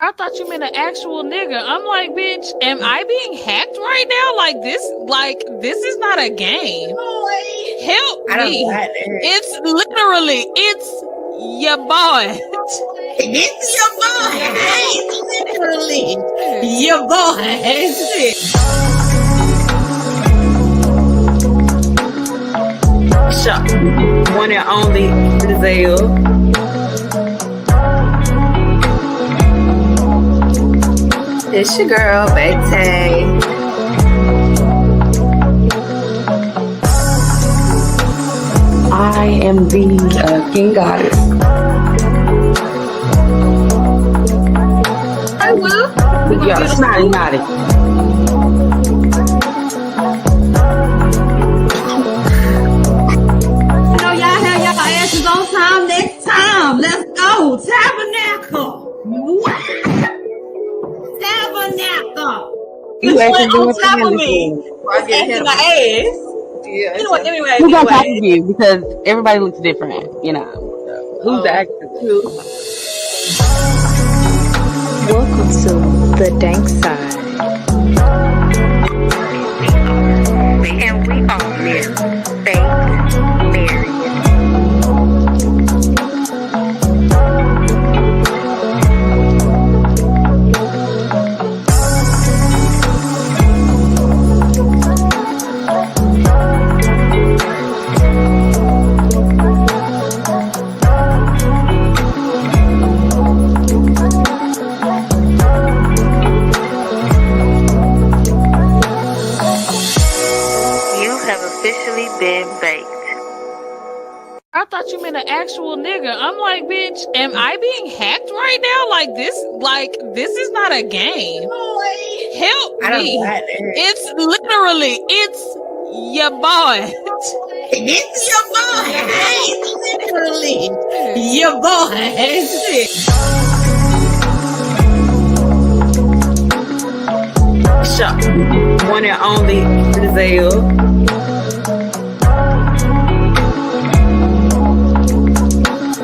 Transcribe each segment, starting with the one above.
I thought you meant an actual nigga. I'm like, bitch, am I being hacked right now? This is not a game. Help me. It's literally, it's your boy. It's your boy. It's literally your boy. Shut. One and only Giselle. It's your girl, Betty. I am the King Goddess. I will. Y'all snotty. I know y'all have y'all asses on time next time. Let's go. Tabernacle. Tabernacle. You actually on top of me. I get hit in the ass. Yeah, you know what? Anyway, who's on top of you? Because everybody looks different. You know, who's the actor too? Welcome to the dank side. And we all live fake married. Officially been baked. I thought you meant an actual nigga. I'm like, bitch, am I being hacked right now? This is not a game. Help me. It's literally, it's your boy. It's your boy. It's literally your boy. Shut. One and only Giselle.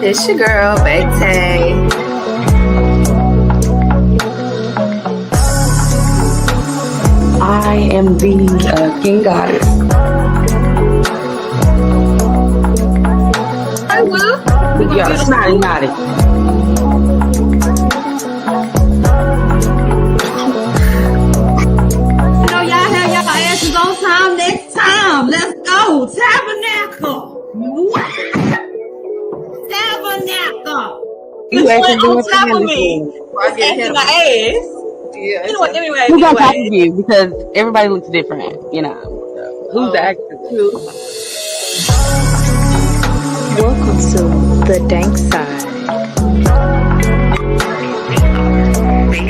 It's your girl, Betty. I am the King Goddess. I will. Y'all snotty. I know y'all have y'all asses on time next time. Let's go. Tabernacle. Tabernacle. You actually on top of me. I get hit in the ass. Yeah, you know what? Anyway, who's on top of you? Because everybody looks different. You know, who's the actor too? Welcome to the dank side.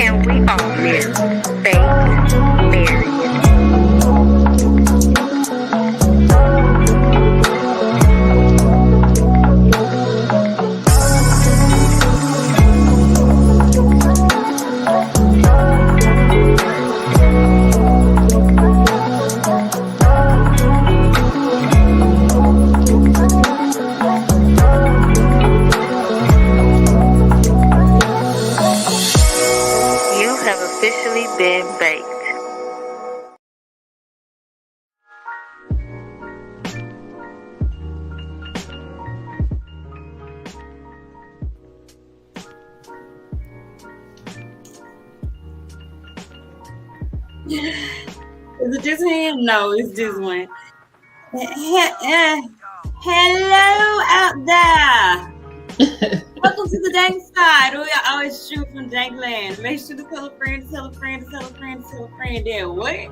And we all live fake married. Officially been baked. Is it this one? No, it's this one. Hello out there. Welcome to the dank side. We are always shoot from dank land. Make sure to tell a friend, tell a friend, tell a friend, tell a friend. Then what?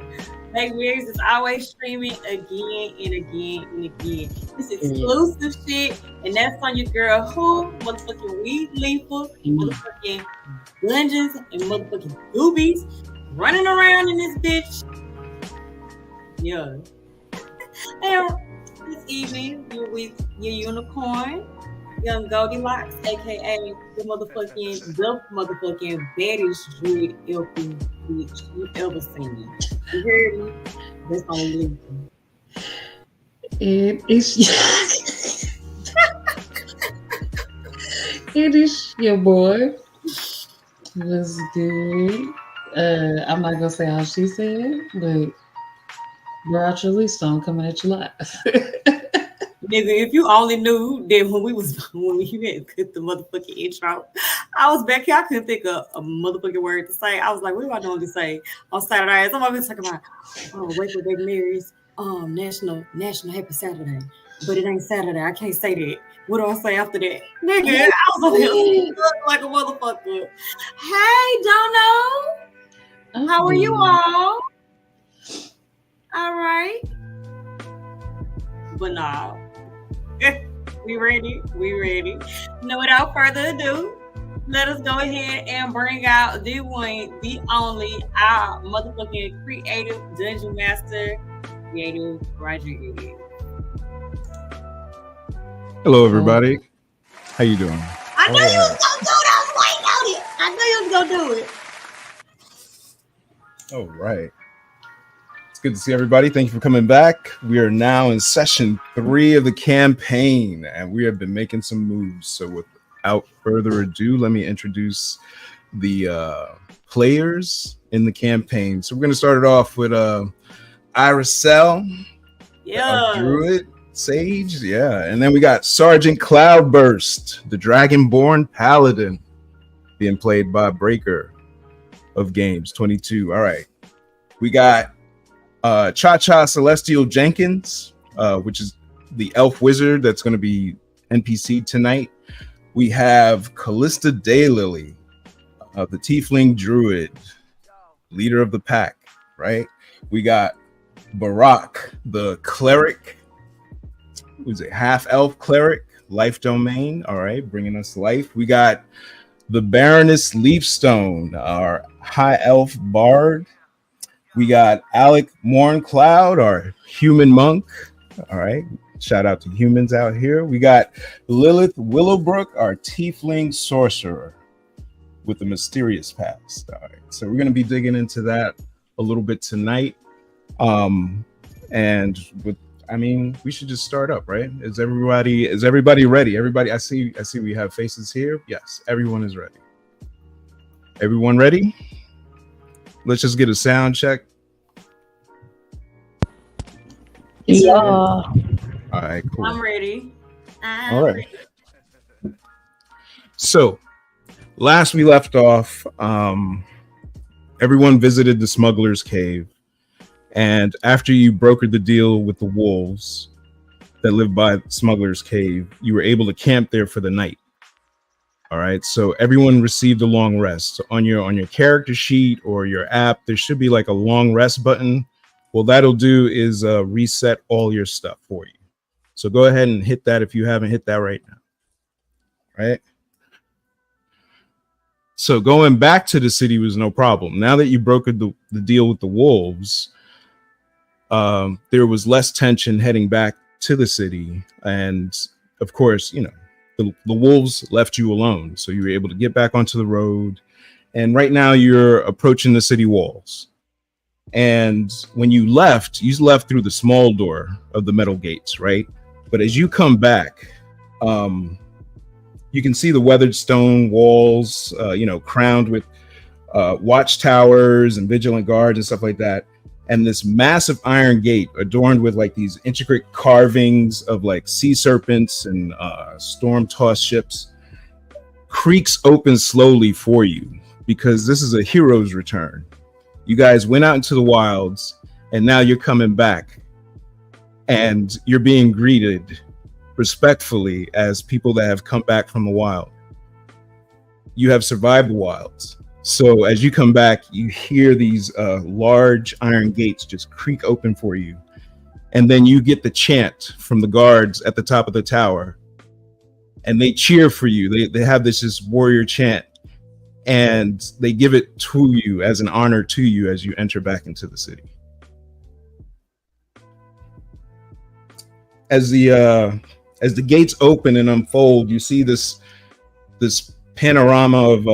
Dank Weirds is always streaming again and again and again. This exclusive shit, and that's on your girl who motherfucking Weed Lethal, motherfucking Lunges, and motherfucking Doobies running around in this bitch. Yeah. And this evening, you're with your unicorn. Young Goldilocks, aka the motherfucking baddest druid elfin bitch you ever seen. You heard me? That's only Lincoln. It is your boy, was good. I'm not gonna say how she said, but bro, out your least stone coming at you live. Nigga, if you only knew that when you had cut the motherfucking intro, I was back here. I couldn't think of a motherfucking word to say. I was like, what do I normally say on Saturday? Somebody talking about Wake with Baby Mary's National Happy Saturday. But it ain't Saturday. I can't say that. What do I say after that? Nigga, I was on here like a motherfucker. Hey, Dono. How are you all? All right. But nah. We ready. No, without further ado, let us go ahead and bring out the one, the only, our motherfucking creative dungeon master, Creative Rodriguez. Hello, everybody. How you doing? I knew you was gonna do it. I was waiting on it. I knew you was gonna do it. All right. It's good to see everybody. Thank you for coming back. We are now in session 3 of the campaign, and we have been making some moves. So without further ado, let me introduce the players in the campaign. So we're going to start it off with Iracel, Druid, Sage, and then we got Sergeant Cloudburst, the Dragonborn Paladin, being played by Breaker of Games 22. All right. We got Cha-Cha Celestial Jenkins, which is the elf wizard that's going to be NPC tonight. We have Callista Daylily, the tiefling druid, leader of the pack, right? We got Barak, the cleric, who's a half-elf cleric, life domain, all right, bringing us life. We got the Baroness Leafstone, our high elf bard. We got Alec Morncloud, our human monk. All right. Shout out to humans out here. We got Lilith Willowbrook, our tiefling sorcerer with a mysterious past. All right. So we're going to be digging into that a little bit tonight. And we should just start up, right? Is everybody ready? Everybody, I see we have faces here. Yes, everyone is ready. Everyone ready? Let's just get a sound check. Yeah. All right, cool. I'm ready. All right. So, last we left off, everyone visited the Smuggler's Cave. And after you brokered the deal with the wolves that live by Smuggler's Cave, you were able to camp there for the night. All right, so everyone received a long rest. So on your character sheet or your app, there should be like a long rest button. Well, that'll do is reset all your stuff for you. So go ahead and hit that if you haven't hit that right now. Right? So going back to the city was no problem. Now that you brokered the deal with the wolves, there was less tension heading back to the city. And of course, the wolves left you alone, so you were able to get back onto the road. And right now you're approaching the city walls. And when you left through the small door of the metal gates, right? But as you come back, you can see the weathered stone walls, crowned with watchtowers and vigilant guards and stuff like that. And this massive iron gate adorned with like these intricate carvings of like sea serpents and storm-tossed ships creaks open slowly for you, because this is a hero's return. You guys went out into the wilds and now you're coming back and you're being greeted respectfully as people that have come back from the wild. You have survived the wilds. So as you come back, you hear these large iron gates just creak open for you. And then you get the chant from the guards at the top of the tower. And they cheer for you. They have this warrior chant. And they give it to you as an honor to you as you enter back into the city. As the gates open and unfold, you see this panorama of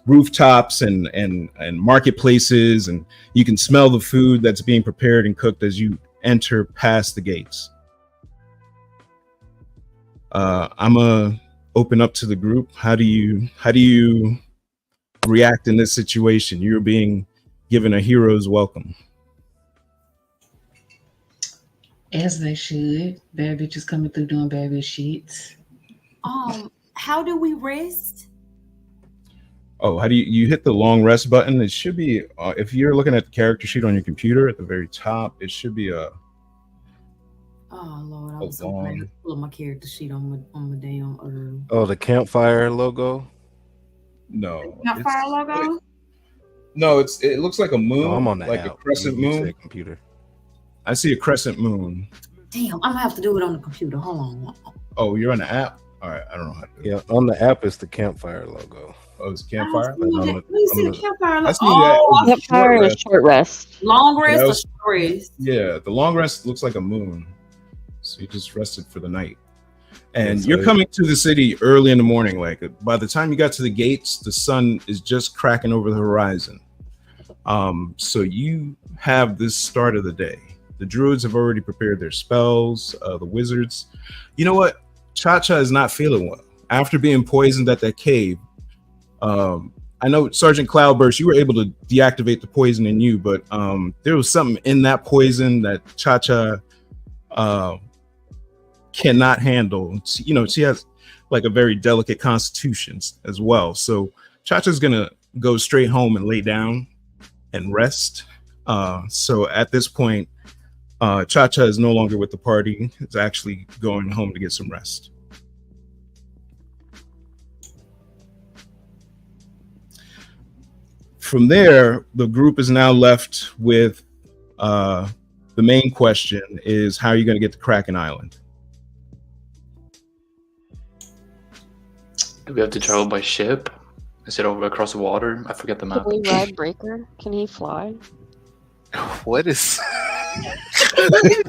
rooftops and marketplaces, and you can smell the food that's being prepared and cooked as you enter past the gates. I'm gonna open up to the group. How do you react in this situation? You're being given a hero's welcome. As they should. Bad bitches coming through doing bad bitch shit. How do we rest? Oh, how do you hit the long rest button? It should be if you're looking at the character sheet on your computer at the very top, it should be a. Oh Lord, I was so glad to pull up my character sheet on my damn. Oh, the campfire logo. No. Campfire logo. No, it looks like a moon. No, I'm on the like app. A crescent moon. Computer. I see a crescent moon. Damn, I'm gonna have to do it on the computer. Hold on. Oh, you're on the app. All right, I don't know how to do it. Yeah, on the app it's the campfire logo. Oh, it's campfire. You see the campfire logo? I see that. Campfire and a short rest. Long rest or short rest? Yeah, the long rest looks like a moon. So you just rested for the night. And you're coming to the city early in the morning. Like by the time you got to the gates, the sun is just cracking over the horizon. So you have this start of the day. The druids have already prepared their spells. The wizards. You know what? Cha-Cha is not feeling well. After being poisoned at that cave, I know Sergeant Cloudburst, you were able to deactivate the poison in you, but there was something in that poison that Cha-Cha cannot handle. She has like a very delicate constitution as well. So Cha-Cha's gonna go straight home and lay down and rest. So at this point, Cha-Cha is no longer with the party. It's actually going home to get some rest. From there, the group is now left with the main question is, how are you going to get to Kraken Island? Do we have to travel by ship? Is it over across the water? I forget the map. Can we ride Breaker? Can he fly? What is? What is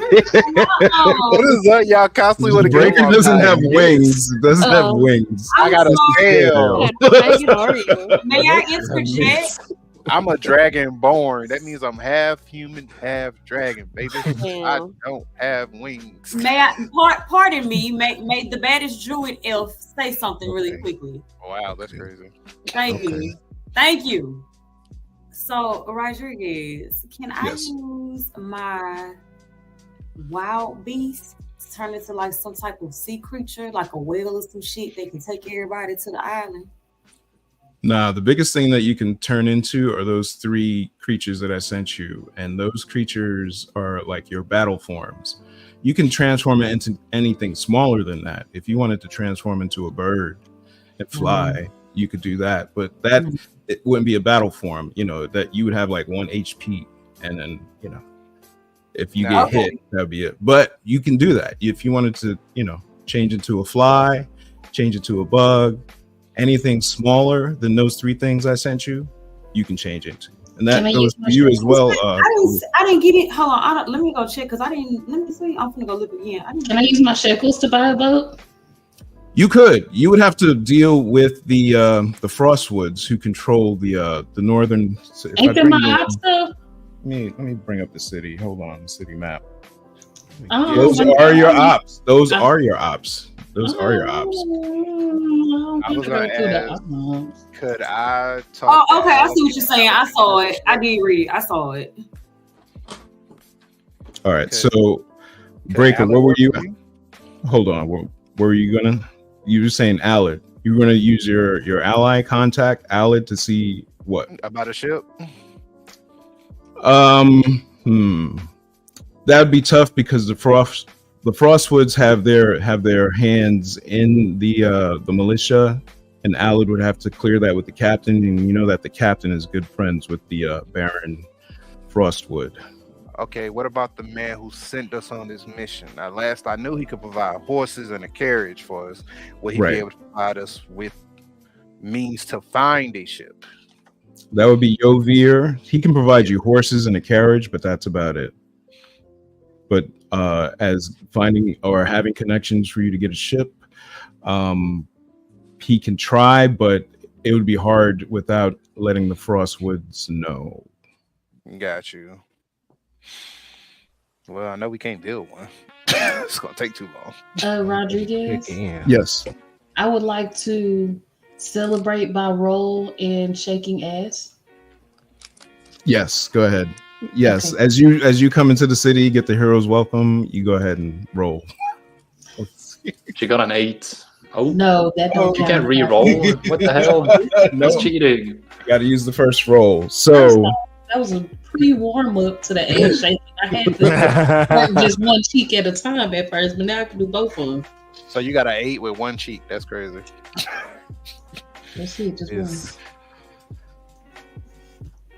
that? Y'all constantly want to get Breaker doesn't have wings. It doesn't have wings. I got a tail. May I interject? I'm a dragonborn. That means I'm half human, half dragon, baby. I don't have wings. May I pardon me? May the baddest druid elf say something really quickly. Wow, that's crazy. Thank you. Thank you. So, Rodriguez, can I use my wild beast to turn into like some type of sea creature, like a whale or some shit that can take everybody to the island? Nah, the biggest thing that you can turn into are those 3 creatures that I sent you. And those creatures are like your battle forms. You can transform it into anything smaller than that. If you wanted to transform into a bird and fly, you could do that. But that it wouldn't be a battle form, that you would have like 1 HP. And then, if you get hit, that'd be it. But you can do that. If you wanted to, change into a fly, change it to a bug, anything smaller than those 3 things I sent you, you can change into. And that goes for you as well. I didn't get it. Hold on. Let me go check because I didn't. Let me see. I'm gonna go look again. Can I use my shekels to buy a boat? You could. You would have to deal with the Frostwoods who control the northern. Ain't that my ops though? Let me bring up the city. Hold on, the city map. Oh, Those are your ops. Those are your ops. Those are your ops. I was going to ask, could I talk? Oh, okay. I see what you're saying. I saw it. I did read it. I saw it. All right. So, Breaker, where were you? Hold on. Where were you gonna? You were saying Allard. You were gonna use your ally contact Allard to see what about a ship? That'd be tough because the Frostwoods have their hands in the militia, and Allard would have to clear that with the captain, and you know that the captain is good friends with the Baron Frostwood. Okay, what about the man who sent us on this mission? Now, last I knew, he could provide horses and a carriage for us. Will he be able to provide us with means to find a ship? That would be Yovir. He can provide you horses and a carriage, but that's about it. But as finding or having connections for you to get a ship, he can try, but it would be hard without letting the Frostwoods know. Got you. Well, I know we can't build one. It's gonna take too long. Rodriguez? Yes. I would like to celebrate by roll and shaking ass? Yes, go ahead. Yes, Okay. as you come into the city, get the hero's welcome. You go ahead and roll. She got an 8. Oh No, that don't you count. can't re-roll. What the hell? No, That's cheating. you got to use the first roll. First So off, that was a pre-warm up to the ass shaking. I had to work just one cheek at a time at first, but now I can do both of them. So you got an 8 with one cheek. That's crazy. That's it, just Yes.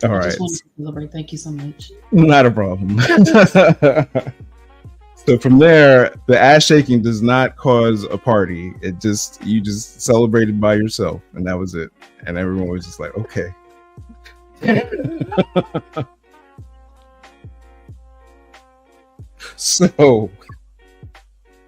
all one. I right, just wanted to celebrate. Thank you so much. not a problem. So from there, the ass shaking does not cause a party. You just celebrated by yourself, and that was it. And everyone was just like, okay. So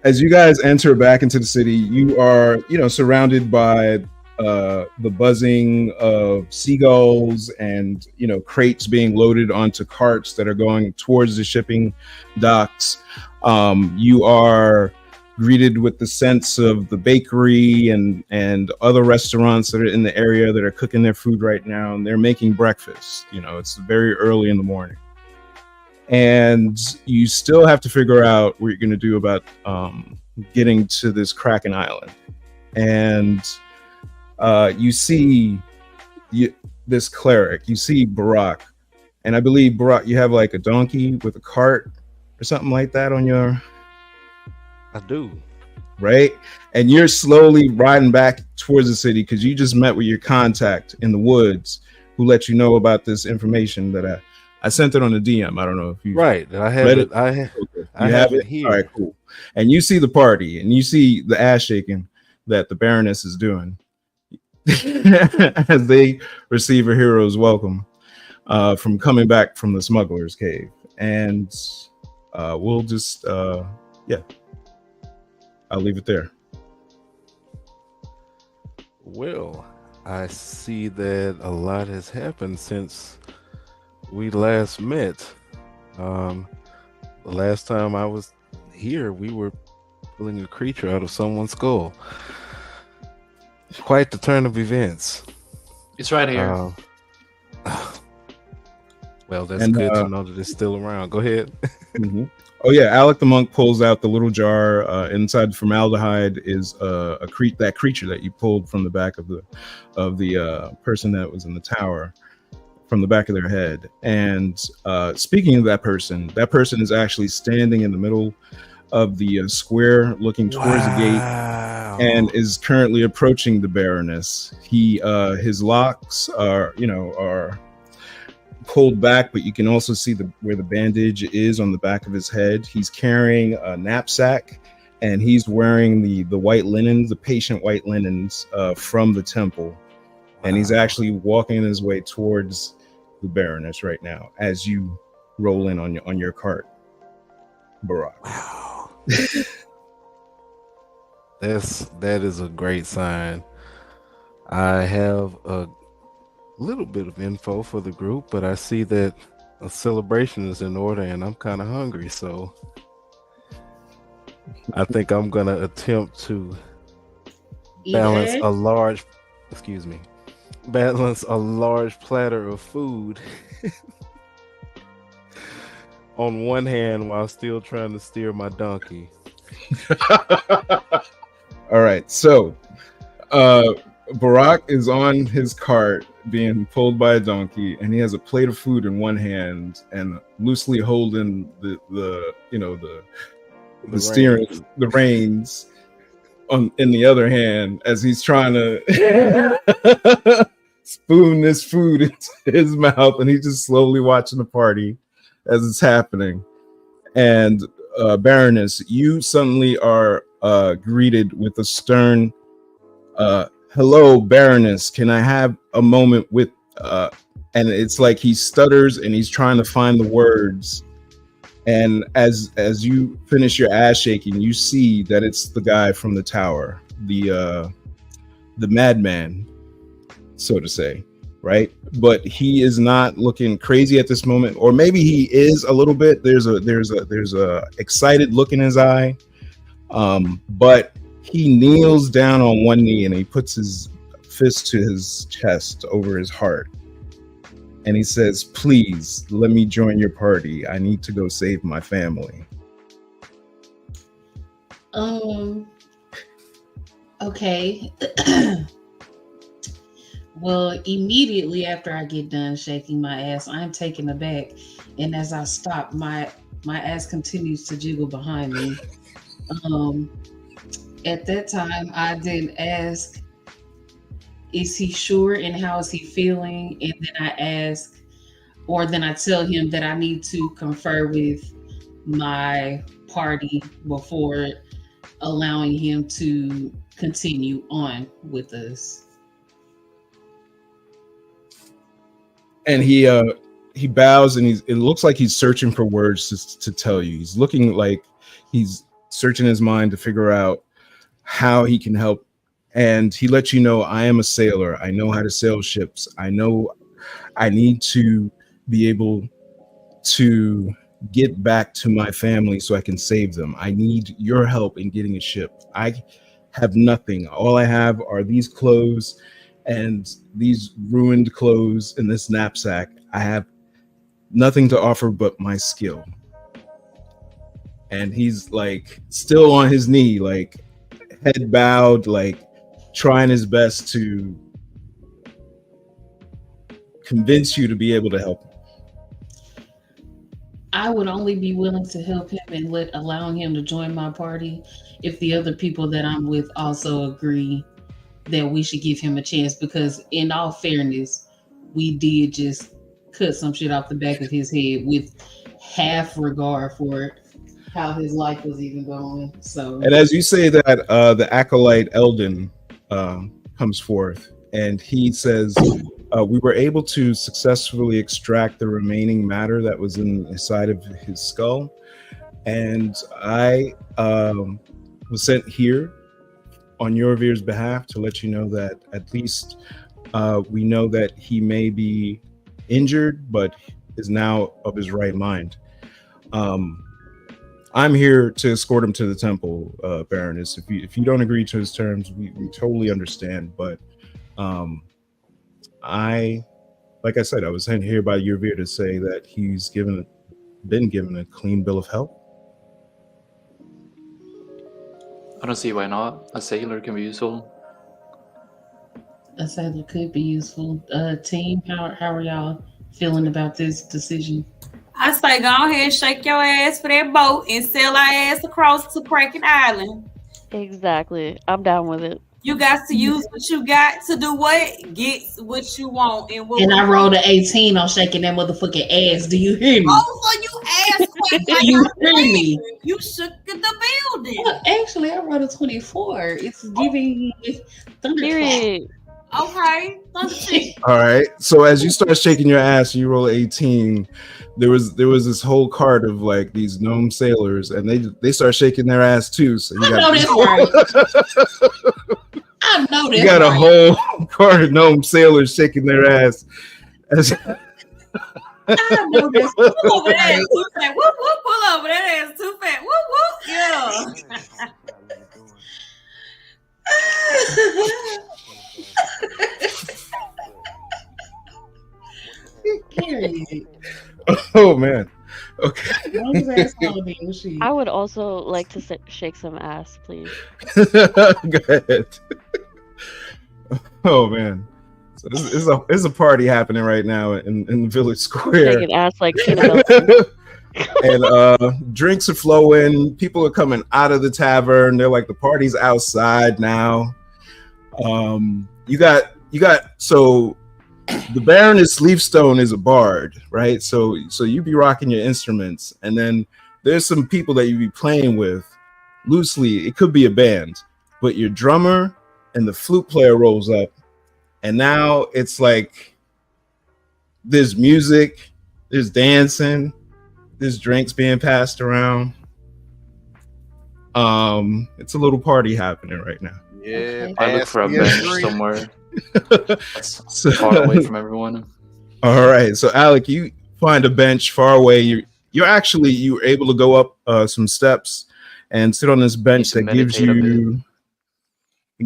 as you guys enter back into the city, you are, surrounded by the buzzing of seagulls and, crates being loaded onto carts that are going towards the shipping docks. You are greeted with the sense of the bakery and other restaurants that are in the area that are cooking their food right now, and they're making breakfast. It's very early in the morning. And you still have to figure out what you're going to do about getting to this Kraken Island. And you see this cleric, you see Barak. And I believe, Barak, you have like a donkey with a cart or something like that on your... I do. Right? And you're slowly riding back towards the city because you just met with your contact in the woods who let you know about this information that I sent it on the DM. I don't know if you right. I have it. I have it here. All right, cool. And you see the party and you see the ass shaking that the Baroness is doing as they receive a hero's welcome from coming back from the smuggler's cave. And we'll just, I'll leave it there. Well, I see that a lot has happened since we last met. The last time I was here, we were pulling a creature out of someone's skull. Quite the turn of events. It's right here. Well, that's good to know that it's still around. Go ahead. Mm-hmm. Oh yeah, Alec the monk pulls out the little jar. Inside the formaldehyde is that creature that you pulled from the back of the person that was in the tower, from the back of their head. And speaking of that person is actually standing in the middle of the square, looking towards the gate, and is currently approaching the Baroness. His locks are pulled back, but you can also see where the bandage is on the back of his head. He's carrying a knapsack, and he's wearing the white linens, the patient white linens from the temple. And he's actually walking his way towards the Baroness right now as you roll in on your cart, Barak. Wow. That is a great sign. I have a little bit of info for the group, but I see that a celebration is in order and I'm kind of hungry, so I think I'm gonna attempt to balance a large platter of food on one hand while still trying to steer my donkey. All right, so Barak is on his cart being pulled by a donkey, and he has a plate of food in one hand and loosely holding the steering, the reins in the other hand, as he's trying to spoon this food into his mouth, and he's just slowly watching the party as it's happening. And Baroness, you suddenly are greeted with a stern hello, Baroness, can I have a moment with and it's like he stutters and he's trying to find the words. And as you finish your ass shaking, you see that it's the guy from the tower, the madman, so to say, right? But he is not looking crazy at this moment, or maybe he is a little bit. There's a excited look in his eye, but he kneels down on one knee and he puts his fist to his chest over his heart. And he says, please let me join your party. I need to go save my family. Okay. Well, immediately after I get done shaking my ass, I'm taken aback. And as I stop, my ass continues to jiggle behind me. At that time, I then ask, is he sure and how is he feeling? And then I ask, or then I tell him that I need to confer with my party before allowing him to continue on with us. And he bows, and it looks like he's searching for words to tell you. He's looking like he's searching his mind to figure out how he can help. And he lets you know, I am a sailor. I know how to sail ships. I know I need to be able to get back to my family so I can save them. I need your help in getting a ship. I have nothing. All I have are these clothes and these ruined clothes in this knapsack. I have nothing to offer but my skill. And he's like still on his knee, like head bowed, like trying his best to convince you to be able to help him. I would only be willing to help him and allowing him to join my party if the other people that I'm with also agree that we should give him a chance, because in all fairness, we did just cut some shit off the back of his head with half regard for how his life was even going. So, and as you say that, the acolyte Eldon comes forth, and he says, we were able to successfully extract the remaining matter that was inside of his skull, and I was sent here on Yoravir's behalf to let you know that at least we know that he may be injured, but is now of his right mind. I'm here to escort him to the temple, Baroness. If you don't agree to his terms, we totally understand. But like I said, I was sent here by Yoravir to say that he's been given a clean bill of health. I don't see why not. A sailor can be useful. A sailor could be useful. Team, how are y'all feeling about this decision? I say go ahead and shake your ass for that boat and sail our ass across to Kraken Island. Exactly. I'm down with it. You got to use what you got to do what? Get what you want. And I rolled an 18 on shaking that motherfucking ass. Do you hear me? Oh, so you asked quick. Do you hear me? You shook the building. Well, actually, I rolled a 24. It's giving Thunder. Okay. All right. So as you start shaking your ass, you roll 18. There was this whole cart of like these gnome sailors, and they start shaking their ass too. So you got I know this. You got a whole cart of gnome sailors shaking their ass. I know this. Pull over that ass too fat. Whoop whoop. Pull over that ass too fat. Whoop whoop. Period. Oh man. Okay. I would also like to shake some ass, please. Go ahead. Oh man. So this is a party happening right now in the village square. Shaking ass like and drinks are flowing. People are coming out of the tavern. They're like, the party's outside now. You got so the Baroness Leafstone is a bard, right? So you be rocking your instruments, and then there's some people that you be playing with loosely. It could be a band, but your drummer and the flute player rolls up, and now it's like there's music, there's dancing, there's drinks being passed around. It's a little party happening right now. Yeah, I look for a bench somewhere. That's far away from everyone. All right, so Alec, you find a bench far away. You were able to go up some steps and sit on this bench that gives you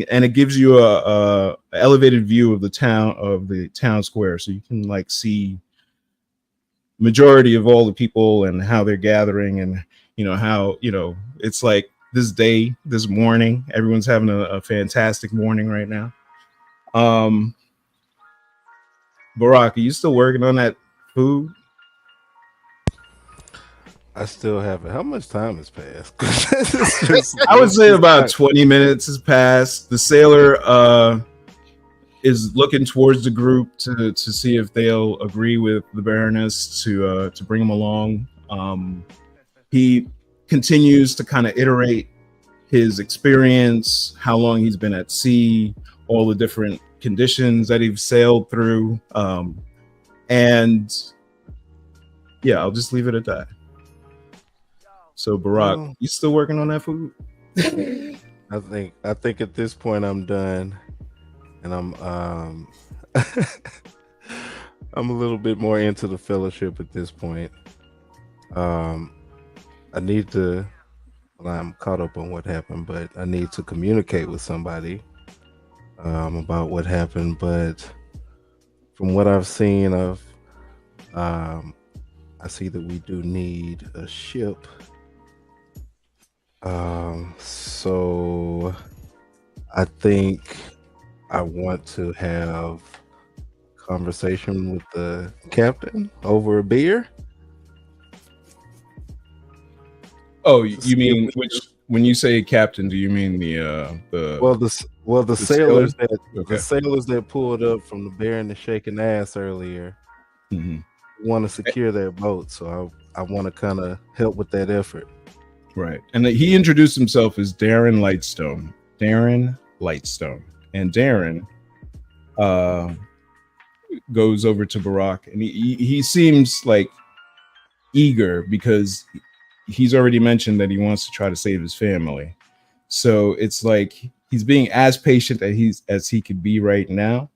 and it gives you a elevated view of the town square, so you can like see majority of all the people and how they're gathering, and how it's like this morning, everyone's having a fantastic morning right now. Barack, are you still working on that food? I still haven't. How much time has passed? I would say about 20 minutes has passed. The sailor is looking towards the group to see if they'll agree with the Baroness to bring him along. He continues to kind of iterate his experience, how long he's been at sea, all the different conditions that he's sailed through, and yeah, I'll just leave it at that. So Barack, you still working on that food? I think at this point I'm done, and I'm I'm a little bit more into the fellowship at this point. I need to. Well, I'm caught up on what happened, but I need to communicate with somebody about what happened. But from what I've seen, I see that we do need a ship. So I think I want to have a conversation with the captain over a beer. Oh, you mean when you say captain, do you mean the sailors that the sailors that pulled up from the Bear and the Shaking Ass earlier want to secure their boat, so I want to kind of help with that effort. Right, and he introduced himself as Darren Lightstone. And Darren goes over to Barack, and he seems like eager because he's already mentioned that he wants to try to save his family. So it's like he's being as patient as he could be right now,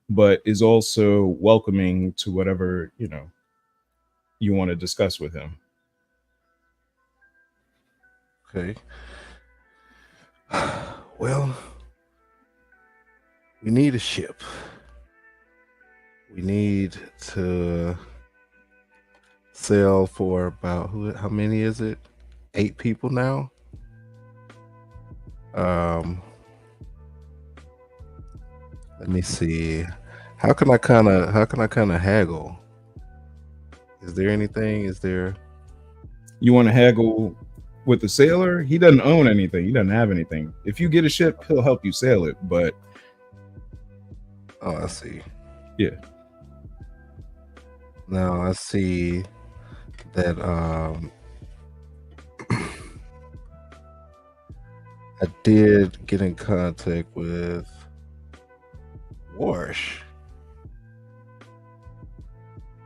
but is also welcoming to whatever you want to discuss with him. Okay. Well, we need a ship. We need to sail for about how many is it? 8 people now. Let me see. How can I kind of haggle? Is there anything? You want to haggle with the sailor? He doesn't own anything. He doesn't have anything. If you get a ship, he'll help you sail it. But I see. Yeah. Now I see that I did get in contact with Warsh.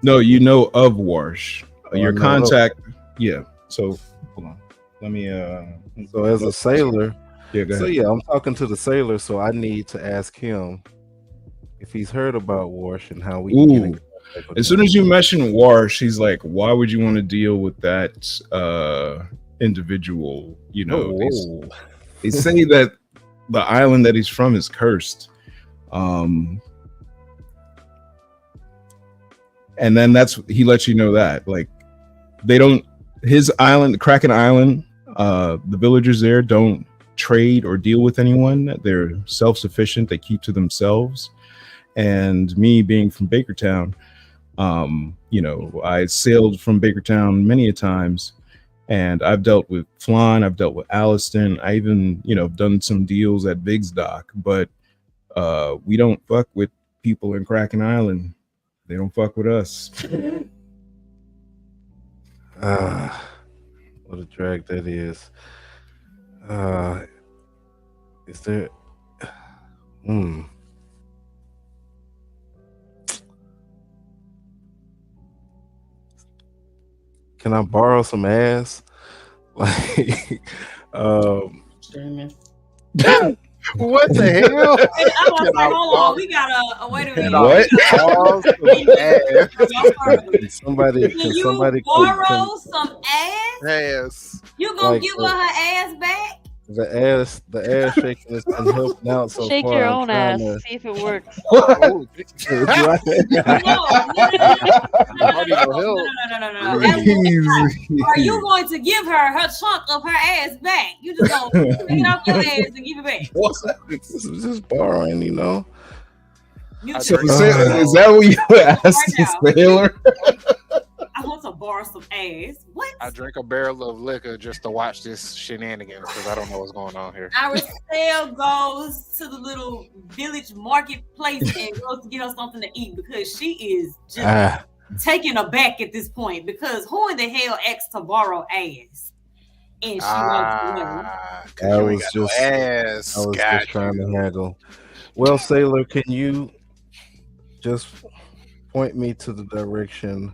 No, you know of Warsh. Your contact. Yeah. So hold on. Let me. So as a sailor. Yeah. Go ahead. So yeah, I'm talking to the sailor. So I need to ask him if he's heard about Warsh and how we can get in contact with as soon as you mention Warsh, he's like, why would you want to deal with that individual? They say that the island that he's from is cursed. And then he lets you know that like his island, Kraken Island, the villagers there don't trade or deal with anyone. They're self-sufficient. They keep to themselves. And me being from Bakertown, I sailed from Bakertown many a times, and I've dealt with Flan, I've dealt with Alliston, I even, done some deals at Biggs Dock, but we don't fuck with people in Kraken Island. They don't fuck with us. What a drag that is. Is there? Can I borrow some ass? Like, what the hell? I was like, hold on, we gotta wait a minute. What? Can you borrow some ass? Ass. You gonna give her ass back? The ass shaking has been helping out so Shake far. your I'm own trying ass. to- See if it works. No. Are you going to give her chunk of her ass back? You just gonna pick it off your ass and give it back. This is just borrowing, you know. So, is that what you asked the sailor? I want to borrow some ass. What? I drink a barrel of liquor just to watch this shenanigans because I don't know what's going on here. Our sail goes to the little village marketplace and goes to get her something to eat because she is just taken aback at this point because who in the hell asked to borrow ass? And she wants to know. I was just trying to haggle. Well, sailor, can you just point me to the direction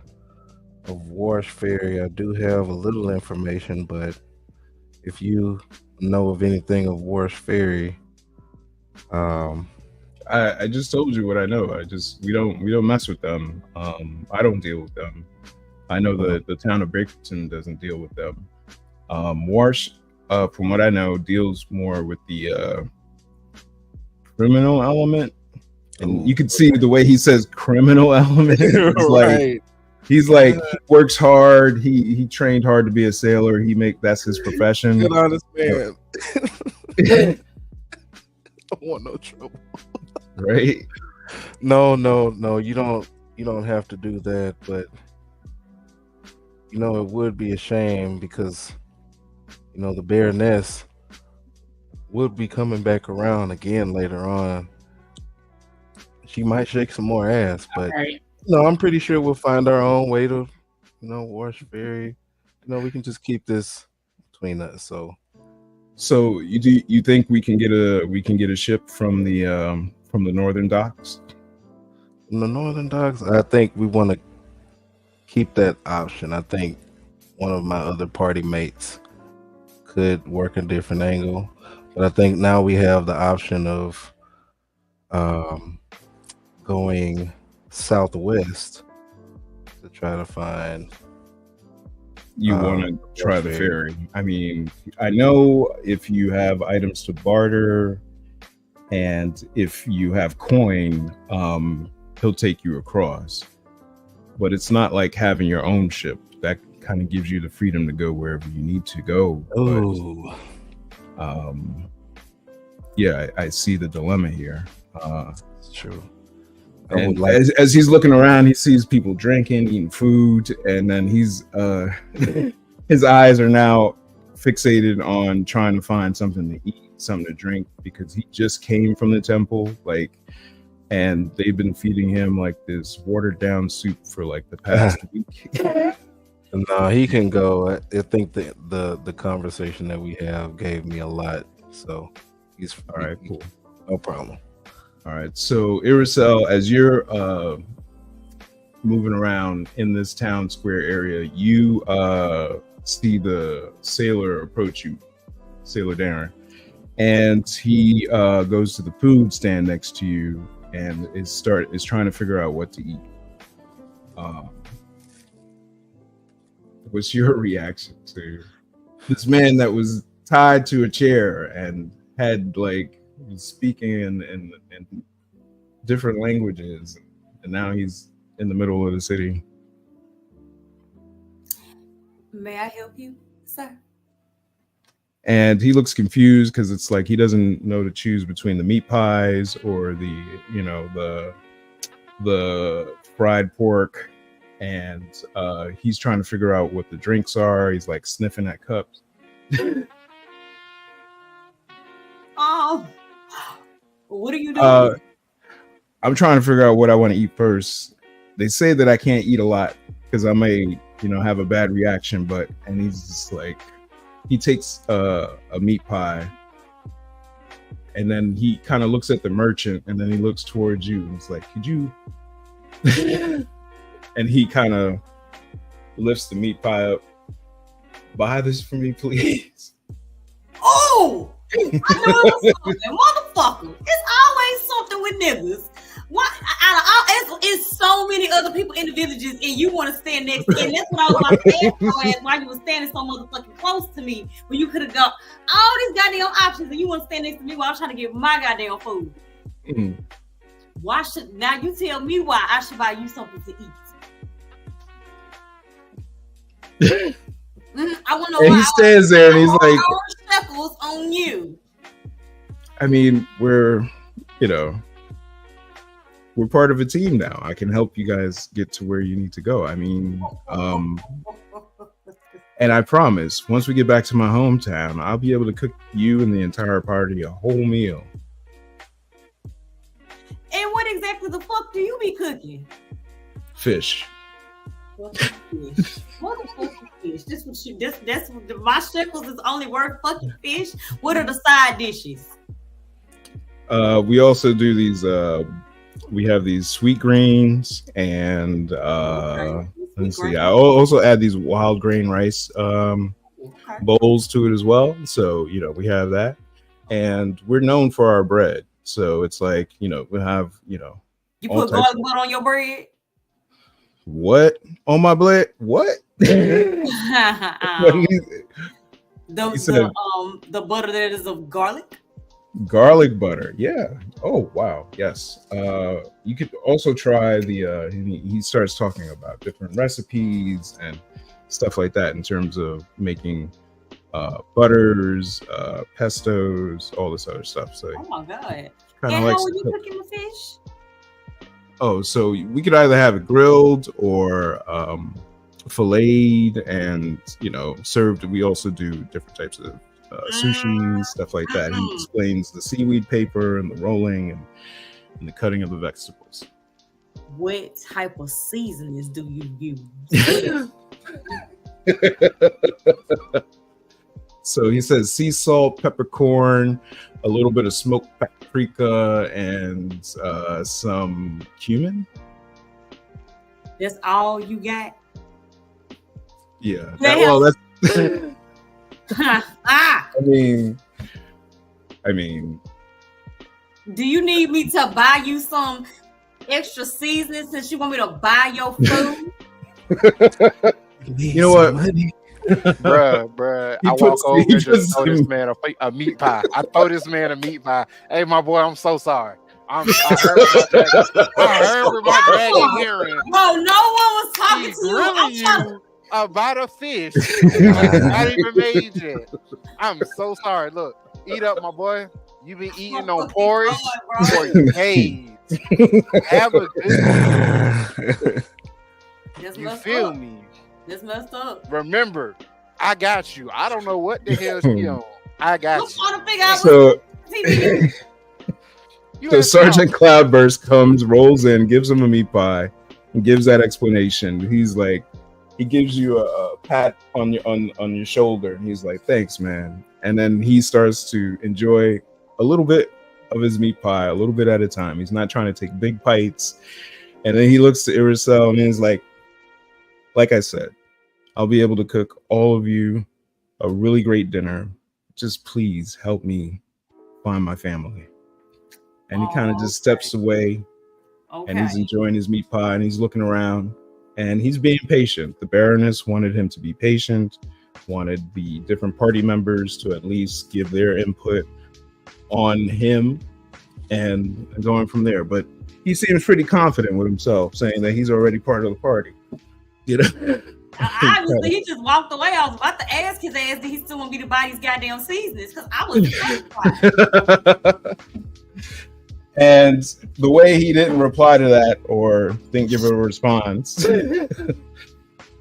of Warsh Ferry? I do have a little information, but if you know of anything of Warsh Ferry, I just told you what I know. We don't mess with them. I don't deal with them. I know the town of Bakerton doesn't deal with them. Warsh, from what I know, deals more with the criminal element, and you can see the way he says criminal element. He's like he works hard. He trained hard to be a sailor. That's his profession. Good honest man. I don't want no trouble. Right? No. You don't have to do that, but you know it would be a shame because you know the Baroness would be coming back around again later on. She might shake some more ass, but no, I'm pretty sure we'll find our own way to, you know, Warsh Ferry. You know, we can just keep this between us. So you think we can get a ship from the northern docks? From the northern docks, I think we want to keep that option. I think one of my other party mates could work a different angle, but I think now we have the option of going southwest to try to find. You want to try the ferry? I mean, I know if you have items to barter, and if you have coin, he'll take you across. But it's not like having your own ship. That kind of gives you the freedom to go wherever you need to go. Oh, yeah, I see the dilemma here. It's true. And as he's looking around, he sees people drinking, eating food, and then his eyes are now fixated on trying to find something to eat, something to drink, because he just came from the temple, and they've been feeding him like this watered down soup for like the past week. No, he can go. I think the conversation that we have gave me a lot, so he's all right. Cool, no problem. All right, so Irisel, as you're moving around in this town square area, you see the sailor approach you, Sailor Darren, and he goes to the food stand next to you and is trying to figure out what to eat. What's your reaction to this man that was tied to a chair and had was speaking in different languages, and now he's in the middle of the city? May I help you, sir? And he looks confused because it's like he doesn't know to choose between the meat pies or the fried pork, and he's trying to figure out what the drinks are. He's like sniffing at cups. Oh, what are you doing? I'm trying to figure out what I want to eat first. They say that I can't eat a lot because I may, have a bad reaction, and he's just like, he takes a meat pie and then he kind of looks at the merchant and then he looks towards you and he's like, could you? And he kind of lifts the meat pie up. Buy this for me, please. Oh! I know it was something. Motherfucker. It's always something with niggas. What? Out of all, it's so many other people in the villages, and you want to stand next to, and that's what I was about to ask your ass, why you was standing so motherfucking close to me when you could have got all these goddamn options, and you want to stand next to me while I'm trying to get my goddamn food. Mm. Why should now you tell me why I should buy you something to eat? I want to know why. He stands there and he's like, shekels on you. I mean, we're part of a team now. I can help you guys get to where you need to go. I mean, and I promise, once we get back to my hometown, I'll be able to cook you and the entire party a whole meal. And what exactly the fuck do you be cooking? Fish. Motherfucking fish. That's what my shekels is only worth fucking fish. What are the side dishes? We also do these. We have these sweet greens, and let's see. I also add these wild grain rice bowls to it as well. So we have that, and we're known for our bread. So it's like we have You put garlic butter on your bread. What on my bread? What? The butter that is of garlic. Garlic butter, yeah. Oh wow, yes. You could also try the. He starts talking about different recipes and stuff like that in terms of making butters, pestos, all this other stuff. So, oh my god! And how are you cooking the fish? Oh, so we could either have it grilled or filleted and served. We also do different types of sushi, stuff like that. He explains the seaweed paper and the rolling and the cutting of the vegetables. What type of seasonings do you use? So he says sea salt, peppercorn, a little bit of smoked paprika, and some cumin. That's all you got? Yeah. That's. I mean. Do you need me to buy you some extra seasoning since you want me to buy your food? You know what? Bruh. I walk over and just throw this man a meat pie. I throw this man a meat pie. Hey, my boy, I'm so sorry. I heard with my dragon hearing. No one was talking to you. I'm you about a fish. Not even made yet. I'm so sorry. Look, eat up, my boy. You been eating on porridge for days. Have a good You feel me? This messed up. Remember, I got you. I don't know what the hell she on. I got you. I'm trying to figure out So Sergeant Cloudburst comes, rolls in, gives him a meat pie, and gives that explanation. He's like, he gives you a pat on your shoulder, and he's like, "Thanks, man." And then he starts to enjoy a little bit of his meat pie, a little bit at a time. He's not trying to take big bites. And then he looks to Irisel and he's like I said, I'll be able to cook all of you a really great dinner. Just please help me find my family. And he kind of just steps away and he's enjoying his meat pie and he's looking around and he's being patient. The Baroness wanted him to be patient, wanted the different party members to at least give their input on him and going from there. But he seems pretty confident with himself, saying that he's already part of the party. Obviously, he just walked away. I was about to ask his ass, did he still want me to buy these goddamn seasonings? Because I was terrified. And the way he didn't reply to that or didn't give a response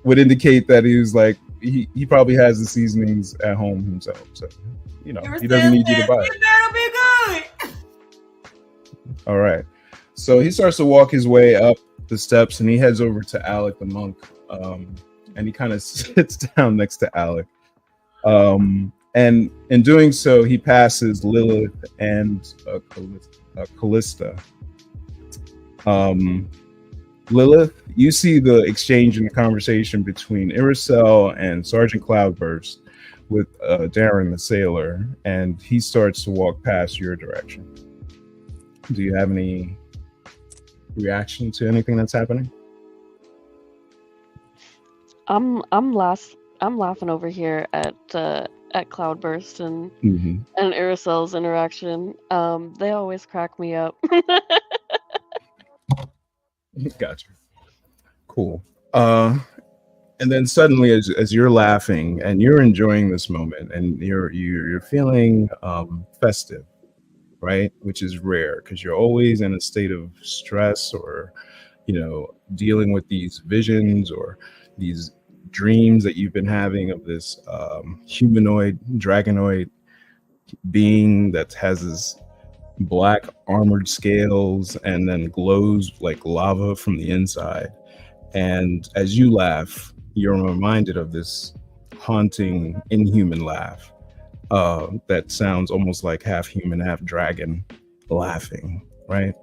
would indicate that he was like, he probably has the seasonings at home himself. So, he doesn't need you to buy it. It better be good. All right. So he starts to walk his way up the steps and he heads over to Alec the monk. And he kind of sits down next to Alec. And in doing so, he passes Lilith and Callista. Lilith, you see the exchange in the conversation between Irisel and Sergeant Cloudburst with Darren the sailor, and he starts to walk past your direction. Do you have any reaction to anything that's happening? I'm laughing over here at Cloudburst and Aerosol's interaction. They always crack me up. Gotcha. Cool. And then suddenly, as you're laughing and you're enjoying this moment, and you're feeling festive, right? Which is rare because you're always in a state of stress, or dealing with these visions or these dreams that you've been having of this humanoid dragonoid being that has this black armored scales and then glows like lava from the inside. And as you laugh, you're reminded of this haunting, inhuman laugh that sounds almost like half human, half dragon laughing, right?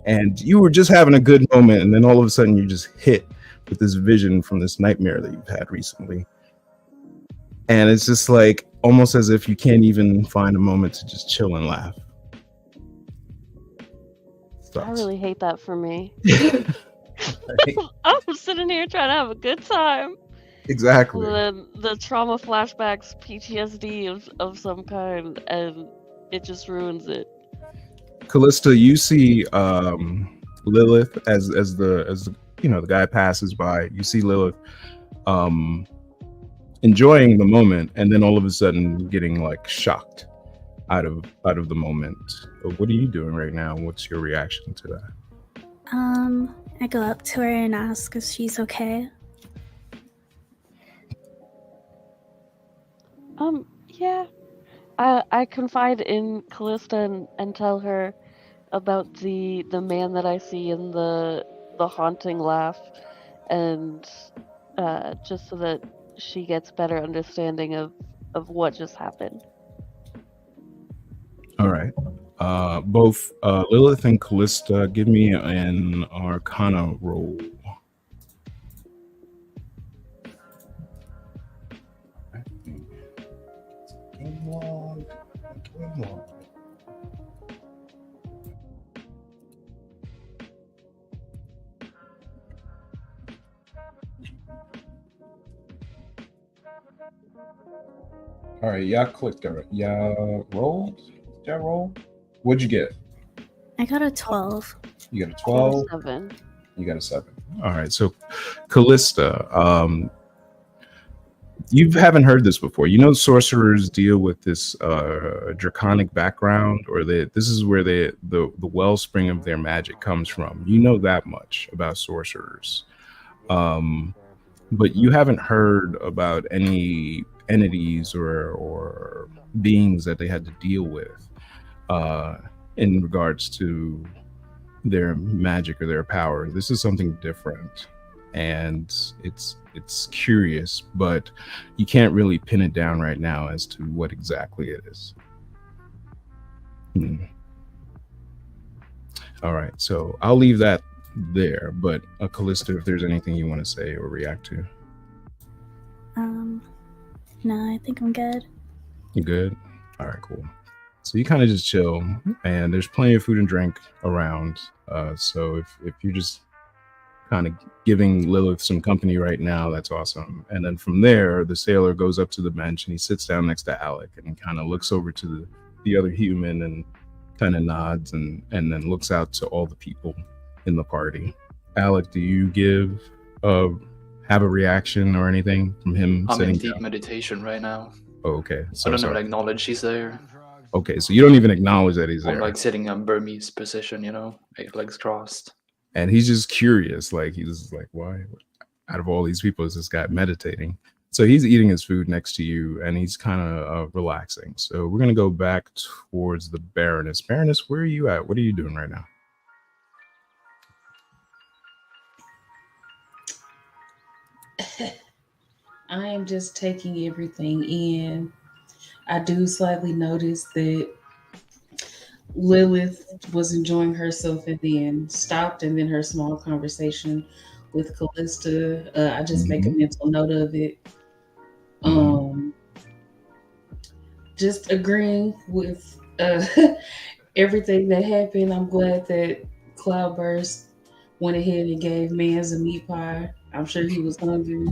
And you were just having a good moment, and then all of a sudden you just hit with this vision from this nightmare that you've had recently. And it's just like almost as if you can't even find a moment to just chill and laugh. I really hate that for me. I'm sitting here trying to have a good time. Exactly. The trauma flashbacks, PTSD of some kind, and it just ruins it. Callista, you see Lilith as the the guy passes by. You see Lilith enjoying the moment, and then all of a sudden getting like shocked out of the moment. What are you doing right now? What's your reaction to that? I go up to her and ask if she's okay. Yeah. I confide in Callista and tell her about the man that I see in the haunting laugh, and just so that she gets better understanding of what just happened. All right. Both Lilith and Callista, give me an Arcana roll. All right, y'all clicked on it. Y'all rolled? Did y'all roll? What'd you get? I got a 12. You got a 12? I got a 7. You got a 7. All right, so Callista, you haven't heard this before. You know, sorcerers deal with this draconic background, or this is where the wellspring of their magic comes from. You know that much about sorcerers. But you haven't heard about any entities or beings that they had to deal with in regards to their magic or their power. This is something different, and it's curious, but you can't really pin it down right now as to what exactly it is. All right, so I'll leave that there, but Callista, if there's anything you want to say or react to. No, I think I'm good. You good? All right, cool. So you kind of just chill, and there's plenty of food and drink around. So if you're just kind of giving Lilith some company right now, that's awesome. And then from there, the sailor goes up to the bench and he sits down next to Alec and kind of looks over to the other human and kind of nods and then looks out to all the people in the party. Alec, do you have a reaction or anything from him? I'm in deep meditation right now. Oh, okay. So I don't even acknowledge he's there. Okay, so you don't even acknowledge that he's there. I'm like sitting in Burmese position, legs crossed. And he's just curious, like he's like, why? Out of all these people, is this guy meditating? So he's eating his food next to you, and he's kind of relaxing. So we're gonna go back towards the Baroness. Baroness, where are you at? What are you doing right now? I am just taking everything in. I do slightly notice that Lilith was enjoying herself and then stopped, and then her small conversation with Callista. I just make a mental note of it. Just agreeing with everything that happened. I'm glad that Cloudburst went ahead and gave Mans a meat pie. I'm sure he was hungry.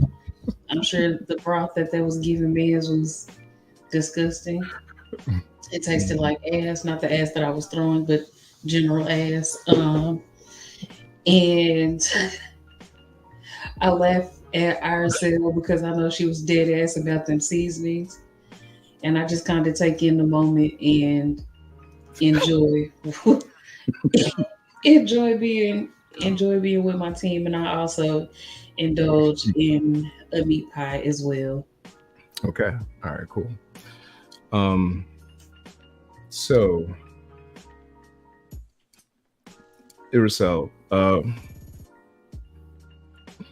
I'm sure the broth that they was giving Mans was disgusting. It tasted like ass, not the ass that I was throwing, but general ass. And I laughed at Arcel because I know she was dead ass about them seasonings. And I just kind of take in the moment and enjoy enjoy being with my team, and I also indulge in a meat pie as well. Okay. All right, cool. So Iracel,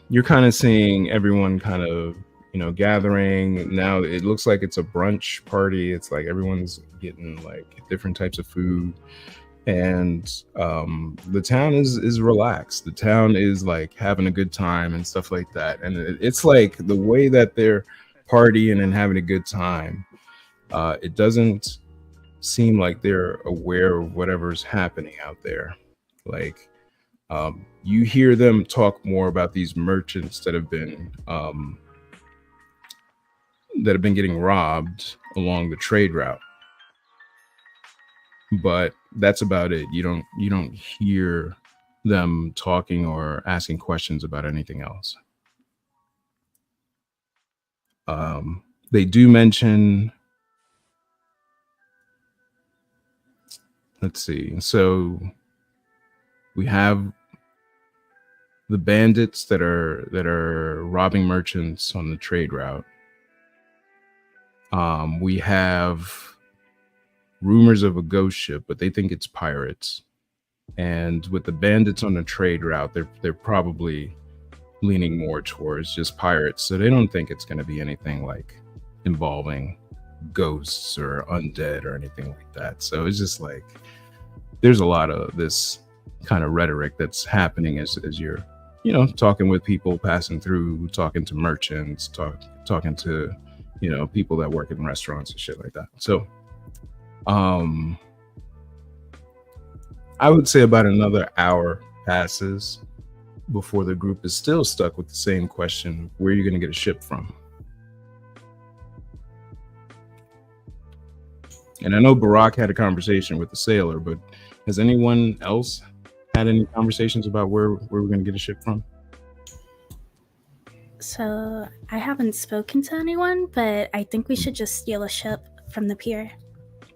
you're kind of seeing everyone kind of, gathering. Now it looks like it's a brunch party. It's like everyone's getting like different types of food. And the town is relaxed. The town is like having a good time and stuff like that. And it's like the way that they're partying and having a good time. It doesn't seem like they're aware of whatever's happening out there. Like you hear them talk more about these merchants that have been getting robbed along the trade route. But that's about it. You don't hear them talking or asking questions about anything else. They do mention, let's see. So we have the bandits that are robbing merchants on the trade route. We have rumors of a ghost ship, but they think it's pirates. And with the bandits on the trade route, they're probably leaning more towards just pirates. So they don't think it's going to be anything like involving ghosts or undead or anything like that. So it's just like there's a lot of this kind of rhetoric that's happening as you're, talking with people passing through, talking to merchants, talking to, people that work in restaurants and shit like that. So I would say about another hour passes before the group is still stuck with the same question: where are you going to get a ship from? And I know Barack had a conversation with the sailor, but has anyone else had any conversations about where we're going to get a ship from? So I haven't spoken to anyone, but I think we should just steal a ship from the pier.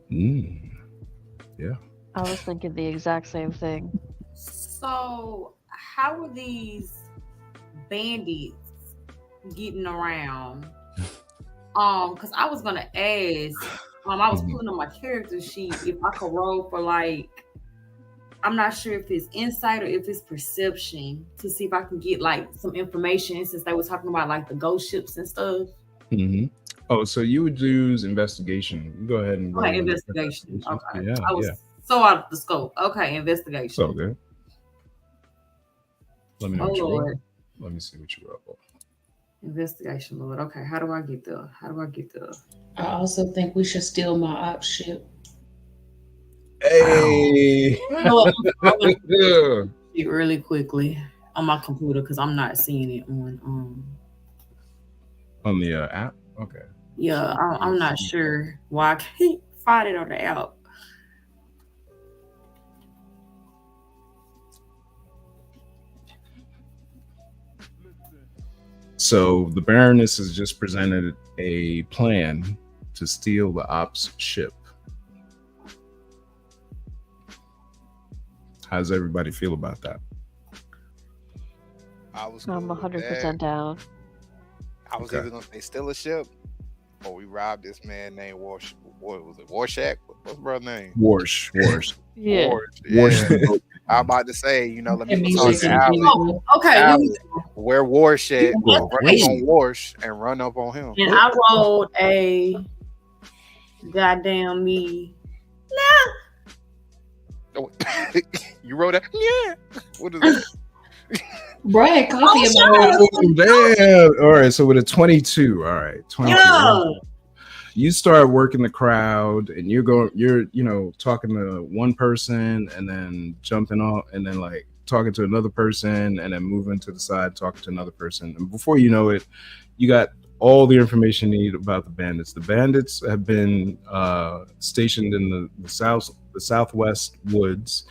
Yeah. I was thinking the exact same thing. So how are these bandits getting around? Because I was gonna ask. I was pulling on my character sheet if I could roll for like, I'm not sure if it's insight or if it's perception to see if I can get like some information, since they were talking about like the ghost ships and stuff. Mm-hmm. Oh, so you would use investigation. Go ahead and roll. Okay, investigation. Okay. Yeah, I was so out of the scope. Okay, investigation. So good. Let me know what you roll. Lord. Let me see what you roll. Investigation, Lord. Okay, how do I get there? I also think we should steal my ops ship. Hey. Really quickly on my computer because I'm not seeing it on the app. Okay. Yeah, I'm not sure why I can't find it on the app. So the Baroness has just presented a plan to steal the ops ship. How does everybody feel about that? I'm 100% down. I was either gonna say steal a ship, or we robbed this man named Warsh. What was it? Warshak? What's brother's name? Warsh. Yeah. Warsh. I'm about to say, let me talk to Alex. Okay. Where Warshak? Run up on Warsh and run up on him. And I rolled a goddamn me. No. You wrote that? Yeah. What is it? Brad, coffee Damn. All right. So with a 22. All right. 22. Yeah. You start working the crowd and you're talking to one person and then jumping off and then like talking to another person, and then moving to the side, talking to another person. And before you know it, you got all the information you need about the bandits. The bandits have been stationed in the southwest woods,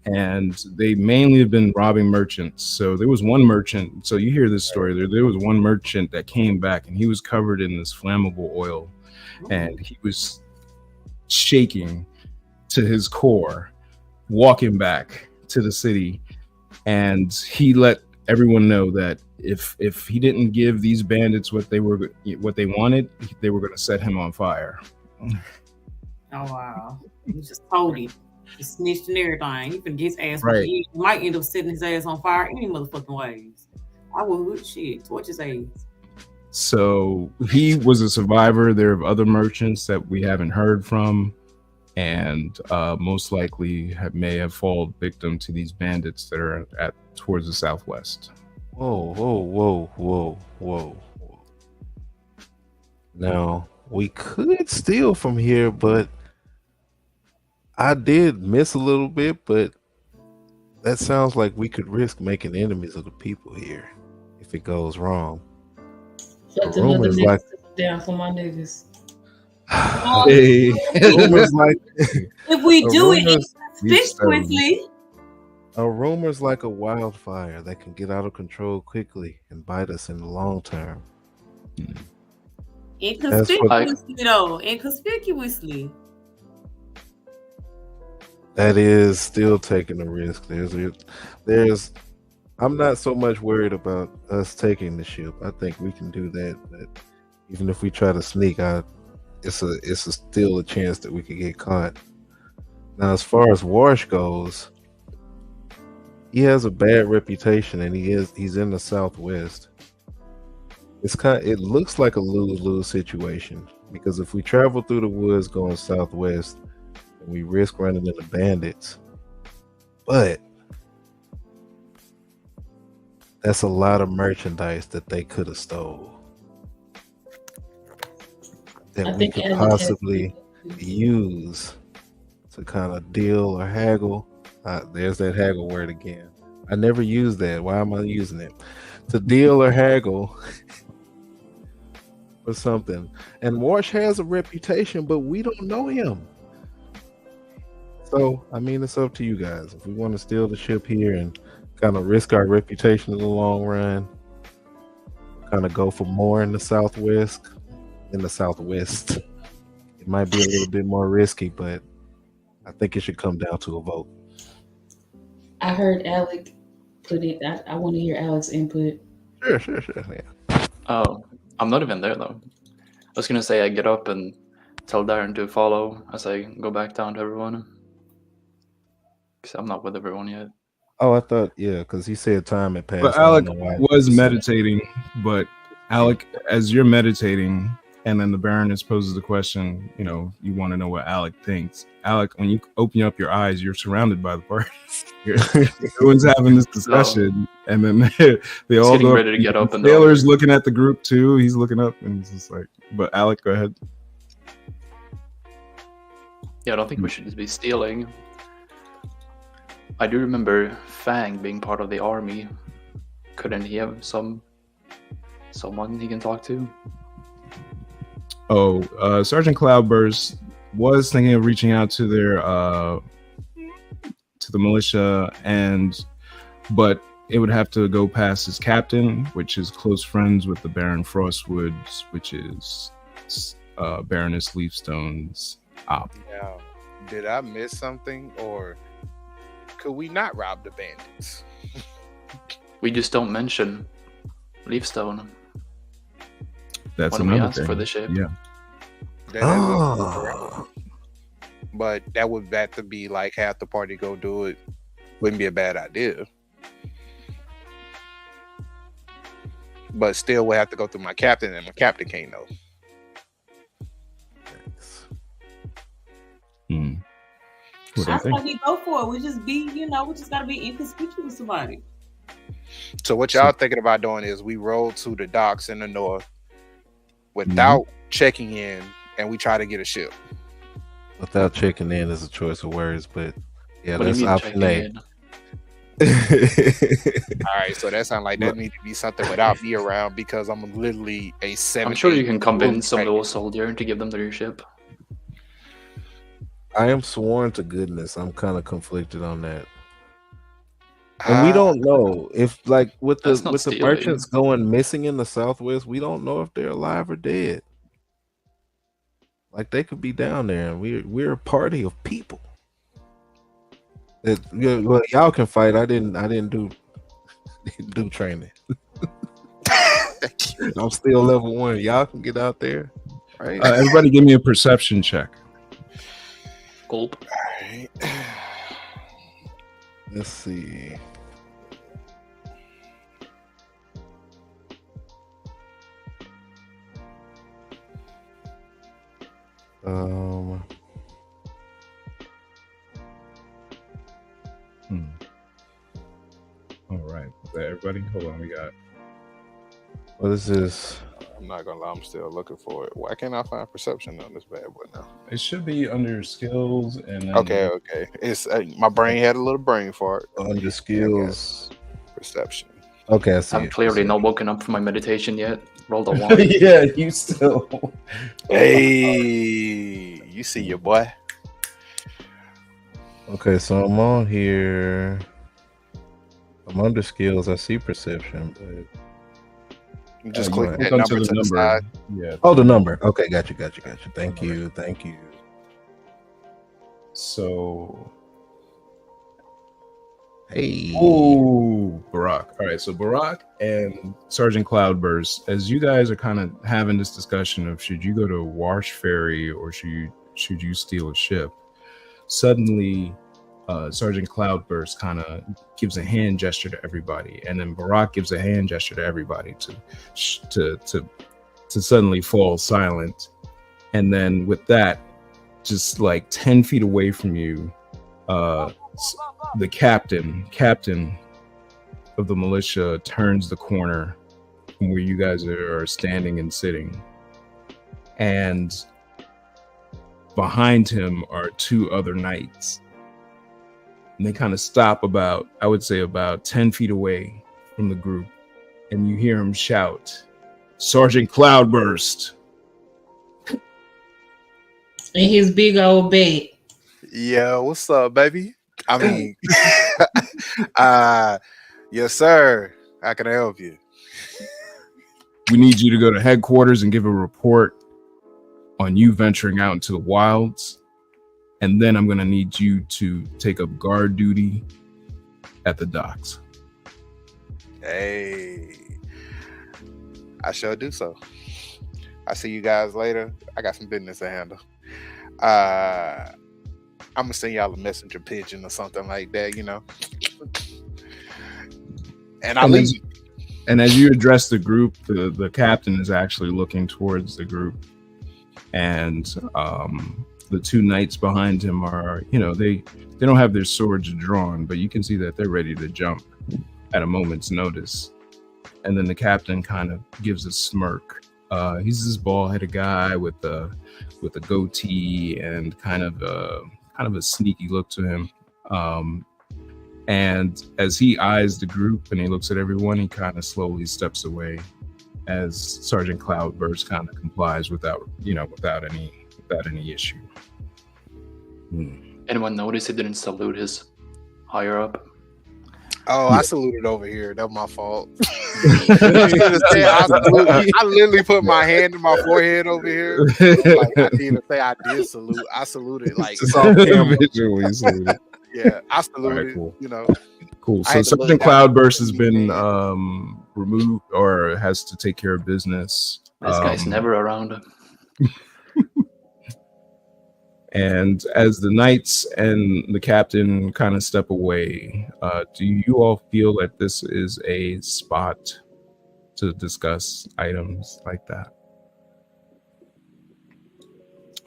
and they mainly have been robbing merchants. So there was one merchant. So you hear this story. There was one merchant that came back, and he was covered in this flammable oil, and he was shaking to his core, walking back to the city, and he let everyone know that if he didn't give these bandits what they wanted, they were going to set him on fire. Oh wow! He just told him, he snitched and everything. He can get his ass. Right. He might end up setting his ass on fire any motherfucking ways. I would torch his ass. So he was a survivor. There are other merchants that we haven't heard from, and most likely may have fallen victim to these bandits that are towards the southwest. Whoa. Now, we could steal from here, but I did miss a little bit, but that sounds like we could risk making enemies of the people here if it goes wrong. That's another nigga down for my niggas. Hey. Rumors like if we do it inconspicuously. A rumor's like a wildfire that can get out of control quickly and bite us in the long term. Inconspicuously, though. Inconspicuously. That is still taking a risk. There's. I'm not so much worried about us taking the ship. I think we can do that. But even if we try to sneak out, it's still a chance that we could get caught. Now, as far as Warsh goes, he has a bad reputation, and he's in the southwest. It looks like a lose-lose situation, because if we travel through the woods going southwest, and we risk running into bandits, but that's a lot of merchandise that they could have stole that we could possibly use to kind of deal or haggle. There's that haggle word again. I never use that. Why am I using it? To deal or haggle for something. And Warsh has a reputation, but we don't know him. So, I mean, it's up to you guys. If we want to steal the ship here and kind of risk our reputation in the long run, kind of go for more in the southwest. It might be a little bit more risky, but I think it should come down to a vote. I heard Alec put it. I want to hear Alec's input. Sure. Yeah. Oh, I'm not even there though. I was gonna say I get up and tell Darren to follow as I go back down to everyone. Because I'm not with everyone yet. Oh, I thought, yeah, because he said time had passed. But Alec was meditating. But Alec, as you're meditating, and then the Baroness poses the question, you want to know what Alec thinks. Alec, when you open up your eyes, you're surrounded by the party. Everyone's having this discussion, and then they all go ready to get up. And Taylor's looking at the group too. He's looking up, and he's just like, "But Alec, go ahead." Yeah, I don't think we should just be stealing. I do remember Fang being part of the army. Couldn't he have someone he can talk to? Oh, Sergeant Cloudburst was thinking of reaching out to their to the militia, but it would have to go past his captain, which is close friends with the Baron Frostwoods, which is Baroness Leafstone's op. Now, did I miss something, or could we not rob the bandits? We just don't mention Leafstone. That's when we another ask thing. For the ship. Yeah. But that would have to be like half the party go do it. Wouldn't be a bad idea. But still would have to go through my captain, and my captain can't know. That's why we go for it. We just gotta be inconspicuous about it. So what y'all thinking about doing is we roll to the docks in the north without checking in, and we try to get a ship. Without checking in is a choice of words, but yeah, What that's option A. right, so that sounds like that needs to be something without me around because I'm literally a 7. I'm sure you can convince some little soldier to give them their ship. I am sworn to goodness. I'm kind of conflicted on that. And we don't know if, like, with the merchants going missing in the Southwest, we don't know if they're alive or dead. Like, they could be down there, and we're a party of people. Well, y'all can fight. I didn't do training. I'm still level 1. Y'all can get out there. Right? Everybody, give me a perception check. Gulp. All right. Let's see. All right. Is that everybody? Hold on. We got. What is this? I'm not gonna lie. I'm still looking for it. Why can't I find perception on this bad boy now? It should be under skills and. Then... Okay. It's my brain had a little brain fart. Under skills, perception. Okay, I see. I'm clearly not woken up from my meditation yet. Rolled a 1. Yeah, you still. Hey, you see your boy. Okay, so I'm on here. I'm under skills. I see perception, but just click that number to the side. Yeah. Oh, the number. Okay, got you. Thank you. So. Hey. Oh, Barack. All right, so Barack and Sergeant Cloudburst, as you guys are kind of having this discussion of should you go to Wash Ferry or should you steal a ship, suddenly Sergeant Cloudburst kind of gives a hand gesture to everybody, and then Barack gives a hand gesture to everybody to suddenly fall silent, and then with that, just like 10 feet away from you, the captain of the militia turns the corner from where you guys are standing and sitting, and behind him are 2 other knights, and they kind of stop about 10 feet away from the group, and you hear him shout, "Sergeant Cloudburst!" And his big old bait. Yeah, what's up, baby? I mean, yes, sir. How can I help you? We need you to go to headquarters and give a report on you venturing out into the wilds. And then I'm going to need you to take up guard duty at the docks. Hey, I shall do so. I'll see you guys later. I got some business to handle. I'm gonna send y'all a messenger pigeon or something like that, And I'll leave. And as you address the group, the captain is actually looking towards the group, and the 2 knights behind him are, they don't have their swords drawn, but you can see that they're ready to jump at a moment's notice. And then the captain kind of gives a smirk. He's this bald-headed guy with a goatee and kind of a sneaky look to him. And as he eyes the group and he looks at everyone, he kind of slowly steps away as Sergeant Cloudburst kind of complies without any issue. Anyone notice he didn't salute his higher up? Oh, I saluted over here. That was my fault. I literally put my hand in my forehead over here. Like, I didn't say I did salute. I saluted like yeah, I saluted. Right, cool. You know. Cool. So Sergeant Cloudburst has been removed or has to take care of business. This guy's never around. And as the knights and the captain kind of step away, do you all feel that this is a spot to discuss items like that?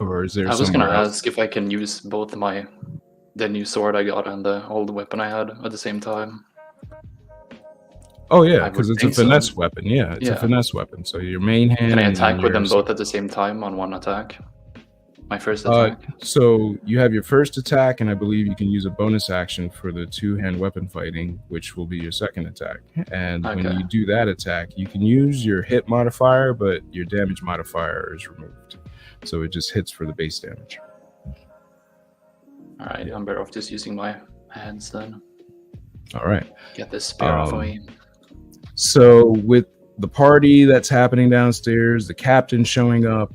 Or is there? I was going to ask if I can use both the new sword I got and the old weapon I had at the same time. Oh yeah, because it's a finesse weapon. Yeah, it's a finesse weapon. So your main hand. Can I attack with them both at the same time on one attack? My first attack. So you have your first attack, and I believe you can use a bonus action for the two-hand weapon fighting, which will be your second attack. And when you do that attack, you can use your hit modifier, but your damage modifier is removed. So it just hits for the base damage. All right, I'm better off just using my hands then. All right. Get this spear off of me. So with the party that's happening downstairs, the captain showing up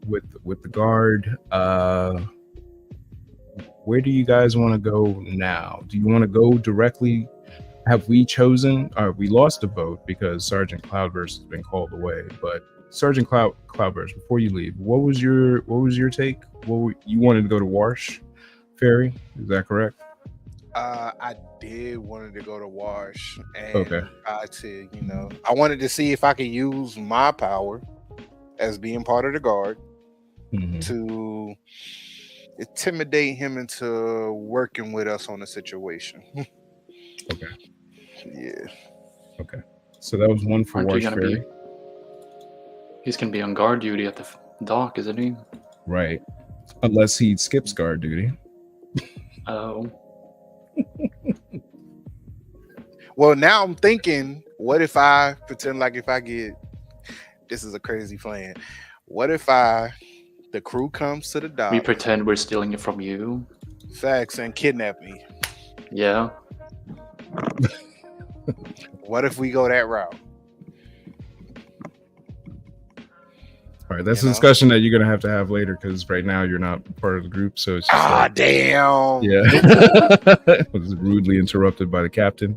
with the guard, where do you guys want to go now? Do you want to go directly? Have we chosen, or we lost a vote because Sergeant Cloudburst has been called away? But Sergeant Cloudburst, before you leave, what was your take? You wanted to go to Wash Ferry? Is that correct? I did wanted to go to Wash and try to, I wanted to see if I could use my power as being part of the guard to intimidate him into working with us on the situation. Okay. Yeah. Okay. So that was one for Wash Ferry. He's gonna be on guard duty at the dock, isn't he? Right. Unless he skips guard duty. Oh. Well, now I'm thinking, what if I pretend like this is a crazy plan. What if the crew comes to the dock? We pretend we're stealing it from you. Facts, and kidnap me. Yeah. What if we go that route? All right, that's a discussion that you're gonna have later because right now you're not part of the group, so it's just damn. Yeah. Was rudely interrupted by the captain,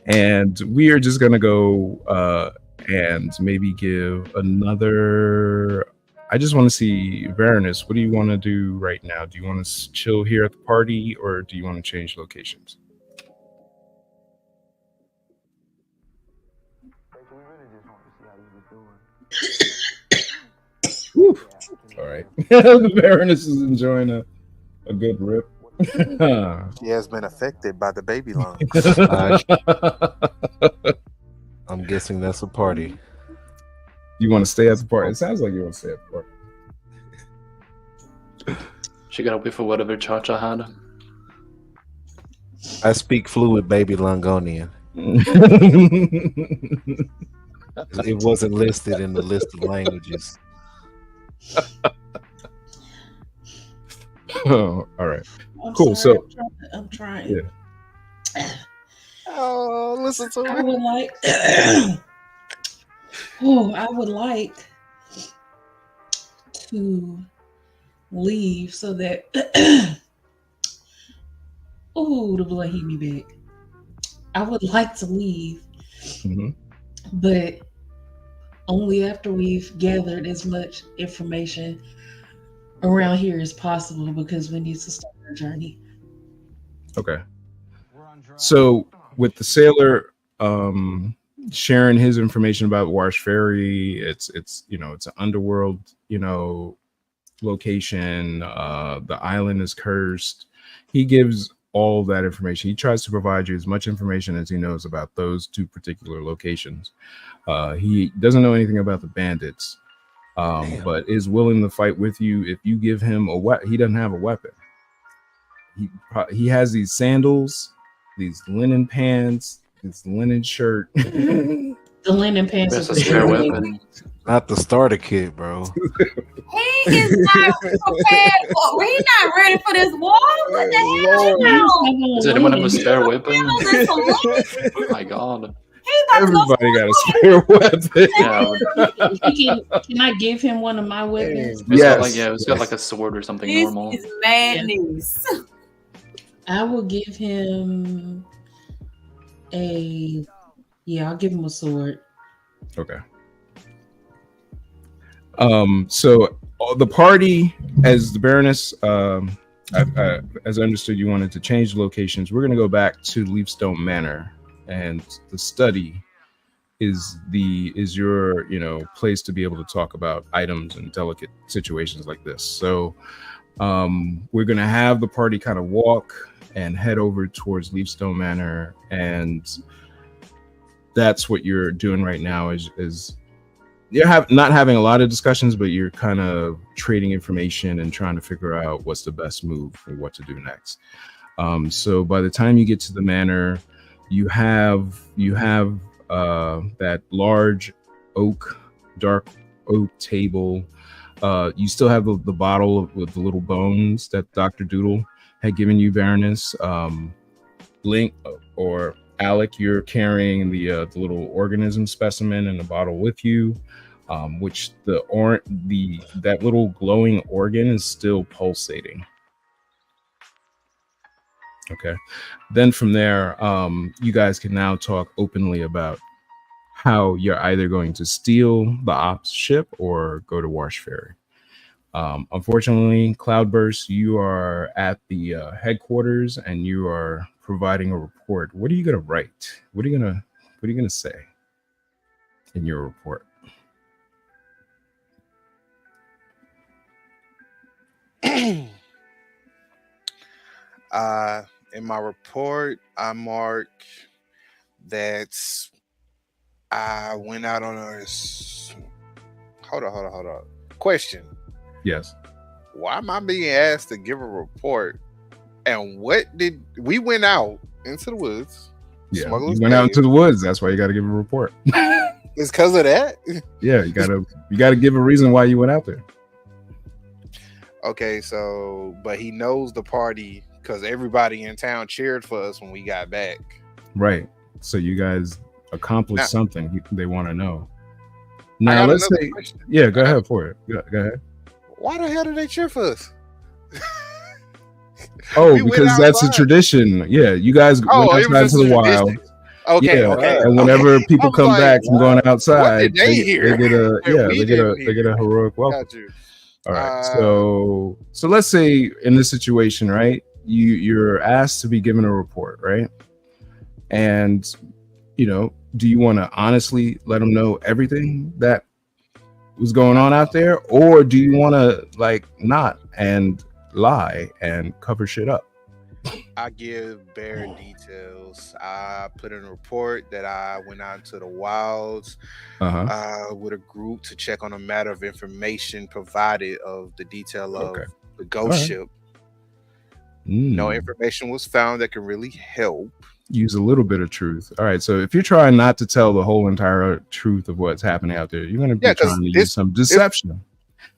and we are just gonna go and maybe give another. I just want to see Varanus. What do you want to do right now? Do you want to chill here at the party, or do you want to change locations? Whew. All right. The Baroness is enjoying a good rip. She has been affected by the baby lungs. I'm guessing that's a party. You want to stay at the party? It sounds like you want to stay at the party. She got away for whatever charge I had. I speak fluent baby Longonian. It wasn't listed in the list of languages. Oh, all right. Cool. So I'm trying. Yeah. Oh, listen to I would like. I would like to leave so that. The blood hit me back. I would like to leave, but only after we've gathered as much information around here as possible because we need to start our journey. Okay. So with the sailor sharing his information about Wash Ferry, it's an underworld, location. The island is cursed. He gives all that information. He tries to provide you as much information as he knows about those two particular locations. He doesn't know anything about the bandits, but is willing to fight with you if you give him a weapon. He doesn't have a weapon. He has these sandals, these linen pants, this linen shirt. The linen pants is a spare weapon. Not the starter kit, bro. He is not prepared for. He's not ready for this war. What the hell? Does anyone have a spare weapon? Oh my god. Everybody got a spare weapon. Yeah. Can I give him one of my weapons? It's got like a sword or something This normal. is madness. I will give him I'll give him a sword. Okay. So the party, as the Baroness, as I understood, you wanted to change the locations. We're going to go back to Leafstone Manor, and the study is your place to be able to talk about items and delicate situations like this. So we're going to have the party kind of walk and head over towards Leafstone Manor, and that's what you're doing right now is you're not having a lot of discussions, but you're kind of trading information and trying to figure out what's the best move for what to do next. So by the time you get to the manor, you have that large dark oak table. You still have the bottle with the little bones that Dr. Doodle had given you, Baroness. Link or Alec, you're carrying the little organism specimen in the bottle with you, which that little glowing organ is still pulsating. Okay. Then from there, you guys can now talk openly about how you're either going to steal the ops ship or go to Wash Ferry. Unfortunately, Cloudburst, you are at the headquarters and you are providing a report. What are you gonna write? What are you gonna say in your report? In my report, I mark that I went out on a. Hold on. Question. Yes. Why am I being asked to give a report? And what did we went out into the woods? Yeah, you went out into the woods. That's why you got to give a report. It's because of that. Yeah, you gotta give a reason why you went out there. Okay, so but he knows the party because everybody in town cheered for us when we got back. Right. So you guys accomplished something. They want to know. Now let's say, question. Yeah, go ahead for it. Go ahead. Why the hell did they cheer for us? Oh, because that's a tradition. Yeah, you guys went outside to the wild. Okay, yeah, okay. And whenever people come back from going outside, they get a heroic welcome. All right. So let's say in this situation, right? You're asked to be given a report, right? And do you want to honestly let them know everything that was going on out there, or do you want to not and lie and cover shit up? I give bare details. I put in a report that I went out into the wilds with a group to check on a matter of information provided of the detail of the ghost ship. No information was found that could really help. Use a little bit of truth. All right. So if you're trying not to tell the whole entire truth of what's happening out there, you're going to be trying to use some deception.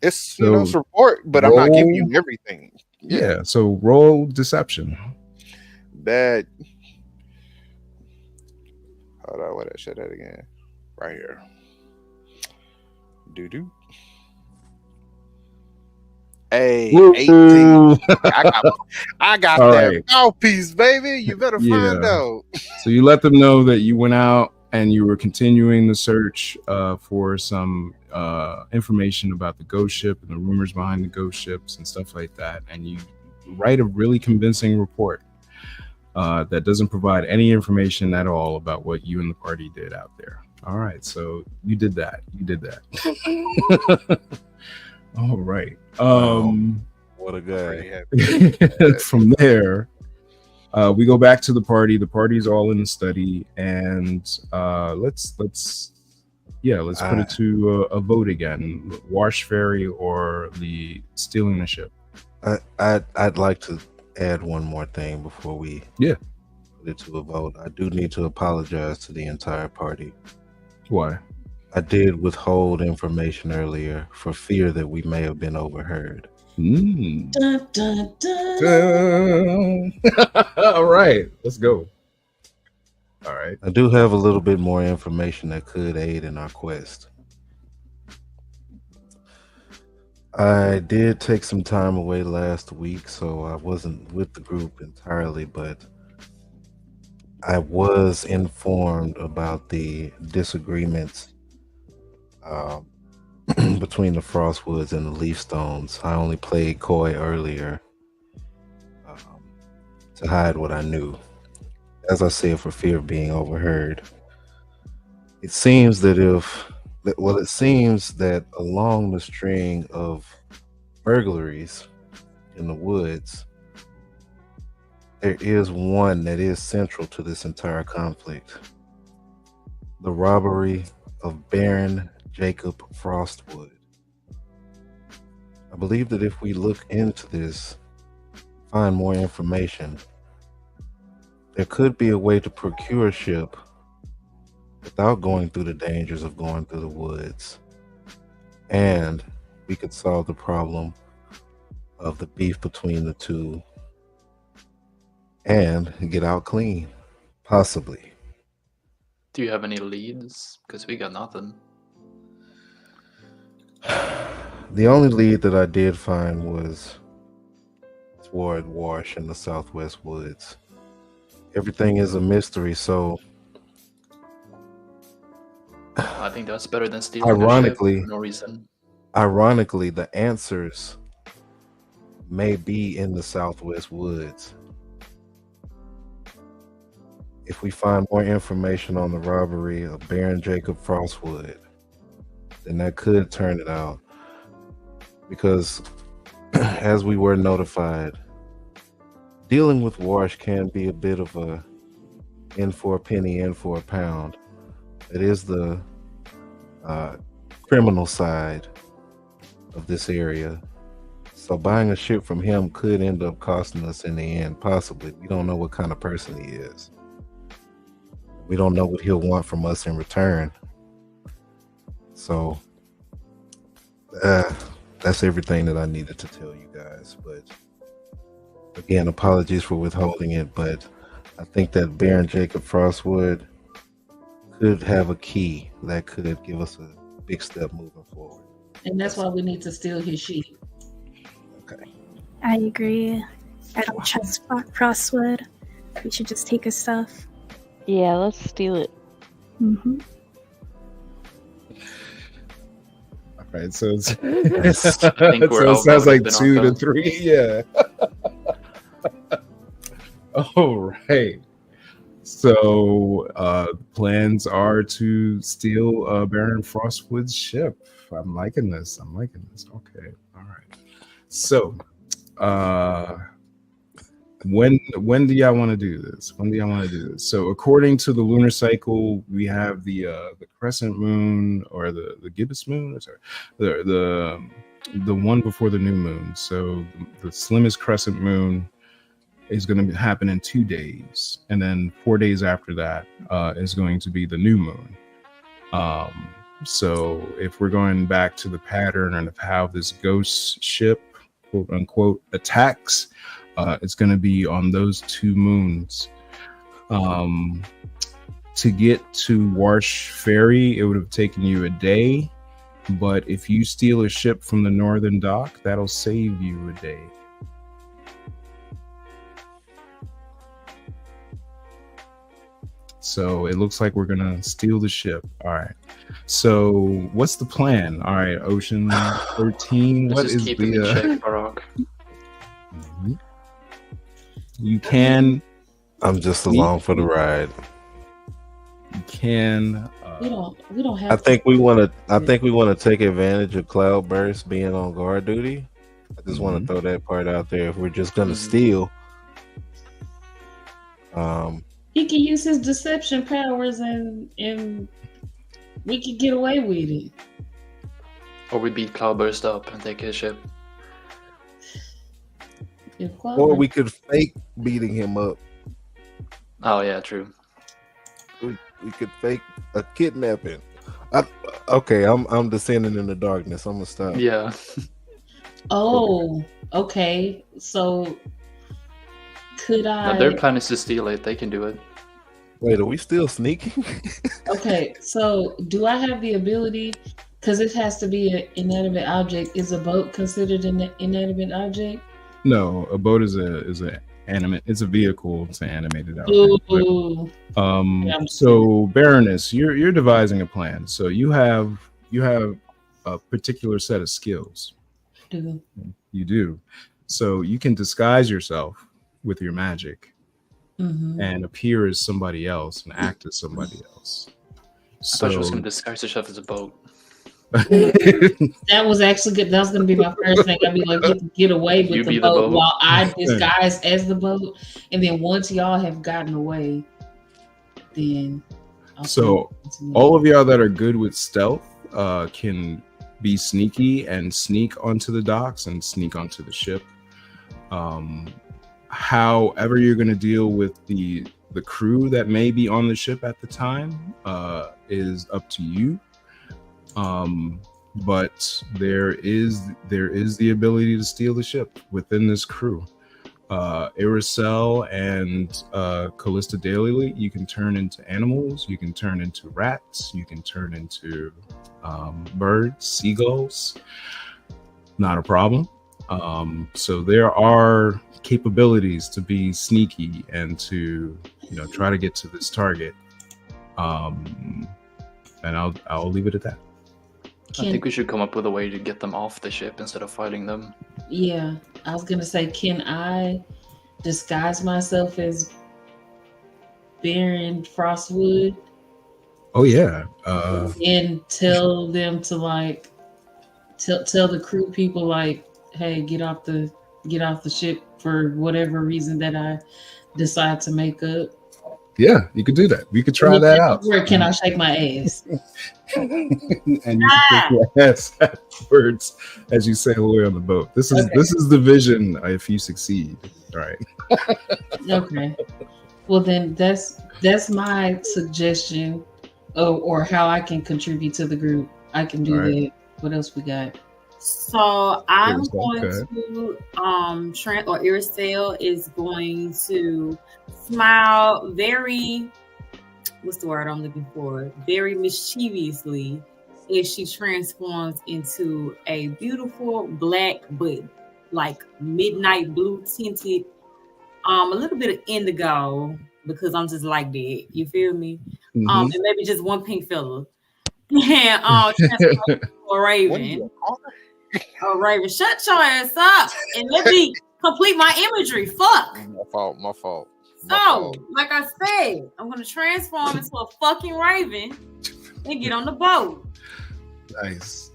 It's it's report, but I'm not giving you everything. Yeah. So roll deception. Bad. Hold on. What did I say that again? Right here. Doo. Hey, 18. I got that mouthpiece, baby. You better find out. So you let them know that you went out and you were continuing the search for some information about the ghost ship and the rumors behind the ghost ships and stuff like that. And you write a really convincing report that doesn't provide any information at all about what you and the party did out there. All right. So you did that. All right. What a guy. From there, we go back to the party. The party's all in the study, and let's put it to a vote again: Wash Ferry or the stealing the ship. I'd like to add one more thing before we put it to a vote. I do need to apologize to the entire party. Why? I did withhold information earlier for fear that we may have been overheard. Dun, dun, dun. All right, let's go. All right. I do have a little bit more information that could aid in our quest. I did take some time away last week, so I wasn't with the group entirely, but I was informed about the disagreements between the Frostwoods and the Leafstones. I only played coy earlier to hide what I knew. As I said, for fear of being overheard. It seems that along the string of burglaries in the woods, there is one that is central to this entire conflict. The robbery of Baron Jacob Frostwood. I believe that if we look into this, find more information, there could be a way to procure a ship without going through the dangers of going through the woods. And we could solve the problem of the beef between the two and get out clean, possibly. Do you have any leads? Because we got nothing. The only lead that I did find was toward Wash in the southwest woods. Everything is a mystery, so I think that's better than stealing a ship for no reason. Ironically, the answers may be in the southwest woods. If we find more information on the robbery of Baron Jacob Frostwood, then that could turn it out. Because as we were notified, dealing with Wash can be a bit of a in for a penny, in for a pound. It is the criminal side of this area. So buying a ship from him could end up costing us in the end, possibly. We don't know what kind of person he is. We don't know what he'll want from us in return. So that's everything that I needed to tell you guys. But again, apologies for withholding it, but I think that Baron Jacob Frostwood could have a key that could give us a big step moving forward. And that's why we need to steal his sheep. Okay. I agree. I don't trust Frostwood. We should just take his stuff. Yeah, let's steal it. Mm-hmm. All right, so it's, I think we're so it sounds like outvoted 2 to Binondo. 3. Yeah. All right. So plans are to steal Baron Frostwood's ship. I'm liking this. Okay. All right. So when do y'all want to do this? So according to the lunar cycle, we have the crescent moon, or the gibbous moon, or sorry, the one before the new moon. So the slimmest crescent moon is going to happen in 2 days, and then 4 days after that is going to be the new moon. So if we're going back to the pattern and of how this ghost ship, quote unquote, attacks, it's going to be on those 2 moons. To get to Warsh Ferry, it would have taken you a day, but if you steal a ship from the northern dock, that'll save you a day. So it looks like we're gonna steal the ship. All right. So what's the plan? All right, Ocean 13. Let's What just is keep him in the? check, Barack. You can. I'm just along for the ride. You can. We don't have. I think we want to take advantage of Cloudburst being on guard duty. I just want to throw that part out there. If we're just gonna steal, He can use his deception powers, and we could get away with it. Or we beat Cloudburst up and take his ship. or we could fake beating him up. Oh yeah, true. We could fake a kidnapping. Okay, I'm descending in the darkness. I'm gonna stop. Yeah. Oh, okay. So could I? Now, their plan is to steal it. They can do it. Wait, are we still sneaking? Okay, so do I have the ability? Because it has to be an inanimate object. Is a boat considered an inanimate object? No, a boat is a animate. It's a vehicle to animate it out. Ooh. So Baroness, you're devising a plan. So you have a particular set of skills. Do. You do. So you can disguise yourself with your magic and appear as somebody else and act as somebody else. I thought she was going to disguise herself as a boat. That was actually good. That was going to be my first thing. I'd be like, get away with the boat while I disguise as the boat. And then once y'all have gotten away, then... So all of y'all that are good with stealth, can be sneaky and sneak onto the docks and sneak onto the ship. However you're going to deal with the crew that may be on the ship at the time is up to you. But there is the ability to steal the ship within this crew. Iracel and Callista Daily, you can turn into animals, you can turn into rats, you can turn into birds, seagulls. Not a problem. So there are capabilities to be sneaky and to try to get to this target. And I'll leave it at that. I think we should come up with a way to get them off the ship instead of fighting them. Yeah, I was gonna say, can I disguise myself as Baron Frostwood? Oh yeah. And tell them to like tell the crew people like, hey, get off the ship for whatever reason that I decide to make up. Yeah, you could do that. We could try that out. Where can I shake my ass? And you can shake your ass afterwards as you sail away on the boat. This is the vision if you succeed. Right. Okay. Well then that's my suggestion or how I can contribute to the group. I can do that. What else we got? So I'm going to Iracel is going to smile very, what's the word I'm looking for? Very mischievously as she transforms into a beautiful black but like midnight blue tinted, a little bit of indigo because I'm just like that. You feel me? And maybe just one pink feather. And transform into a raven. Oh, Raven, shut your ass up and let me complete my imagery. Fuck. My fault. So, like I said, I'm going to transform into a fucking raven and get on the boat. Nice.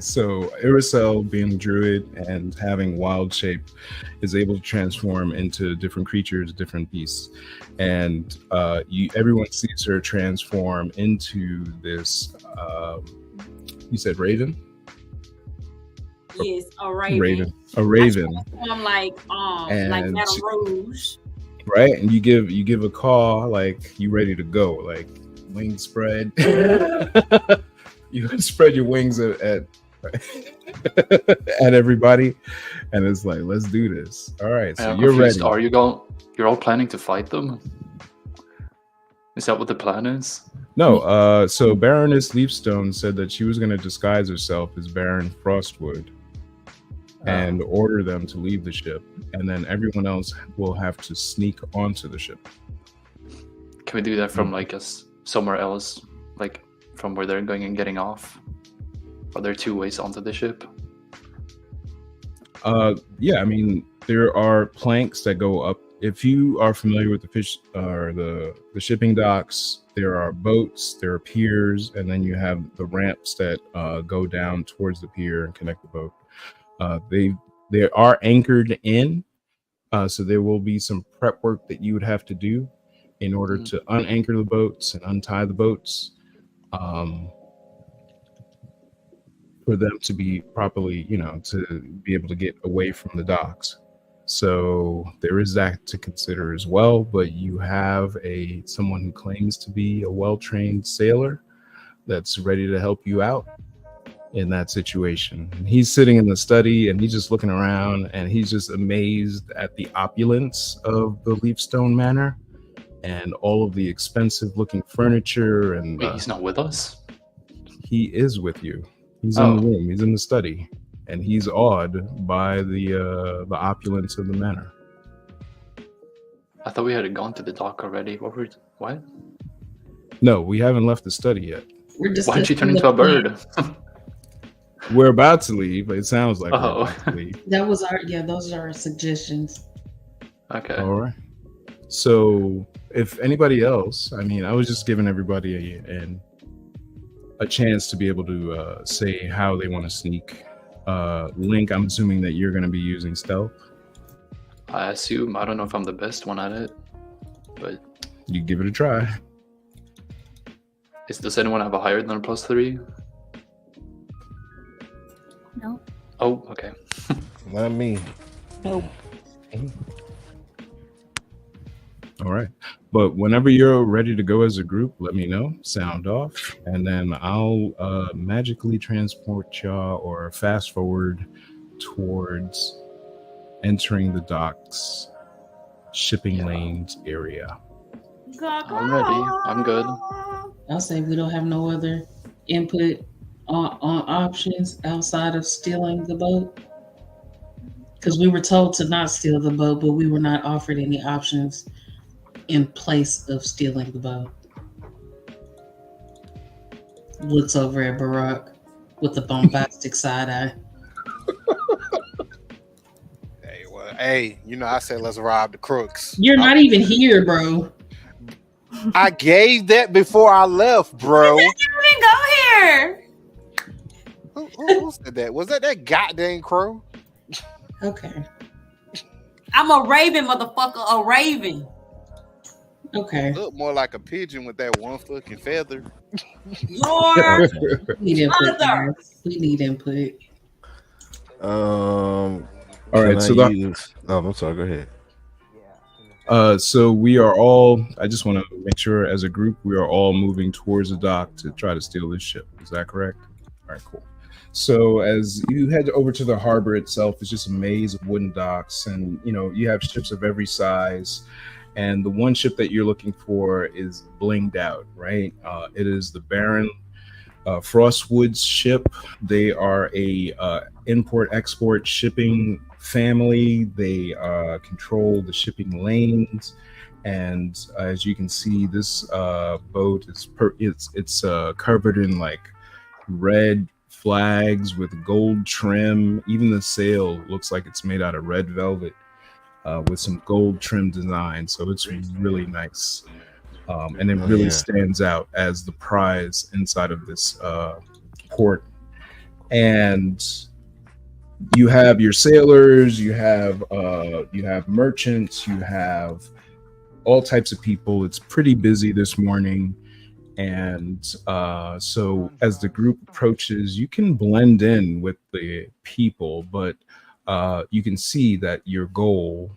So, Iracel, being a druid and having wild shape, is able to transform into different creatures, different beasts. And everyone sees her transform into this, you said raven? Yes, a raven. A raven. I'm like Madame Rouge. Right, and you give a call like you ready to go, like wings spread. You spread your wings at everybody, and it's like, let's do this. All right, so you're ready. Are you you're all planning to fight them? Is that what the plan is? No, so Baroness Leapstone said that she was going to disguise herself as Baron Frostwood and order them to leave the ship, and then everyone else will have to sneak onto the ship. Can we do that from somewhere else, like from where they're going and getting off? Are there two ways onto the ship? Yeah, I mean, there are planks that go up. If you are familiar with the fish or the shipping docks, there are boats, there are piers, and then you have the ramps that go down towards the pier and connect the boat. They are anchored in, so there will be some prep work that you would have to do in order to unanchor the boats and untie the boats, for them to be properly, to be able to get away from the docks. So there is that to consider as well, but you have someone who claims to be a well-trained sailor that's ready to help you out in that situation. And he's sitting in the study and he's just looking around and he's just amazed at the opulence of the Leapstone Manor and all of the expensive looking furniture. And wait, he's not with us? He is with you. He's in the room. He's in the study. And he's awed by the opulence of the manor. I thought we had gone to the dock already. What? No, we haven't left the study yet. Why did you turn into a bird? We're about to leave. It sounds like we're about to leave. That was those are our suggestions. Okay. All right. So if anybody else, I mean, I was just giving everybody a chance to be able to say how they want to sneak. Link, I'm assuming that you're going to be using stealth. I assume. I don't know if I'm the best one at it, but you give it a try. Does anyone have a higher than a +3? No. Oh, okay. Not me. Nope. All right. But whenever you're ready to go as a group, let me know. Sound off. And then I'll magically transport y'all or fast forward towards entering the docks, shipping lanes area. I'm ready. I'm good. I'll say we don't have no other input on options outside of stealing the boat. Because we were told to not steal the boat, but we were not offered any options in place of stealing the boat. Looks over at Barack with a bombastic side eye. Hey, you know I said let's rob the crooks. You're not even here, bro. I gave that before I left, bro. You didn't go here. Who said that? Was that goddamn crow? Okay. I'm a raven, motherfucker. A raven. Okay. Look more like a pigeon with that one fucking feather. Your We need input, mother. guys. We need input. All right. So I'm sorry. Go ahead. So we are all. I just want to make sure, as a group, we are all moving towards the dock to try to steal this ship. Is that correct? All right, cool. So as you head over to the harbor itself, it's just a maze of wooden docks, and you have ships of every size. And the one ship that you're looking for is blinged out, right? It is the Baron Frostwood's ship. They are a import-export shipping family. They control the shipping lanes, and as you can see, this boat is it's covered in like red flags with gold trim. Even the sail looks like it's made out of red velvet with some gold trim design. So it's really nice. And it really stands out as the prize inside of this port. And you have your sailors, you have merchants, you have all types of people. It's pretty busy this morning. And so as the group approaches, you can blend in with the people, but you can see that your goal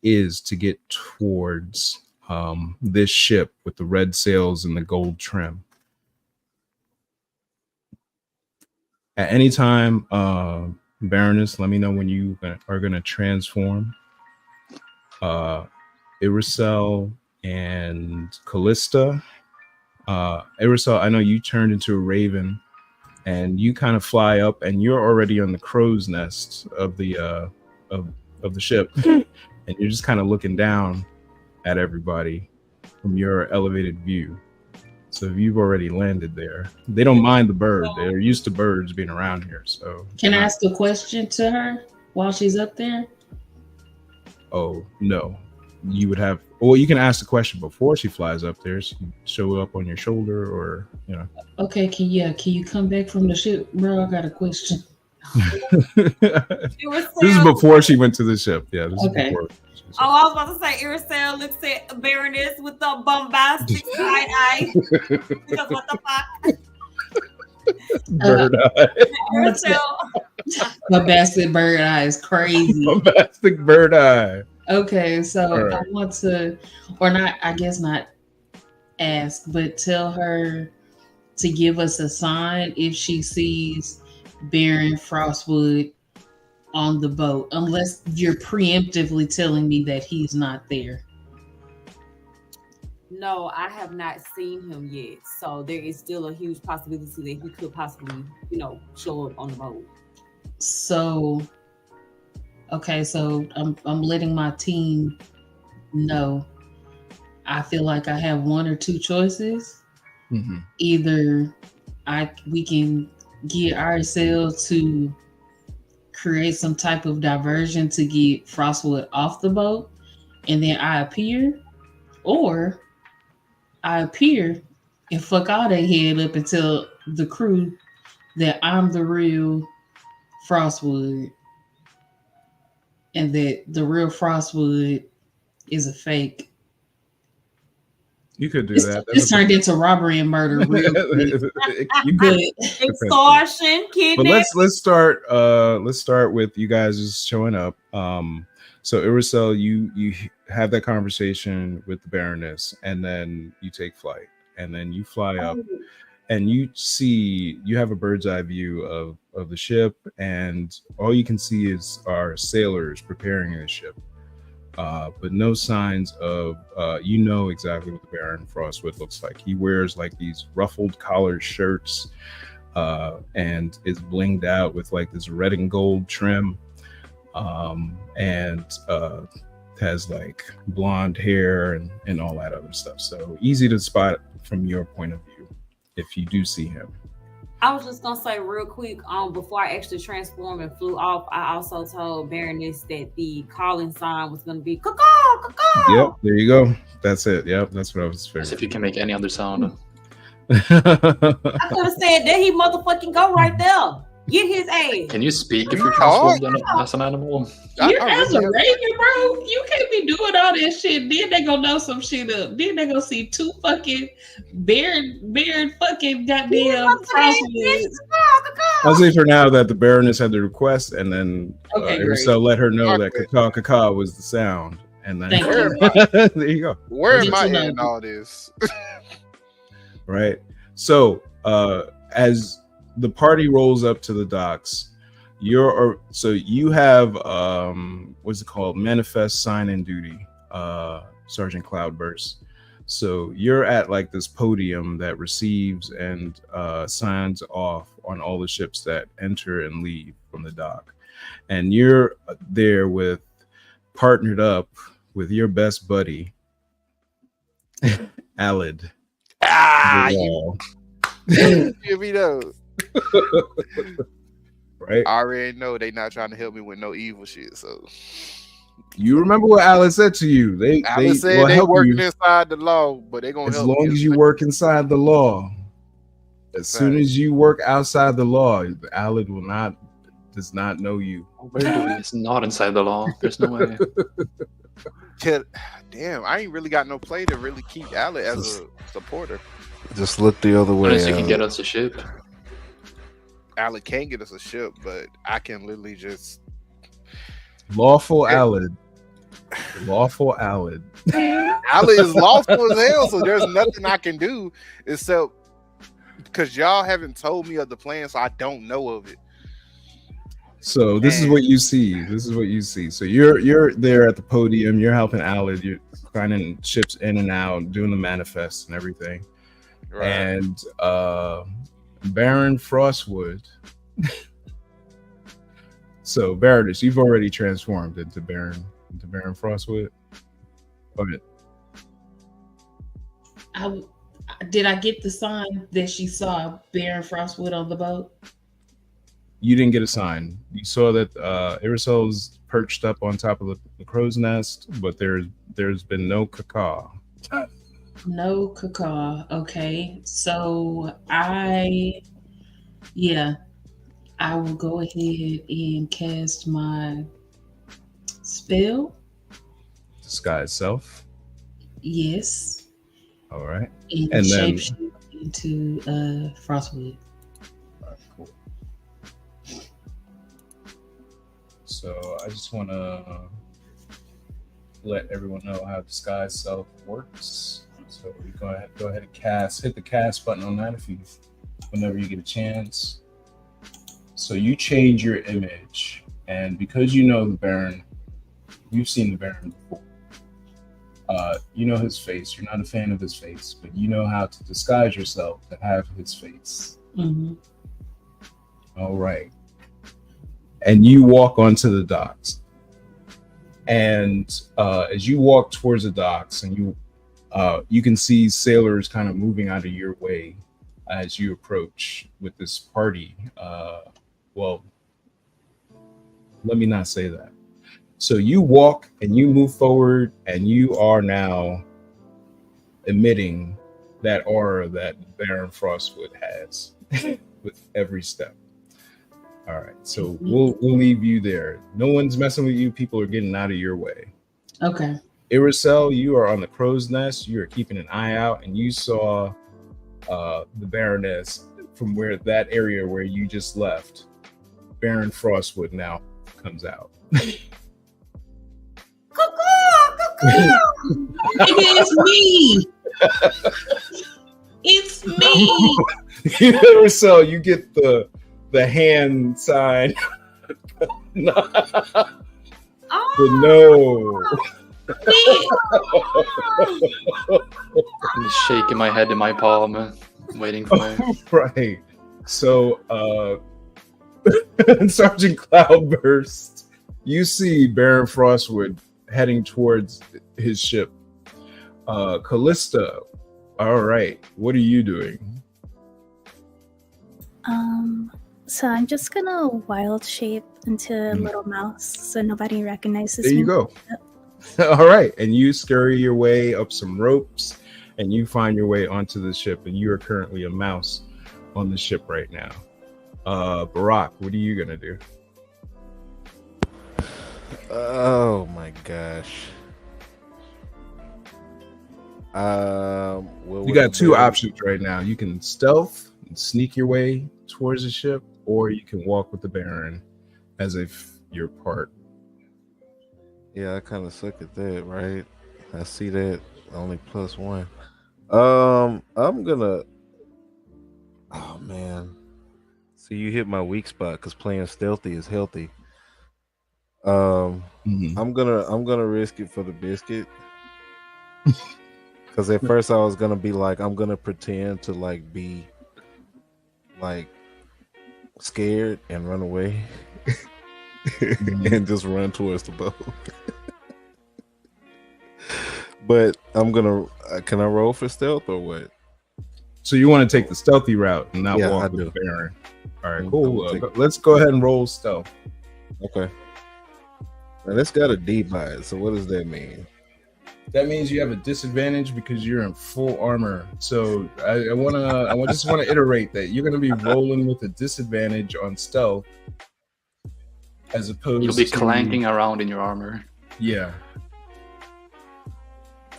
is to get towards this ship with the red sails and the gold trim. At any time, Baroness, let me know when you are going to transform. Irisel and Callista. Irisel, I know you turned into a raven, and you kind of fly up, and you're already on the crow's nest of the of the ship, and you're just kind of looking down at everybody from your elevated view. So if you've already landed there, they don't mind the bird. They're used to birds being around here. So can I ask a question to her while she's up there? Oh no, you would have. Well, you can ask the question before she flies up there. She can show up on your shoulder, or Okay, can you come back from the ship, bro? I got a question. This is before she went to the ship. Yeah, this is before. Oh, I was about to say, Irisel looks at Baroness with the bombastic side eye. Because what the fuck? Bird eye. Irisel. Bombastic bird eye is crazy. Bombastic bird eye. Okay, so right. I want to, or not, I guess not ask, but tell her to give us a sign if she sees Baron Frostwood on the boat, unless you're preemptively telling me that he's not there. No, I have not seen him yet. So there is still a huge possibility that he could possibly, show up on the boat. So, okay, so I'm letting my team know. I feel like I have one or two choices. Mm-hmm. Either we can get ourselves to create some type of diversion to get Frostwood off the boat, and then I appear, or I appear and fuck all their head up and tell the crew that I'm the real Frostwood and that the real Frostwood is a fake. You could do It's, that. it's turned into robbery and murder real quick. You could, extortion, but kidnapping. let's start with you guys just showing up. So Irisel, you have that conversation with the Baroness, and then you take flight, and then you fly up, and you have a bird's eye view of the ship, and all you can see are sailors preparing the ship. But no signs of exactly what the Baron Frostwood looks like. He wears like these ruffled collared shirts, and is blinged out with like this red and gold trim, and has like blonde hair and all that other stuff. So easy to spot from your point of view if you do see him. I was just gonna say real quick, before I actually transformed and flew off, I also told Baroness that the calling sign was gonna be caw-caw, caw-caw. Yep, there you go. That's it. Yep, that's what I was figuring. As if you can make any other sound. I could have said there he motherfucking go right there. Get his ass. Can you speak if you're transformed as an animal? You're as a raven, bro. You can't be doing all this shit. Then they gonna know some shit up. Then they gonna see two fucking bear fucking goddamn crosswoods. I'll say for now that the Baroness had the request, and then so let her know that caw was the sound, and then there you go. Where am I in all this? Right. So as the party rolls up to the docks, you have what's it called? Manifest sign and duty, Sergeant Cloudburst. So you're at like this podium that receives and signs off on all the ships that enter and leave from the dock, and you're there partnered up with your best buddy, Alid. Give me those. Right. I already know they not trying to help me with no evil shit. So you remember what Alice said to you? They said they working inside the law, but they gonna help as long as you work inside the law. As soon as you work outside the law, Alid does not know you. It's not inside the law. There's no way. Damn, I ain't really got no play to really keep Alid as a supporter. Just look the other way. Unless you can get us a ship. Alid can't get us a ship, but I can literally just lawful Alid. Lawful Alid. Alid is lawful as hell, so there's nothing I can do except because y'all haven't told me of the plan, so I don't know of it. So this is what you see. So you're there at the podium. You're helping Alid. You're finding ships in and out, doing the manifest and everything. Right. And Baron Frostwood. So Baroness, you've already transformed into Baron Frostwood. Okay. Did I get the sign that she saw Baron Frostwood on the boat? You didn't get a sign. You saw that Irisel's perched up on top of the crow's nest, but there's been no caw. No caw. Okay. So I will go ahead and cast my spell. Disguise self. Yes. All right. And then shapeshift into Frostwood. All right, cool. So I just want to let everyone know how disguise self works. So you go ahead and hit the cast button on that whenever you get a chance. So you change your image, and because you know the Baron, you've seen the Baron before. You know his face. You're not a fan of his face, but you know how to disguise yourself to have his face. Mm-hmm. All right. And you walk onto the docks. And as you walk towards the docks, and you can see sailors kind of moving out of your way as you approach with this party. Well, let me not say that. So you walk and you move forward, and you are now emitting that aura that Baron Frostwood has with every step. All right, so we'll leave you there. No one's messing with you. People are getting out of your way. Okay. Irisel, you are on the crow's nest. You are keeping an eye out, and you saw the Baroness from where that area where you just left. Baron Frostwood now comes out. It's me. It's me. Irisel, you get the hand sign. The no. I'm just shaking my head in my palm, waiting for me. Right. So, Sergeant Cloudburst, you see Baron Frostwood heading towards his ship. Callista, all right. What are you doing? So I'm just gonna wild shape into a little mouse so nobody recognizes me. There you go. All right. And you scurry your way up some ropes and you find your way onto the ship, and you are currently a mouse on the ship right now. Barack, what are you gonna do? Oh my gosh. You got two options right now. You can stealth and sneak your way towards the ship, or you can walk with the Baron as if you're part. Yeah, I kind of suck at that, right? I see that only +1. I'm gonna. Oh man. See, you hit my weak spot because playing stealthy is healthy. I'm gonna risk it for the biscuit. Because at first I was gonna be like, I'm gonna pretend to like be like scared and run away. And just run towards the boat. But I'm gonna can I roll for stealth or what? So you want to take the stealthy route and not walk with the Baron. All right, cool. Let's go ahead and roll stealth. Okay. Now that's got a D by it. So what does that mean? That means you have a disadvantage because you're in full armor. So I just want to iterate that you're going to be rolling with a disadvantage on stealth, as opposed You'll be clanking around in your armor. Yeah.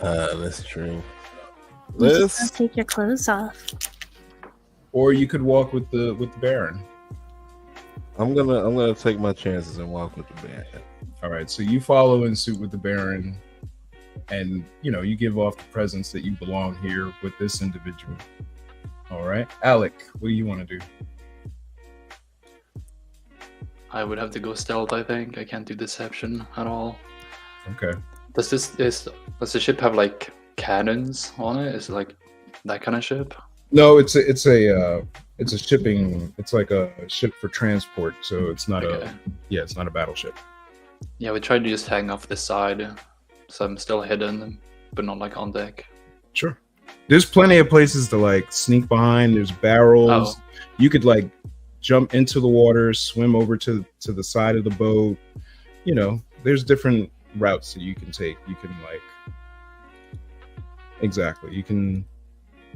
That's true. Let's take your clothes off. Or you could walk with the Baron. I'm gonna take my chances and walk with the Baron. All right. So you follow in suit with the Baron, and you give off the presence that you belong here with this individual. All right, Alec, what do you want to do? I would have to go stealth, I think. I can't do deception at all. Okay. Does the ship have like cannons on it? Is it like that kind of ship? No, it's a shipping. It's like a ship for transport. So it's not it's not a battleship. Yeah, we tried to just hang off the side, so I'm still hidden, but not like on deck. Sure. There's plenty of places to like sneak behind. There's barrels. You could like jump into the water, swim over to the side of the boat. There's different routes that you can take. You can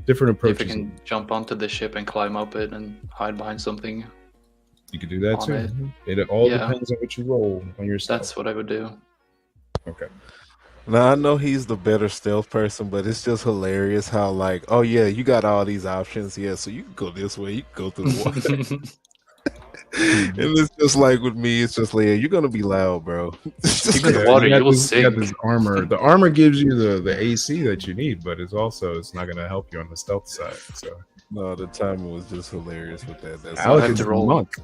different approaches. If I can jump onto the ship and climb up it and hide behind something. You could do that too. It all depends on what you roll on yourself. That's what I would do. Okay. Now I know he's the better stealth person, but it's just hilarious how like, oh yeah, you got all these options. Yeah, so you can go this way, you can go through the water. And it's just like with me, it's just like, yeah, you're gonna be loud, bro. Even the water, you will sink. You got this armor. The armor gives you the AC that you need, but it's not gonna help you on the stealth side. So no, the timing was just hilarious with that. That's Alec is a monk.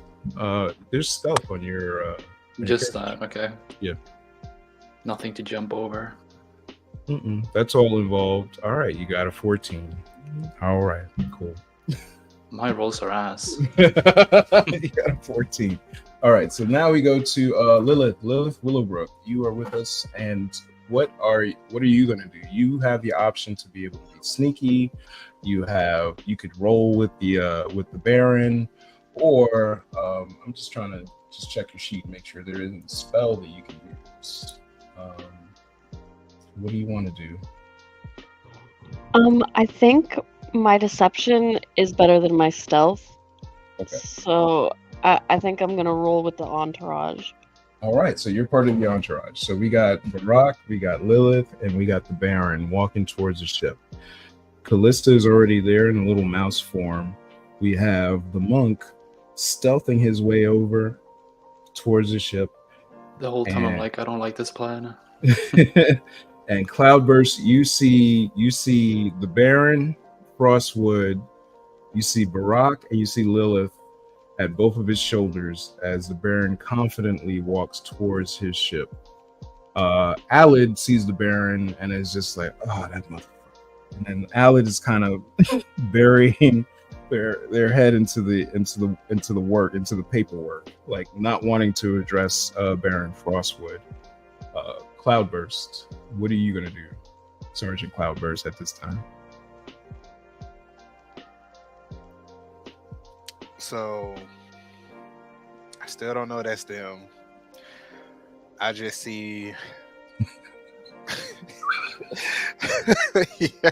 There's stealth on your just that, okay. Yeah. Nothing to jump over. That's all involved. All right, you got a 14. All right, cool. My rolls are ass. You got a 14. All right, so now we go to Lilith Willowbrook. You are with us, and what are you gonna do? You have the option to be able to be sneaky. You could roll with the Baron, or I'm just trying to check your sheet and make sure there isn't a spell that you can use. What do you want to do? I think my deception is better than my stealth. Okay. So I think I'm gonna roll with the entourage. All right, so you're part of the entourage. So we got Barack, we got Lilith, and we got the Baron walking towards the ship. Callista is already there in a little mouse form. We have the monk stealthing his way over towards the ship. The whole time I'm like, I don't like this plan. And Cloudburst, you see the Baron, Frostwood, you see Barack, and you see Lilith at both of his shoulders as the Baron confidently walks towards his ship. Alid sees the Baron and is just like, oh, that motherfucker. And then Alid is kind of burying their head into the work, into the paperwork, like not wanting to address Baron Frostwood. Cloudburst, what are you gonna do, Sergeant Cloudburst, at this time? So I still don't know that's them. I just see yeah.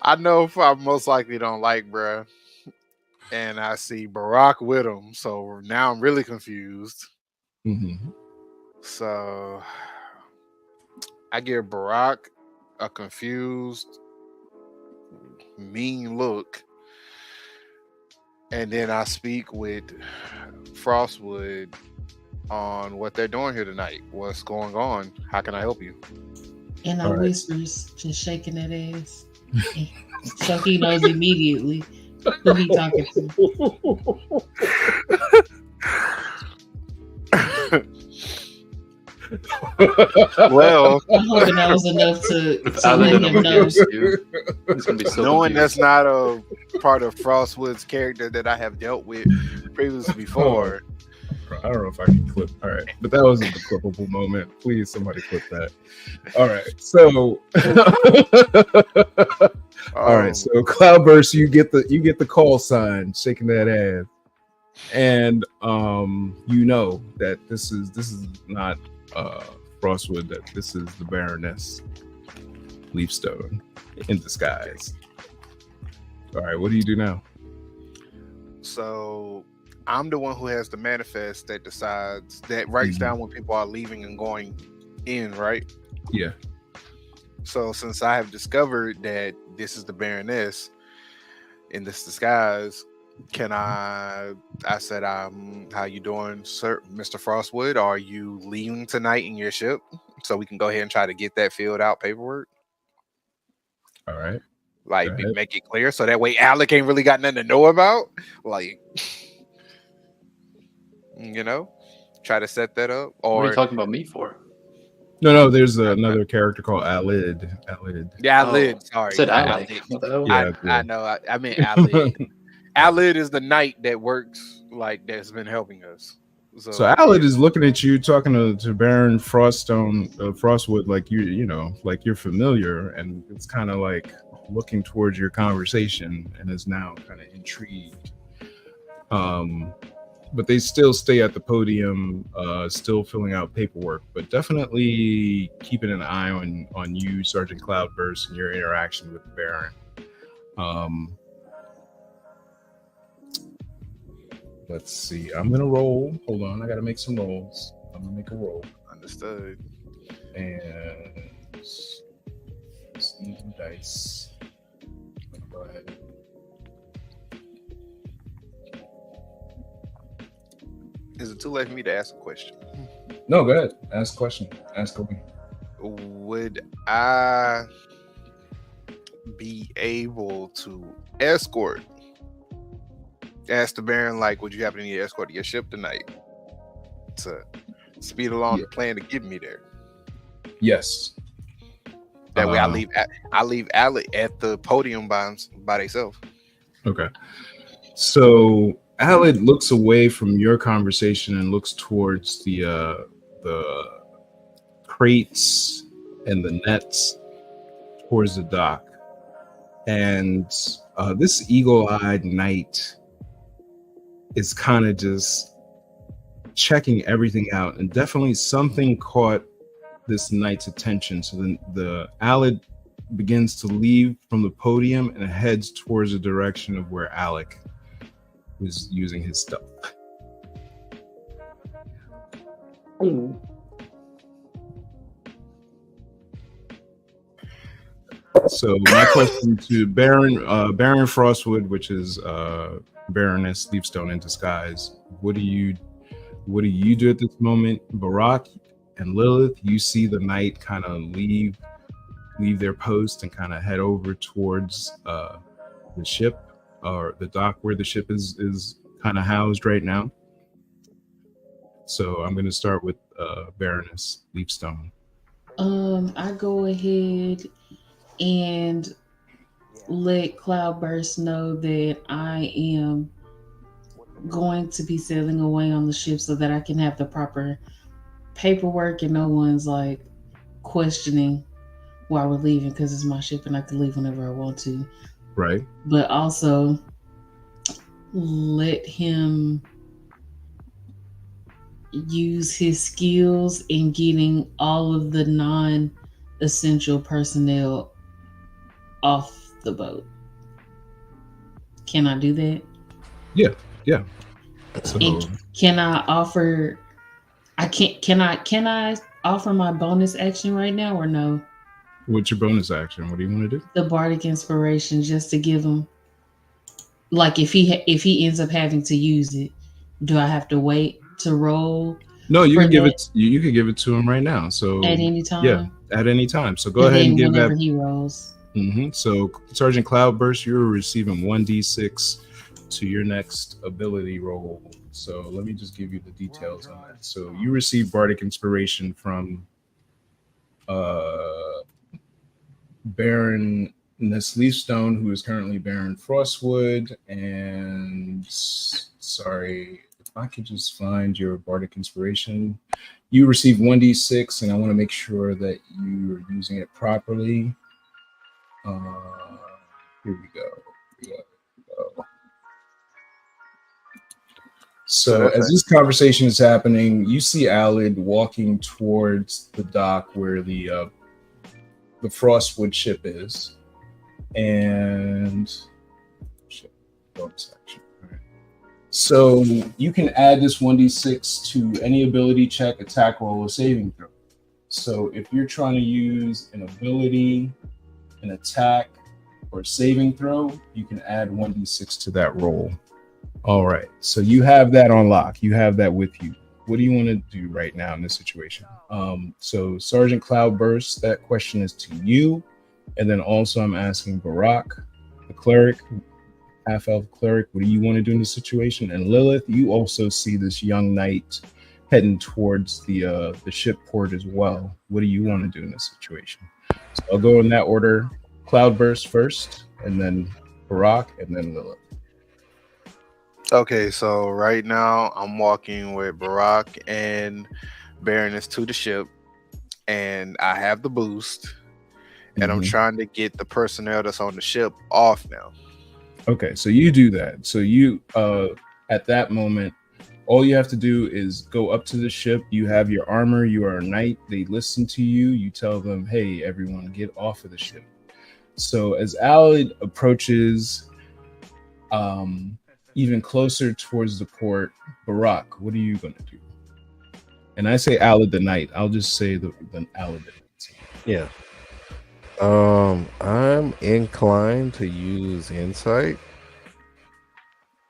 I know if I most likely don't like bruh. And I see Barack with him. So now I'm really confused. Mm-hmm. So I give Barack a confused, mean look. And then I speak with Frostwood on what they're doing here tonight. What's going on? How can I help you? And I whispers, just shaking that ass. So he knows immediately who he talking to. Well, I'm hoping that was enough to let him know. It's gonna be so knowing confused. that's not a part of Frostwood's character that I have dealt with previously before. I don't know if I can clip. All right, but that wasn't the clippable moment. Please, somebody clip that. All right, so all right, so Cloudburst, you get the call sign, shaking that ass, and you know that this is not Frostwood, that this is the Baroness Leafstone in disguise. All right, what do you do now? So I'm the one who has the manifest that decides, that writes down when people are leaving and going in, right? Yeah. So since I have discovered that this is the Baroness in this disguise, can I said, how you doing, sir, Mr. Frostwood? Are you leaving tonight in your ship? So we can go ahead and try to get that filled out paperwork. All right. Like, make it clear so that way Alec ain't really got nothing to know about. Like, you know, try to set that up. Or what are you talking about me for? No, there's another character called Alid. Yeah, Alid. Sorry. I said Alec. Alid. What the hell? Yeah, I know. I meant Alid. Alid is the knight that works, like, that's been helping us. So Alid is looking at you, talking to Baron Frostwood, like you know, like you're familiar, and it's kind of like looking towards your conversation, and is now kind of intrigued. But they still stay at the podium, still filling out paperwork, but definitely keeping an eye on you, Sergeant Cloudburst, and your interaction with the Baron. Let's see. I'm gonna roll. Hold on, I gotta make some rolls. I'm gonna make a roll. Understood. And let's need some dice. Go ahead. Is it too late for me to ask a question? No, go ahead. Ask a question. Ask away. Would I be able to escort? Ask the Baron, like, would you happen to need to escort your ship tonight to speed along the plan to get me there? Yes. That way, I leave Alec at the podium by themselves. Okay. So Alid looks away from your conversation and looks towards the crates and the nets towards the dock, and this eagle-eyed knight is kind of just checking everything out, and definitely something caught this knight's attention. So then the Alid begins to leave from the podium and heads towards the direction of where Alec was using his stealth. So my question to Baron Frostwood, which is Baroness Leafstone in disguise, what do you do at this moment? Barak and Lilith, you see the knight kind of leave their post and kind of head over towards the ship or the dock where the ship is kind of housed right now. So I'm going to start with Baroness Leafstone. I go ahead and let Cloudburst know that I am going to be sailing away on the ship so that I can have the proper paperwork and no one's like questioning why we're leaving, because it's my ship and I can leave whenever I want to. Right. But also let him use his skills in getting all of the non-essential personnel off the boat. Can I do that? Yeah. So and can I offer? Can I offer my bonus action right now or no? What's your bonus action? What do you want to do? The bardic inspiration, just to give him. Like if he ends up having to use it, do I have to wait to roll? No, you can give it. You can give it to him right now. So at any time. Yeah, at any time. So go ahead and give whenever that. He rolls. Mm-hmm. So Sergeant Cloudburst, you're receiving 1d6 to your next ability roll. So let me just give you the details on that. So you receive bardic inspiration from Baron Leafstone, who is currently Baron Frostwood, and sorry, if I could just find your bardic inspiration. You receive 1d6, and I want to make sure that you're using it properly. Here we go. So as this conversation is happening, you see Alid walking towards the dock where the Frostwood ship is, and bonus action. Right. So you can add this 1d6 to any ability check, attack roll, or saving throw. So if you're trying to use an ability, an attack, or saving throw, you can add 1d6 to that roll. All right. So you have that on lock. You have that with you. What do you want to do right now in this situation? So Sergeant Cloudburst, that question is to you. And then also I'm asking Barak, the cleric, half-elf cleric, what do you want to do in this situation? And Lilith, you also see this young knight heading towards the ship port as well. What do you want to do in this situation? So I'll go in that order. Cloudburst first, and then Barak, and then Lilith. Okay, so right now I'm walking with Barak and Baroness to the ship, and I have the boost, and I'm trying to get the personnel that's on the ship off now. Okay, so you do that. So you, at that moment, all you have to do is go up to the ship. You have your armor. You are a knight. They listen to you. You tell them, hey, everyone, get off of the ship. So as Alid approaches even closer towards the port, Barak, what are you going to do? And I say Alid the knight. I'll just say the Alid the knight. Yeah. I'm inclined to use insight.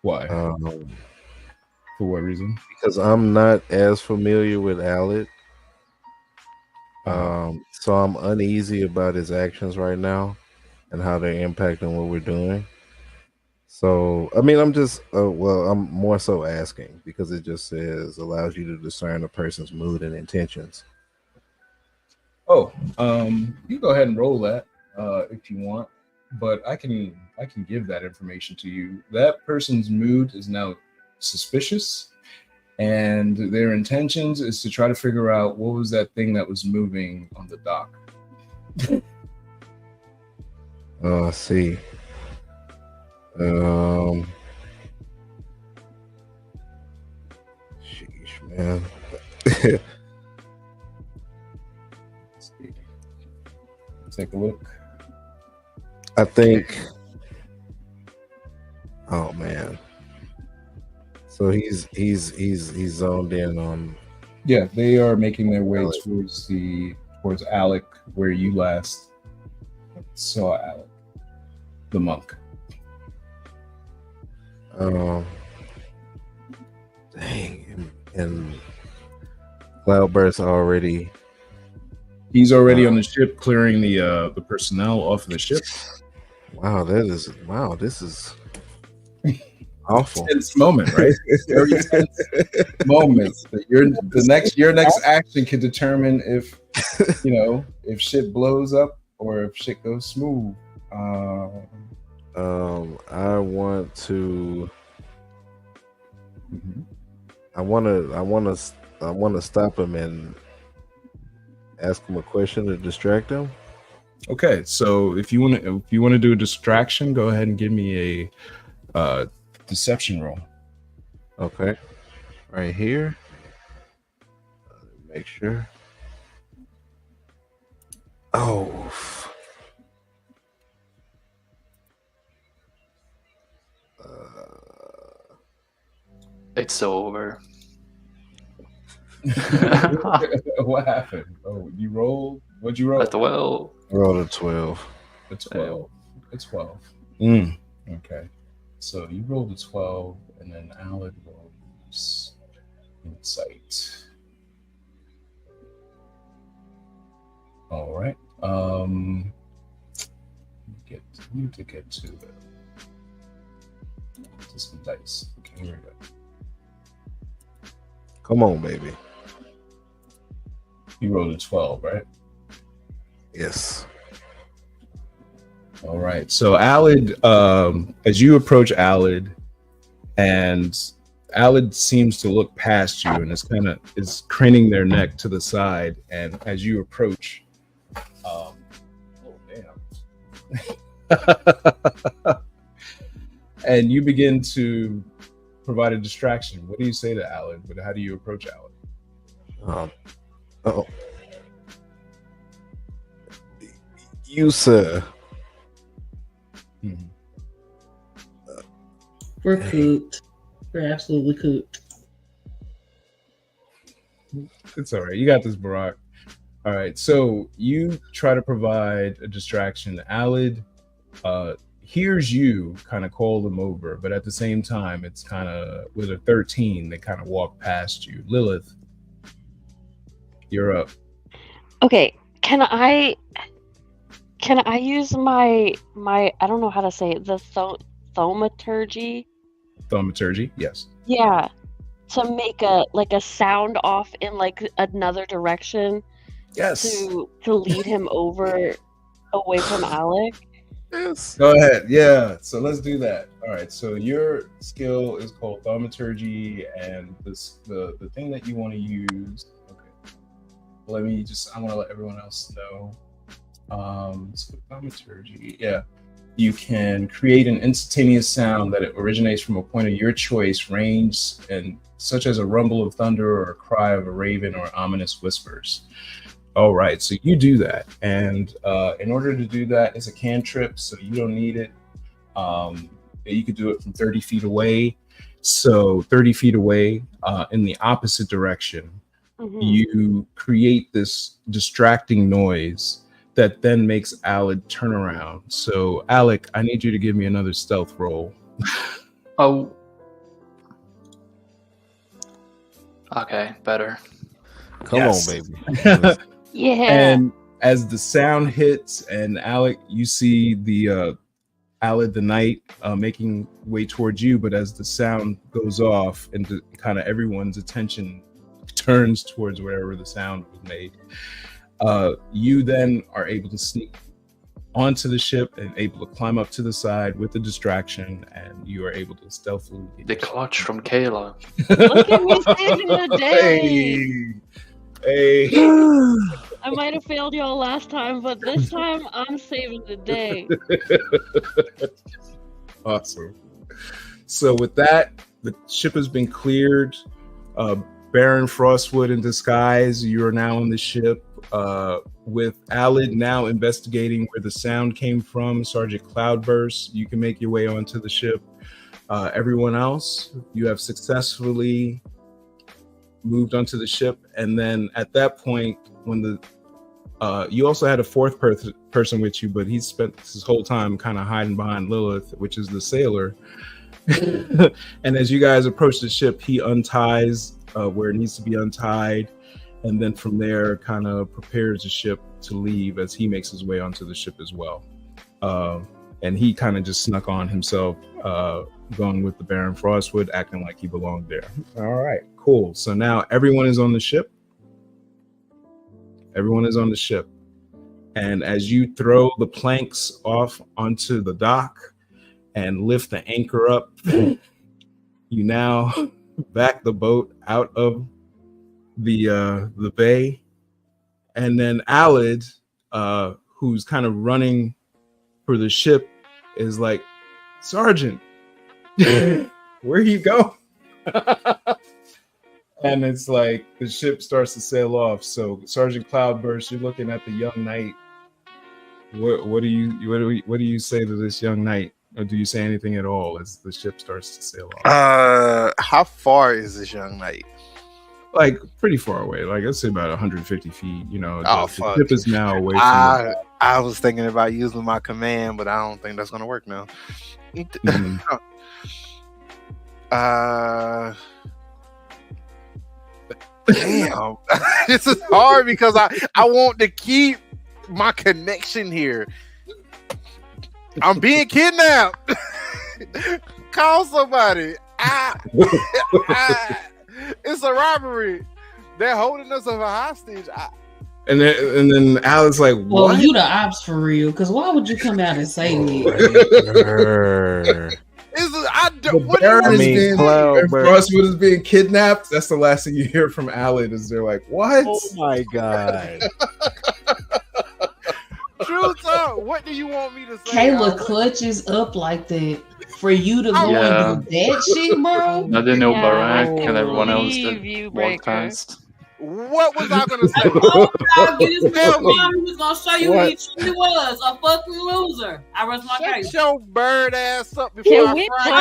Why? For what reason? Because I'm not as familiar with Alid. So I'm uneasy about his actions right now and how they're impacting what we're doing. So, I mean, I'm just, I'm more so asking because it just says allows you to discern a person's mood and intentions. Oh, you go ahead and roll that if you want, but I can give that information to you. That person's mood is now suspicious, and their intentions is to try to figure out what was that thing that was moving on the dock. Oh, I see. Sheesh, man. Take a look. I think. Oh man. So he's zoned in on Yeah, they are making their way Alec. towards Alec, where you last saw Alec, the monk. Dang, and Cloudburst already. He's already on the ship, clearing the personnel off of the ship. Wow, this is awful. Tense moment, right? Very tense moments. Your next action can determine if if shit blows up or if shit goes smooth. I want to. I want to stop him and ask him a question to distract him. Okay, so if you want to do a distraction, go ahead and give me a deception roll. Okay, right here. Make sure. Oh. It's over. What happened? Oh, you rolled? What'd you roll? A 12. Rolled a 12. A 12. A 12. Okay. So you rolled a 12, and then Alec rolls insight. All right. Need to get to some dice. Okay, here we go. Come on, baby. You rolled a 12, right? Yes. All right. So Alid, as you approach Alid, and Alid seems to look past you and is craning their neck to the side. And as you approach, oh damn. And you begin to provide a distraction. What do you say to Alid? But how do you approach Alid? You, sir. We're cooped. We're absolutely cooped. It's all right. You got this, Barack. All right. So you try to provide a distraction. Alid hears you kind of call them over, but at the same time, it's kind of with a 13, they kind of walk past you. Lilith, you're up. Okay, can I use my I don't know how to say it, the thaumaturgy? Thaumaturgy, yes. Yeah, to make a sound off in like another direction. Yes. To lead him away from Alec. Yes. Go ahead. Yeah. So let's do that. All right. So your skill is called thaumaturgy, and the thing that you want to use. Okay. I want to let everyone else know. So thaumaturgy. Yeah. You can create an instantaneous sound that it originates from a point of your choice, range, and such as a rumble of thunder or a cry of a raven or ominous whispers. All right, so you do that, and in order to do that, it's a cantrip, so you don't need it. You could do it from 30 feet away. So 30 feet away, in the opposite direction, you create this distracting noise that then makes Alec turn around. So Alec, I need you to give me another stealth roll. Oh. Okay, better. Come on, baby. Yeah. And as the sound hits, and Alec, you see the Alec the Knight making way towards you, but as the sound goes off and kind of everyone's attention turns towards wherever the sound was made, you then are able to sneak onto the ship and able to climb up to the side with the distraction, and you are able to stealthily. The clutch from Kayla. Look at me saving the day. Hey. I might have failed y'all last time, but this time I'm saving the day. Awesome. So with that, the ship has been cleared. Baron Frostwood in disguise, you are now on the ship. With Alid now investigating where the sound came from, Sergeant Cloudburst, you can make your way onto the ship. Everyone else, you have successfully moved onto the ship, and then at that point, when the you also had a fourth person with you, but he spent his whole time kind of hiding behind Lilith, which is the sailor. And as you guys approach the ship, he unties where it needs to be untied, and then from there kind of prepares the ship to leave as he makes his way onto the ship as well. And he kind of just snuck on himself, going with the Baron Frostwood, acting like he belonged there. All right, cool. So now everyone is on the ship. Everyone is on the ship. And as you throw the planks off onto the dock and lift the anchor up, you now back the boat out of the bay. And then Alid, who's kind of running for the ship, is like, Sergeant, where you go? And it's like the ship starts to sail off. So Sergeant Cloudburst, you're looking at the young knight. What do you say to this young knight? Or do you say anything at all as the ship starts to sail off? How far is this young knight? Like pretty far away. Like let's say about 150 feet. You know, the ship is now away from I was thinking about using my command, but I don't think that's gonna work now. Mm-hmm. Damn, this is hard because I want to keep my connection here. I'm being kidnapped. Call somebody. It's a robbery. They're holding us as a hostage. And then Alice like, what? Well, you the ops for real? Because why would you come out and say that? Frostwood is being kidnapped. That's the last thing you hear from Alid. Is they're like, what? Oh my god. Truth up. What do you want me to say? Kayla clutches up like that for you to go and do that shit, bro. I didn't know Barack and everyone else did broadcast. What was I gonna say? You just tell me he was gonna show you who he truly was, a fucking loser. I rest my case. Shut your bird ass up before Can we take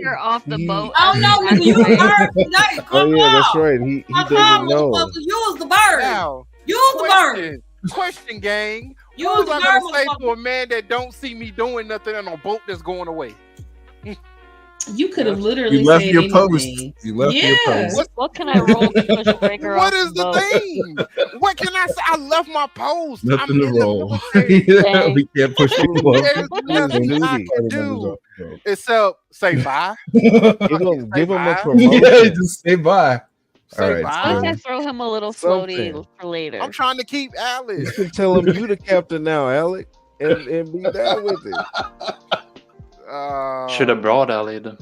her off the boat? Oh no, nigga, you the bird tonight. Come on. That's right. He didn't know. Use the bird. Now, use the bird. Question, gang. Use What was the I gonna bird, say to a man that don't see me doing nothing on a boat that's going away? You could have literally you left said your anything. post. You left your post. What can I roll to push Breaker What off is the thing? What can I say? I left my post. Nothing to roll. Dang. We can't push people up. There's nothing I can do except say bye. Give him a promotion. Yeah, just say bye. All right. Why So, don't I throw him a little Something. floaty for later? I'm trying to keep You Alice. can tell him you the captain now, Alec, and be down with it. Should have brought Alid.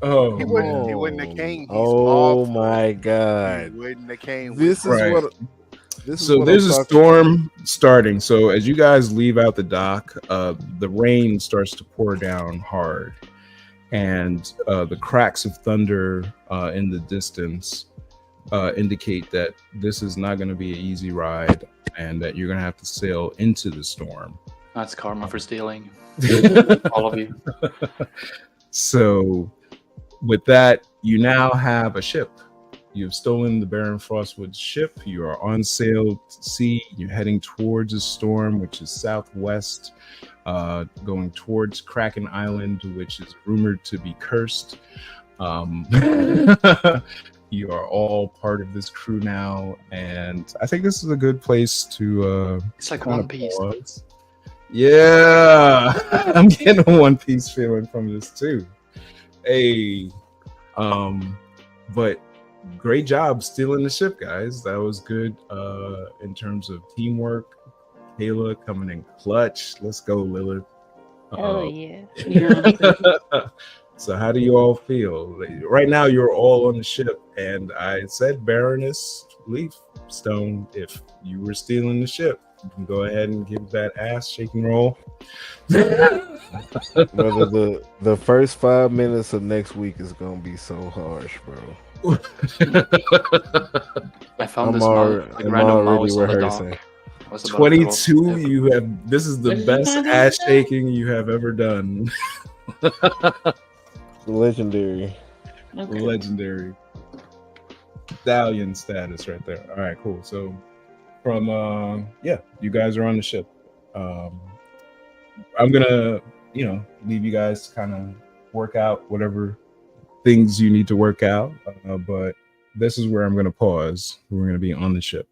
oh, He wouldn't have came. He's Oh off. my god. He wouldn't have came. This is Right. what. This is So what there's I'm a talking storm starting. So as you guys leave out the dock, the rain starts to pour down hard, and the cracks of thunder in the distance indicate that this is not going to be an easy ride, and that you're going to have to sail into the storm. That's karma for stealing. All of you. So with that, you now have a ship. You've stolen the Baron Frostwood's ship. You are on sail to sea. You're heading towards a storm, which is southwest, going towards Kraken Island, which is rumored to be cursed. You are all part of this crew now, and I think this is a good place to It's like kind One of Piece. pause. Yeah, I'm getting a One Piece feeling from this too. Hey, but great job stealing the ship, guys. That was good in terms of teamwork. Kayla coming in clutch. Let's go, Lilith. Oh yeah. So how do you all feel? Right now, you're all on the ship, and I said Baroness Leafstone, if you were stealing the ship, you can go ahead and give that ass shaking roll. Brother, the first 5 minutes of next week is gonna be so harsh, bro. I found I'm this already random mouse on the rehearsing. dock. I was about to 22. throw it. You have. This is the What did you best find ass out? shaking you have ever done. Legendary. Okay. Legendary. stallion status right there. All right, cool. So from you guys are on the ship. I'm gonna leave you guys to kind of work out whatever things you need to work out, but this is where I'm gonna pause. We're gonna be on the ship,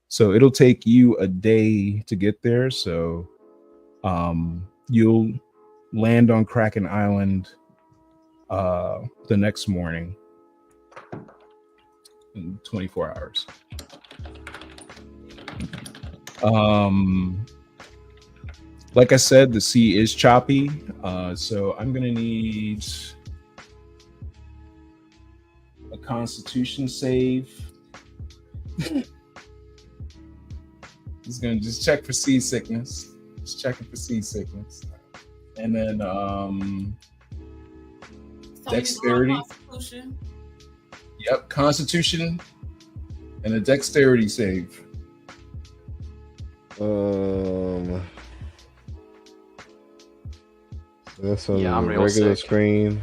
so it'll take you a day to get there. So you'll land on Kraken Island the next morning in 24 hours. Like I said, the sea is choppy, so I'm gonna need a Constitution save. He's gonna just check for seasickness. Just checking for seasickness, and then dexterity. Constitution. Yep, Constitution and a dexterity save. That's on Yeah, I'm the real regular sick. screen.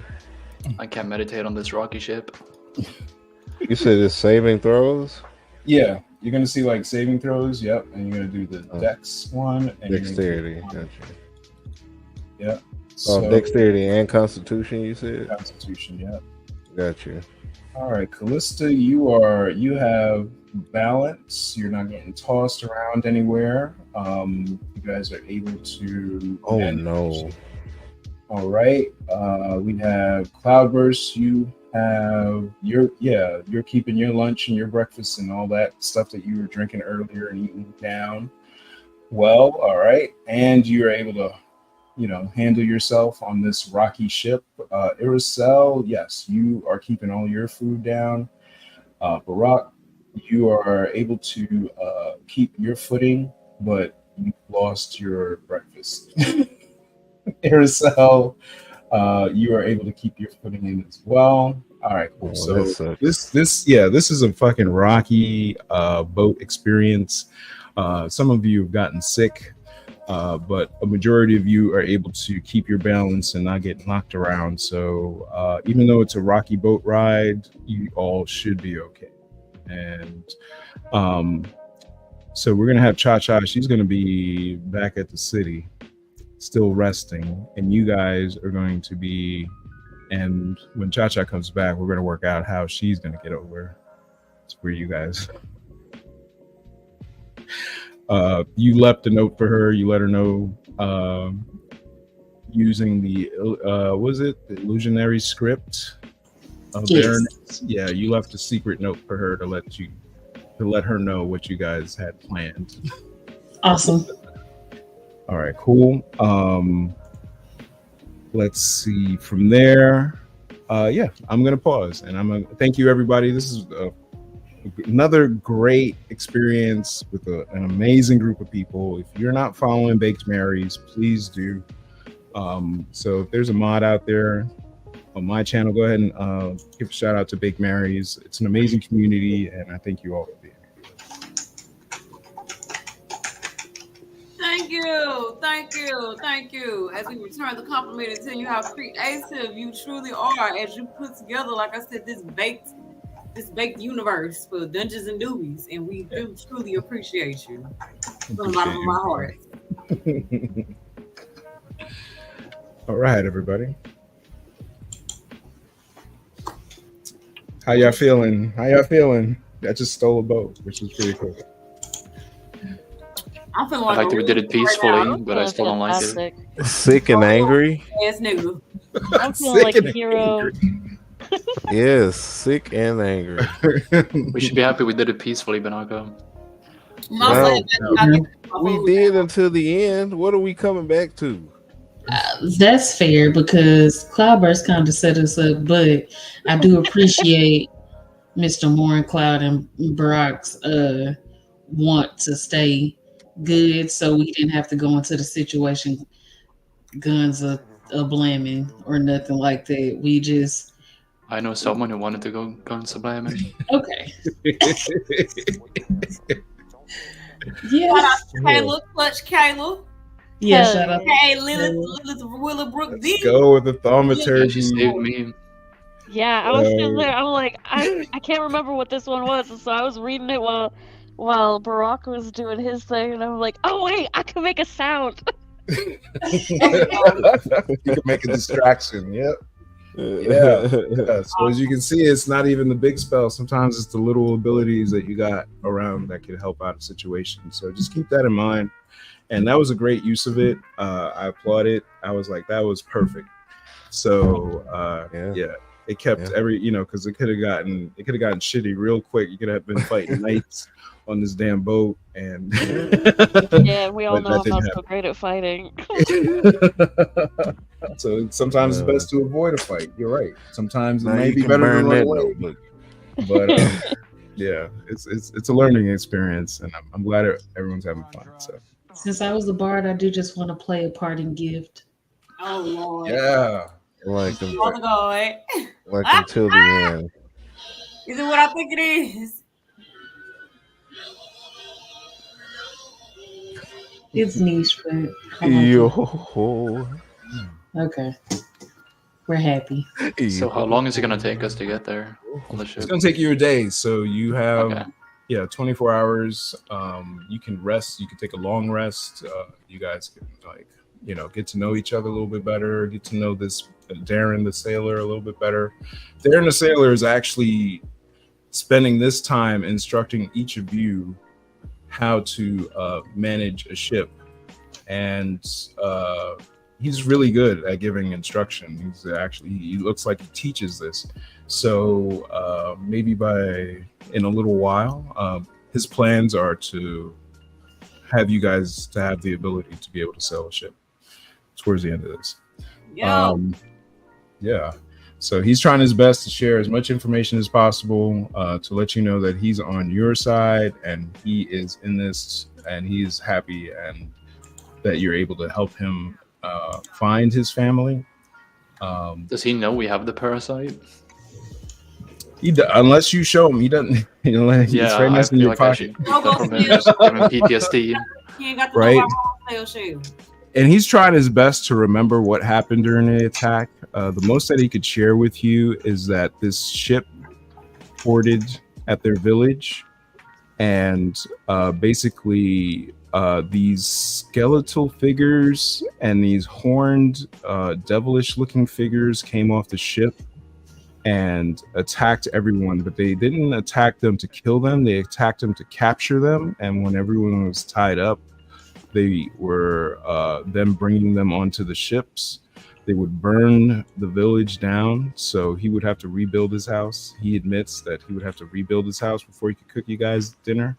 I can't meditate on this rocky ship. You said it's saving throws? Yeah, you're gonna see like saving throws. Yep, and you're gonna do the dex one. And Dexterity. Gotcha. Yeah. Oh, dexterity and constitution, you said? Constitution, yeah. Gotcha. All right, Callista, you have balance. You're not getting tossed around anywhere. You guys are able to. Oh no. All right. We have Cloudburst. You have you're keeping your lunch and your breakfast and all that stuff that you were drinking earlier and eating down. Well, all right. And you're able to handle yourself on this rocky ship. Iracel, yes, you are keeping all your food down. Barak, you are able to keep your footing, but you lost your breakfast. Iracel, you are able to keep your footing in as well. All right, cool. So this is a fucking rocky boat experience. Some of you have gotten sick. But a majority of you are able to keep your balance and not get knocked around. So even though it's a rocky boat ride, you all should be okay. And so we're going to have Cha-Cha. She's going to be back at the city, still resting. And you guys are going to be, and when Cha-Cha comes back, we're going to work out how she's going to get over. It's for you guys. You left a note for her. You let her know using the the illusionary script of Baroness. Yeah, you left a secret note for her to let her know what you guys had planned. Awesome. All right, cool. Let's see from there. I'm gonna pause and I'm gonna thank you everybody. This is another great experience with an amazing group of people. If you're not following Baked Marys, please do. So if there's a mod out there on my channel, go ahead and give a shout out to Baked Marys. It's an amazing community, and I think you all will be. Thank you. As we return the compliment and tell you how creative you truly are as you put together, like I said, this baked universe for Dungeons and Doobies, and we do truly appreciate you from the bottom of my heart. All right, everybody. How y'all feeling? I just stole a boat, which is pretty cool. I feel I like that we did it peacefully, right but I still don't like it. Sick and angry? Ass nigga. I'm feeling like a hero. Yes, sick and angry. We should be happy we did it peacefully, Banako. Well, we did until the end. What are we coming back to? That's fair because Cloudburst kind of set us up, but I do appreciate Mr. Moore Cloud and Barack's want to stay good, so we didn't have to go into the situation guns a blamming or nothing like that. We just I know someone who wanted to go guns a blamming. Okay. Yeah. Shout out to Kayla, Clutch Kayla. Yeah, shout out. Hey, Lilith Willowbrook D. Go with the thaumaturgy. She saved me. Yeah, I was sitting there. I'm like, I can't remember what this one was, and so I was reading it while Barack was doing his thing, and I'm like, oh wait, I can make a sound. You can make a distraction. Yep. Yeah. So as you can see, it's not even the big spell. Sometimes it's the little abilities that you got around that could help out a situation. So just keep that in mind. And that was a great use of it. I applaud it. I was like, that was perfect. So yeah. It kept every, because it could have gotten shitty real quick. You could have been fighting knights on this damn boat, and yeah, we all know I'm not so great at fighting. So sometimes it's best to avoid a fight. You're right. Sometimes it may be better to run away. But yeah, it's a learning experience, and I'm glad everyone's having fun. So since I was the bard, I do just want to play a parting gift. Oh Lord. Yeah. Like until the end. Is it what I think it is? It's niche, but okay. We're happy. So how long is it gonna take us to get there on the ship? It's gonna take you a day. So you have 24 hours. You can rest. You can take a long rest. You guys can get to know each other a little bit better. Get to know this Darren the sailor a little bit better. Darren the sailor is actually spending this time instructing each of you how to manage a ship, and he's really good at giving instruction. He looks like he teaches this. So maybe in a little while, his plans are to have you guys to have the ability to be able to sail a ship towards the end of this. Yeah. So he's trying his best to share as much information as possible to let you know that he's on your side and he is in this and he's happy and that you're able to help him find his family. Does he know we have the parasite? Unless you show him, he doesn't. It's right next in your pocket. PTSD. He ain't got the right. Shoe. And he's trying his best to remember what happened during the attack. The most that he could share with you is that this ship ported at their village, and basically these skeletal figures and these horned, devilish-looking figures came off the ship and attacked everyone, but they didn't attack them to kill them. They attacked them to capture them, and when everyone was tied up, they were them bringing them onto the ships. They would burn the village down, so he would have to rebuild his house. He admits that he would have to rebuild his house before he could cook you guys dinner,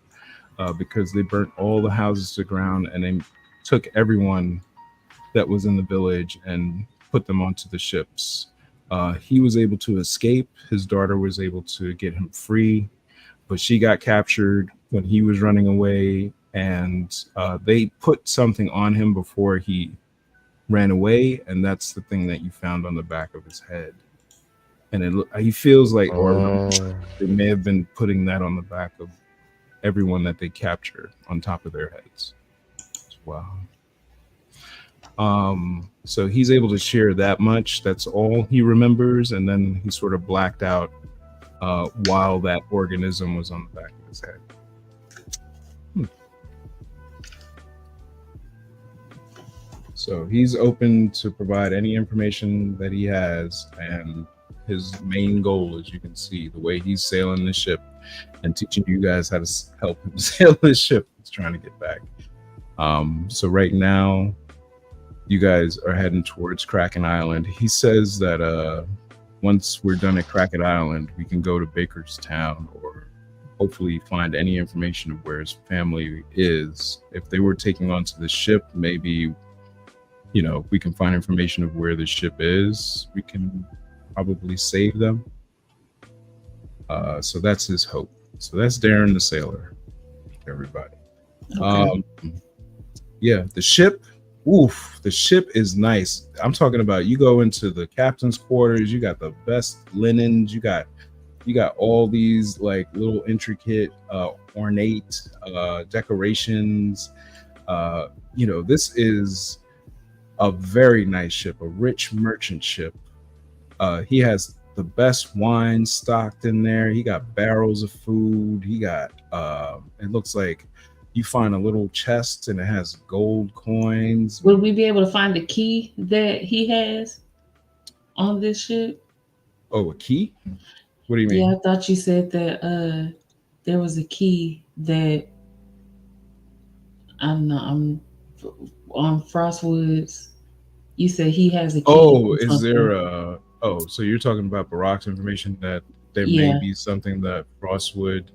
because they burnt all the houses to the ground, and they took everyone that was in the village and put them onto the ships. He was able to escape. His daughter was able to get him free, but she got captured when he was running away, and they put something on him before he ran away, and that's the thing that you found on the back of his head. And he feels like, or they may have been putting that on the back of everyone that they captured on top of their heads. Wow. So he's able to share that much. That's all he remembers, and then he sort of blacked out while that organism was on the back of his head. So he's open to provide any information that he has, and his main goal, as you can see, the way he's sailing the ship and teaching you guys how to help him sail the ship, he's trying to get back. So right now, you guys are heading towards Kraken Island. He says that once we're done at Kraken Island, we can go to Bakerstown or hopefully find any information of where his family is. If they were taking onto the ship, maybe we can find information of where the ship is. We can probably save them. So that's his hope. So that's Darren the sailor, everybody. Okay. Yeah, the ship. Oof, the ship is nice. I'm talking about, you go into the captain's quarters, you got the best linens, you got all these like little intricate, ornate decorations. This is a very nice ship, a rich merchant ship. He has the best wine stocked in there. He got barrels of food. He got it looks like you find a little chest and it has gold coins. Would we be able to find the key that he has on this ship? Oh, a key? What do you mean? Yeah, I thought you said that there was a key that I'm on Frostwoods. You said he has a key. Oh, is there a so you're talking about Barack's information that there may be something that Frost would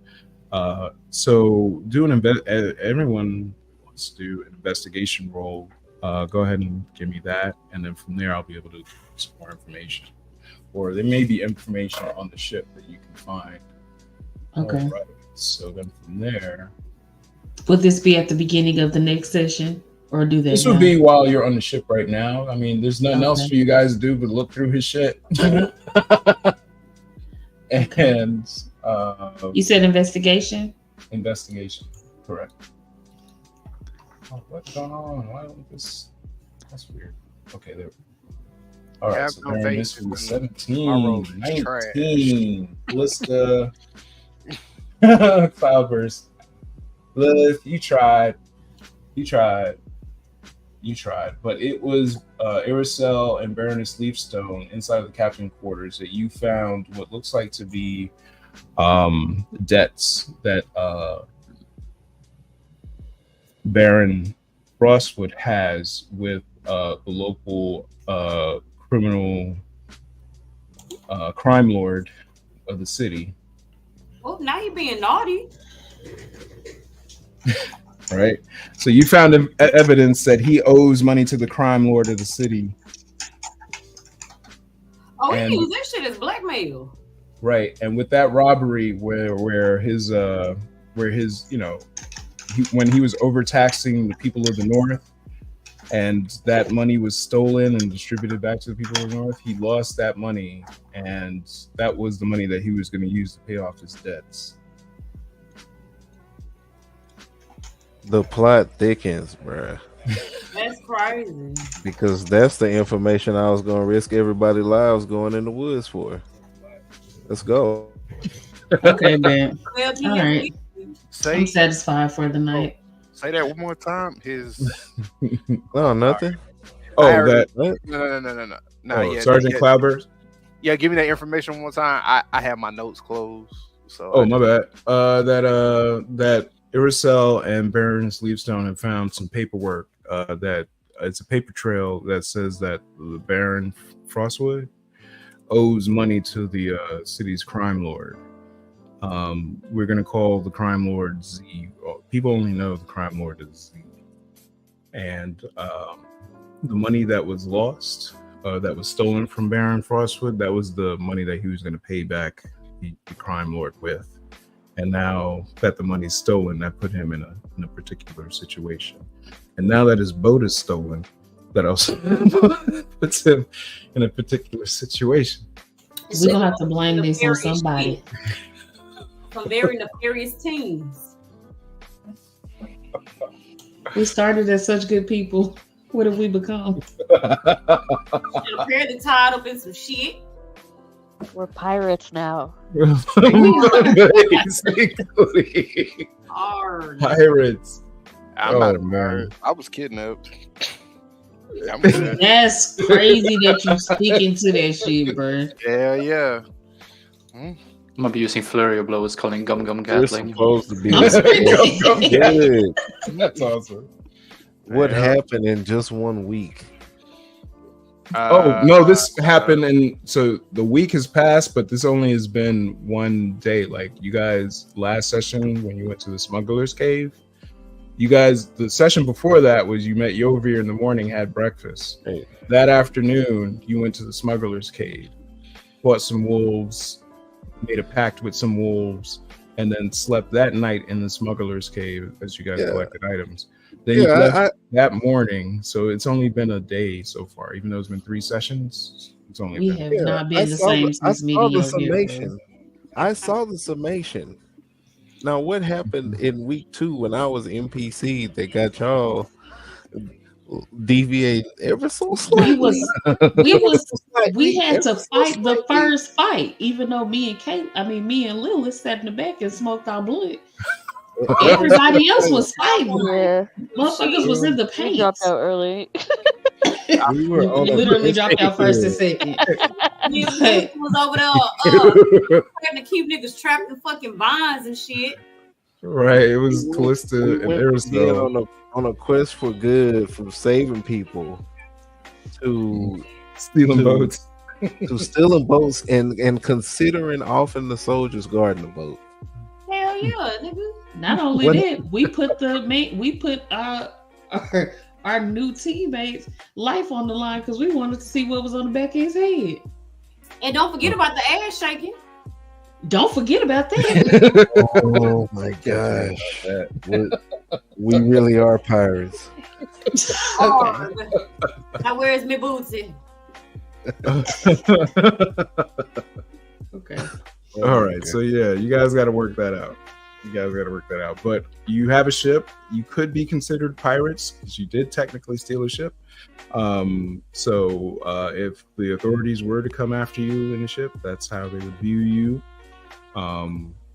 so do everyone wants to do an investigation roll. Go ahead and give me that, and then from there I'll be able to give some more information. Or there may be information on the ship that you can find. Okay. All right. So then from there, would this be at the beginning of the next session, or do that? This would be while you're on the ship right now. I mean, there's nothing else for you guys to do but look through his shit. And you said investigation? Investigation, correct. Oh, what's going on? Why don't this? That's weird. Okay, there. All right, so this was 17, 19. Lista, Cloudburst. Lilith, you tried, but it was Iricel and Baroness Leafstone inside of the captain quarters that you found what looks like to be debts that Baron Frostwood has with the local criminal crime lord of the city. Well, now you're being naughty. Right. So you found evidence that he owes money to the crime lord of the city. Oh, he used that shit as blackmail. Right. And with that robbery where his when he was overtaxing the people of the North and that money was stolen and distributed back to the people of the North, he lost that money, and that was the money that he was going to use to pay off his debts. The plot thickens, bruh. That's crazy. Because that's the information I was going to risk everybody's lives going in the woods for. Let's go. Okay, man. Well, all right. I'm satisfied for the night. Say that one more time. His no, nothing. Oh, that no. Oh, Sergeant Cloudburst. Yeah, give me that information one more time. I have my notes closed. So my bad. That Iricel and Baroness Leafstone have found some paperwork that it's a paper trail that says that the Baron Frostwood owes money to the city's crime lord. We're going to call the crime lord Z. People only know the crime lord is Z. And the money that was lost, that was stolen from Baron Frostwood, that was the money that he was going to pay back the crime lord with. And now that the money's stolen, that put him in a particular situation. And now that his boat is stolen, that also puts him in a particular situation. We're going to have to blame this on somebody. From very nefarious teams. We started as such good people. What have we become? Apparently tied up in some shit. We're pirates now. Basically. Hard. Pirates. I'm not a pirate. I was kidnapped. That's crazy that you speaking to that shit, bro. Yeah. I'm gonna be using flurry of blows, calling gum Gatling. Supposed to be. That's awesome. What happened in just 1 week? No, this happened, and so the week has passed, but this only has been 1 day. Like you guys, last session when you went to the smuggler's cave, you guys, the session before that was you met Yovir in the morning, had breakfast. Hey. That afternoon, you went to the smuggler's cave, fought some wolves, made a pact with some wolves, and then slept that night in the smuggler's cave as you guys collected items. Then you left that morning, so it's only been a day so far. Even though it's been 3 sessions, it's only we been. have not been the same since meeting the summation. I saw the summation. Now, what happened in week 2 when I was NPC that got y'all? deviate ever so slightly. We had to fight the first fight, even though me and Lilith sat in the back and smoked our blood. Everybody else was fighting. Yeah. Motherfuckers was in the paint. We dropped out early. We were on literally dropped out first and second. Niggas was over there trying to keep niggas trapped in fucking bonds and shit. Right, it was Callista and Aristotle on a quest for good, from saving people to stealing boats, to stealing boats, and considering offing the soldiers guarding the boat. Hell yeah, nigga! Not only that, we put our new teammates' life on the line because we wanted to see what was on the back of his head. And don't forget about the ass shaking. Don't forget about that. Oh my gosh. We really are pirates. Oh, now where's me booty? Okay. All right. So yeah, you guys got to work that out. But you have a ship. You could be considered pirates because you did technically steal a ship. So if the authorities were to come after you in a ship, that's how they would view you.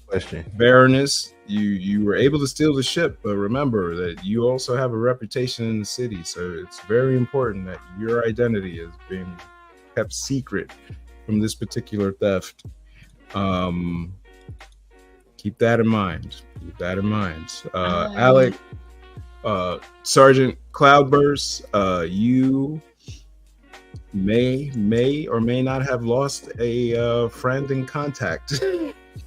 Question. Baroness, you were able to steal the ship, but remember that you also have a reputation in the city, so it's very important that your identity is being kept secret from this particular theft. Keep that in mind. Alec, Sergeant Cloudburst, you may or may not have lost a friend in contact.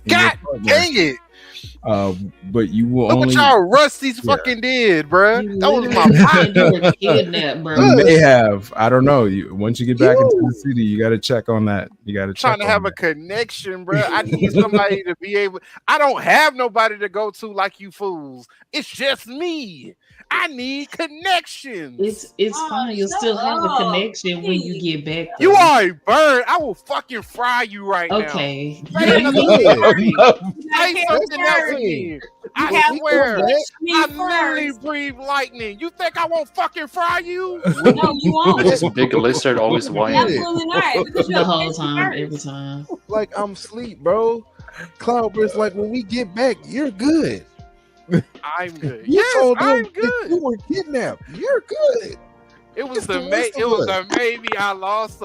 God dang it! But you will Look only. what y'all Rusty's fucking did, bro. That was my kidnapped, bro. You may have. I don't know. Once you get back into the city, you got to check on that. You got to trying to have a connection, bro. I need somebody to be able. I don't have nobody to go to like you fools. It's just me. I need connections. It's fine. You'll still have a connection when you get back. Though. You are a bird. I will fucking fry you right now. Okay. Say something else again. I swear, I literally breathe lightning. You think I won't fucking fry you? No, you won't. This big lizard always whining. Absolutely not. The whole time, every time. Like I'm asleep, bro. Cloudburst, like when we get back, you're good. I'm good. You Yes, told them I'm good. You were kidnapped. You're good. It was a maybe I lost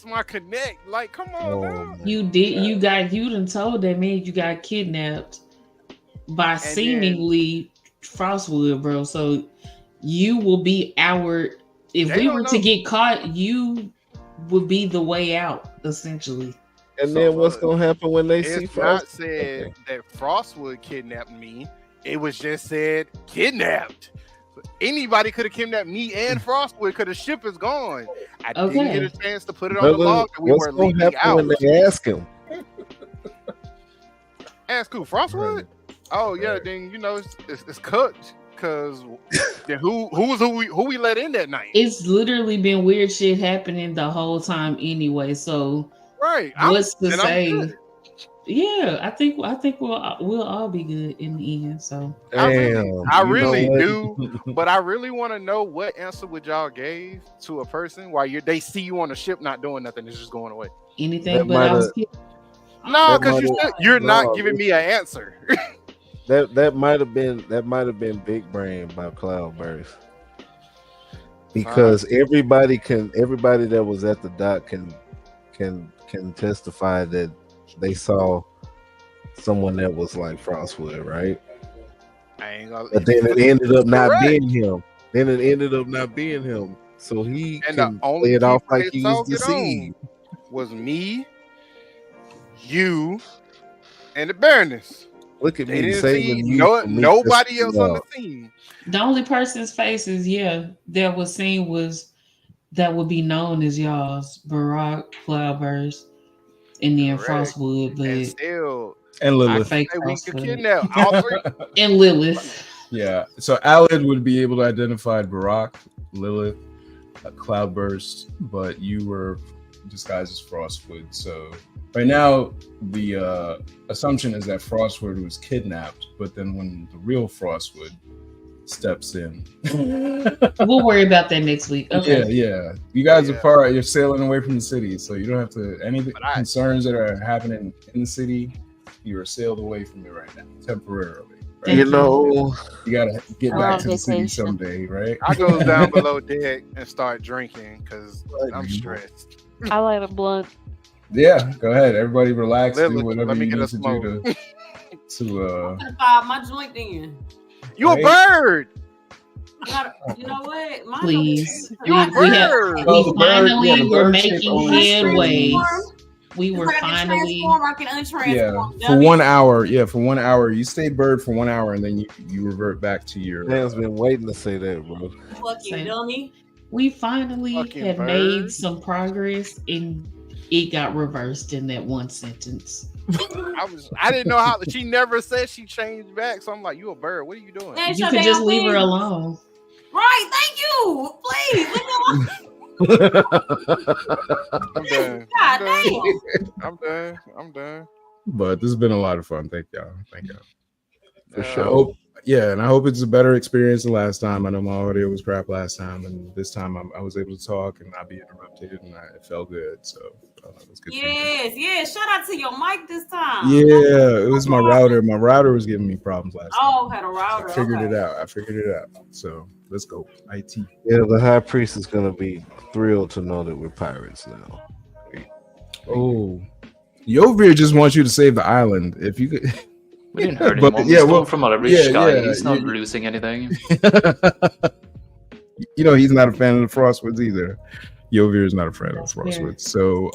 my connect. Like, come on, man. You done told that man you got kidnapped by seemingly Frostwood, bro. So you will be if we were to get caught, you would be the way out, essentially. And then what's gonna happen when they see Frost? It's not said that Frostwood kidnapped me. It was just said kidnapped. Anybody could have kidnapped me and Frostwood because the ship is gone. I didn't get a chance to put it on the log. And we were leaving out. When they ask him? Ask who? Frostwood? Oh yeah, then it's cooked. Cause then who we let in that night? It's literally been weird shit happening the whole time anyway. So right, what's to say? Yeah, I think we'll all be good in the end. So I really do, but I really want to know what answer would y'all gave to a person while they see you on a ship not doing nothing, it's just going away. Anything but I was kidding. No, because you're not giving me an answer. that might have been big brain by Cloudburst. Because everybody that was at the dock can testify that they saw someone that was like Frostwood, right? But then it ended up not being him. So he can play it off like he was deceived. Was me, you, and the Baroness. Look at they me didn't saving see you. Nobody else on the scene. The only person's faces, that was seen that would be known as y'all's Barack, Cloudburst, and then Frostwood, but and Lilith. We could kidnap all three. And Lilith. Yeah. So Aled would be able to identify Barack, Lilith, Cloudburst, but you were disguised as Frostwood. So right now, the assumption is that Frostwood was kidnapped, but then when the real Frostwood steps in. We'll worry about that next week. Okay. Yeah. You guys are far. You're sailing away from the city, so you don't have to. Any concerns that are happening in the city, you are sailed away from it right now, temporarily. Right? You know, you gotta get back to the city someday, right? I goes down below deck and start drinking because I'm stressed. I light a blunt. Yeah, go ahead. Everybody relax. Let do whatever me you get need a to smoke. do to I'm gonna fire my joint then. You a bird? You know what? My Please. You We a bird. finally were bird making shape headway. We It's were like I can finally. transform, I can untransform. for 1 hour. Yeah, for 1 hour. You stay bird for 1 hour, and then you revert back to your. Man's been waiting to say that, bro. Fucking dummy. We finally Fucking had bird. made some progress, and it got reversed in that one sentence. I didn't know how. She never said she changed back, so I'm like, you a bird? What are you doing? Man, You could just leave her alone. Right, thank you. Please, leave me alone. I'm done. God damn. I'm done. But this has been a lot of fun. Thank y'all. For I sure. hope, and I hope it's a better experience than last time. I know my audio was crap last time, and this time I was able to talk and not be interrupted, and it felt good. So it was good. Yes. Shout out to your mic this time. Yeah, it was my router. My router was giving me problems last time. Oh, had a router. I figured it out. So let's go. IT. Yeah, the high priest is gonna be thrilled to know that we're pirates now. Oh, Yovir just wants you to save the island. If you could. We didn't hurt him. He's going from a rich guy. He's not losing anything. He's not a fan of the Frostwoods either. Yovir is not a fan of the Frostwoods. So,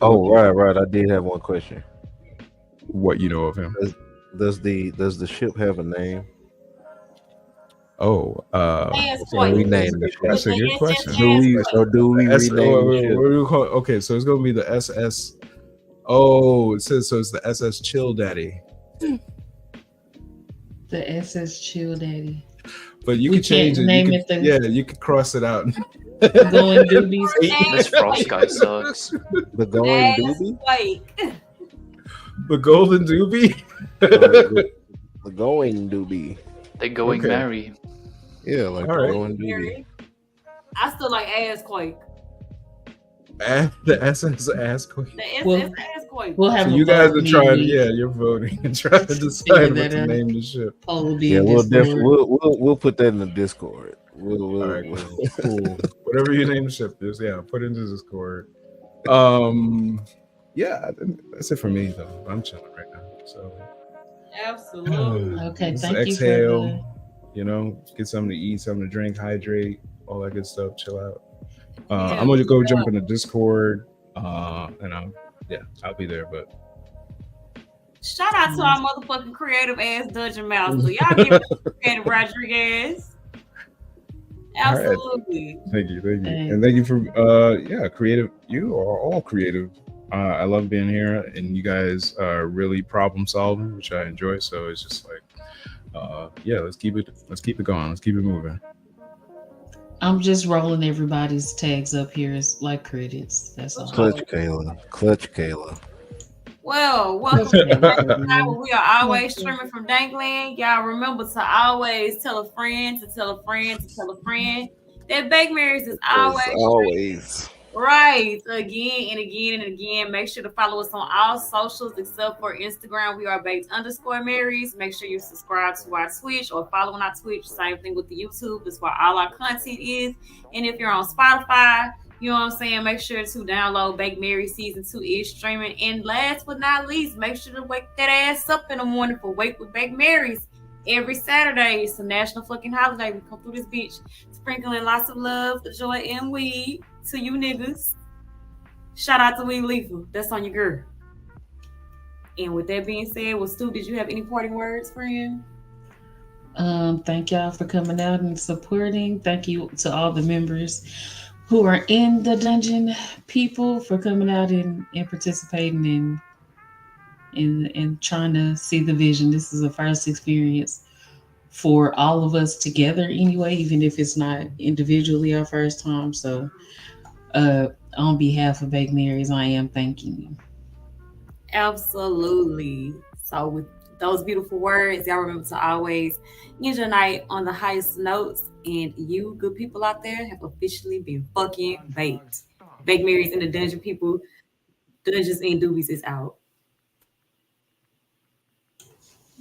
Oh, right. I did have one question. What you know of him? Does the ship have a name? Oh, can we name the ship? That's a good question. Do we rename the ship? Okay, so it's gonna be the SS. Oh, it says so. It's the SS Chill Daddy. The SS Chill Daddy. But you can change it. Name You could cross it out. Going Doobies. This frost guy sucks. The Going Doobie? The Golden Doobie? The Going Doobie. The Going Mary. Yeah, like the Going Doobie. I still like Assquake. The SS Assquake. The SS Assquake. We'll have so you guys are trying. You're voting and trying to decide what to name the ship. We'll put that in the Discord. All right, cool. Whatever you name the ship, just put it into Discord. That's it for me though. I'm chilling right now. So absolutely. Okay, just thank exhale, get something to eat, something to drink, hydrate, all that good stuff. Chill out. I'm gonna go jump in the Discord, and I'll be there. But shout out to our motherfucking creative ass Dungeon Master. Y'all give it creative Rodriguez. Absolutely. Right. Thank you, and thank you for creative. You are all creative. I love being here, and you guys are really problem solving, which I enjoy. So it's just like, let's keep it going. Let's keep it moving. I'm just rolling everybody's tags up here as like credits. That's all. Clutch Kayla. Well, welcome to the next time. We are always streaming from Dankland. Y'all remember to always tell a friend to tell a friend to tell a friend that Baked Marys is always right. Again and again and again. Make sure to follow us on all socials except for Instagram. We are baked_Marys. Make sure you subscribe to our Twitch or follow on our Twitch. Same thing with the YouTube. That's where all our content is. And if you're on Spotify, you know what I'm saying, make sure to download Baked Mary Season 2 is streaming. And last but not least, make sure to wake that ass up in the morning for Wake with Baked Marys. Every Saturday, it's a national fucking holiday. We come through this bitch sprinkling lots of love, joy, and weed to you niggas. Shout out to Weed Lethal. That's on your girl. And with that being said, Stu, did you have any parting words, friend? Thank y'all for coming out and supporting. Thank you to all the members who are in the dungeon, people for coming out and participating and trying to see the vision. This is a first experience for all of us together anyway, even if it's not individually our first time. So on behalf of Baked Marys, I am thanking you. Absolutely. So with those beautiful words. Y'all remember to always end your night on the highest notes. And you good people out there have officially been fucking baked. Baked Marys and the Dungeon people. Dungeons and Doobies is out.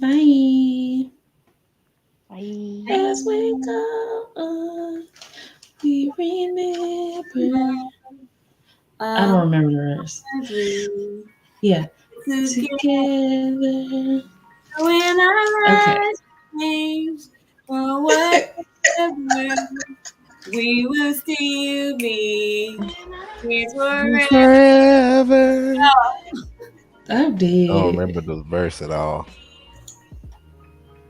Bye. Bye. As we go on, we remember. I don't remember the rest. Yeah. Together. When I change for whatever, we will still be friends forever. Forever. I'm dead. I don't remember the verse at all.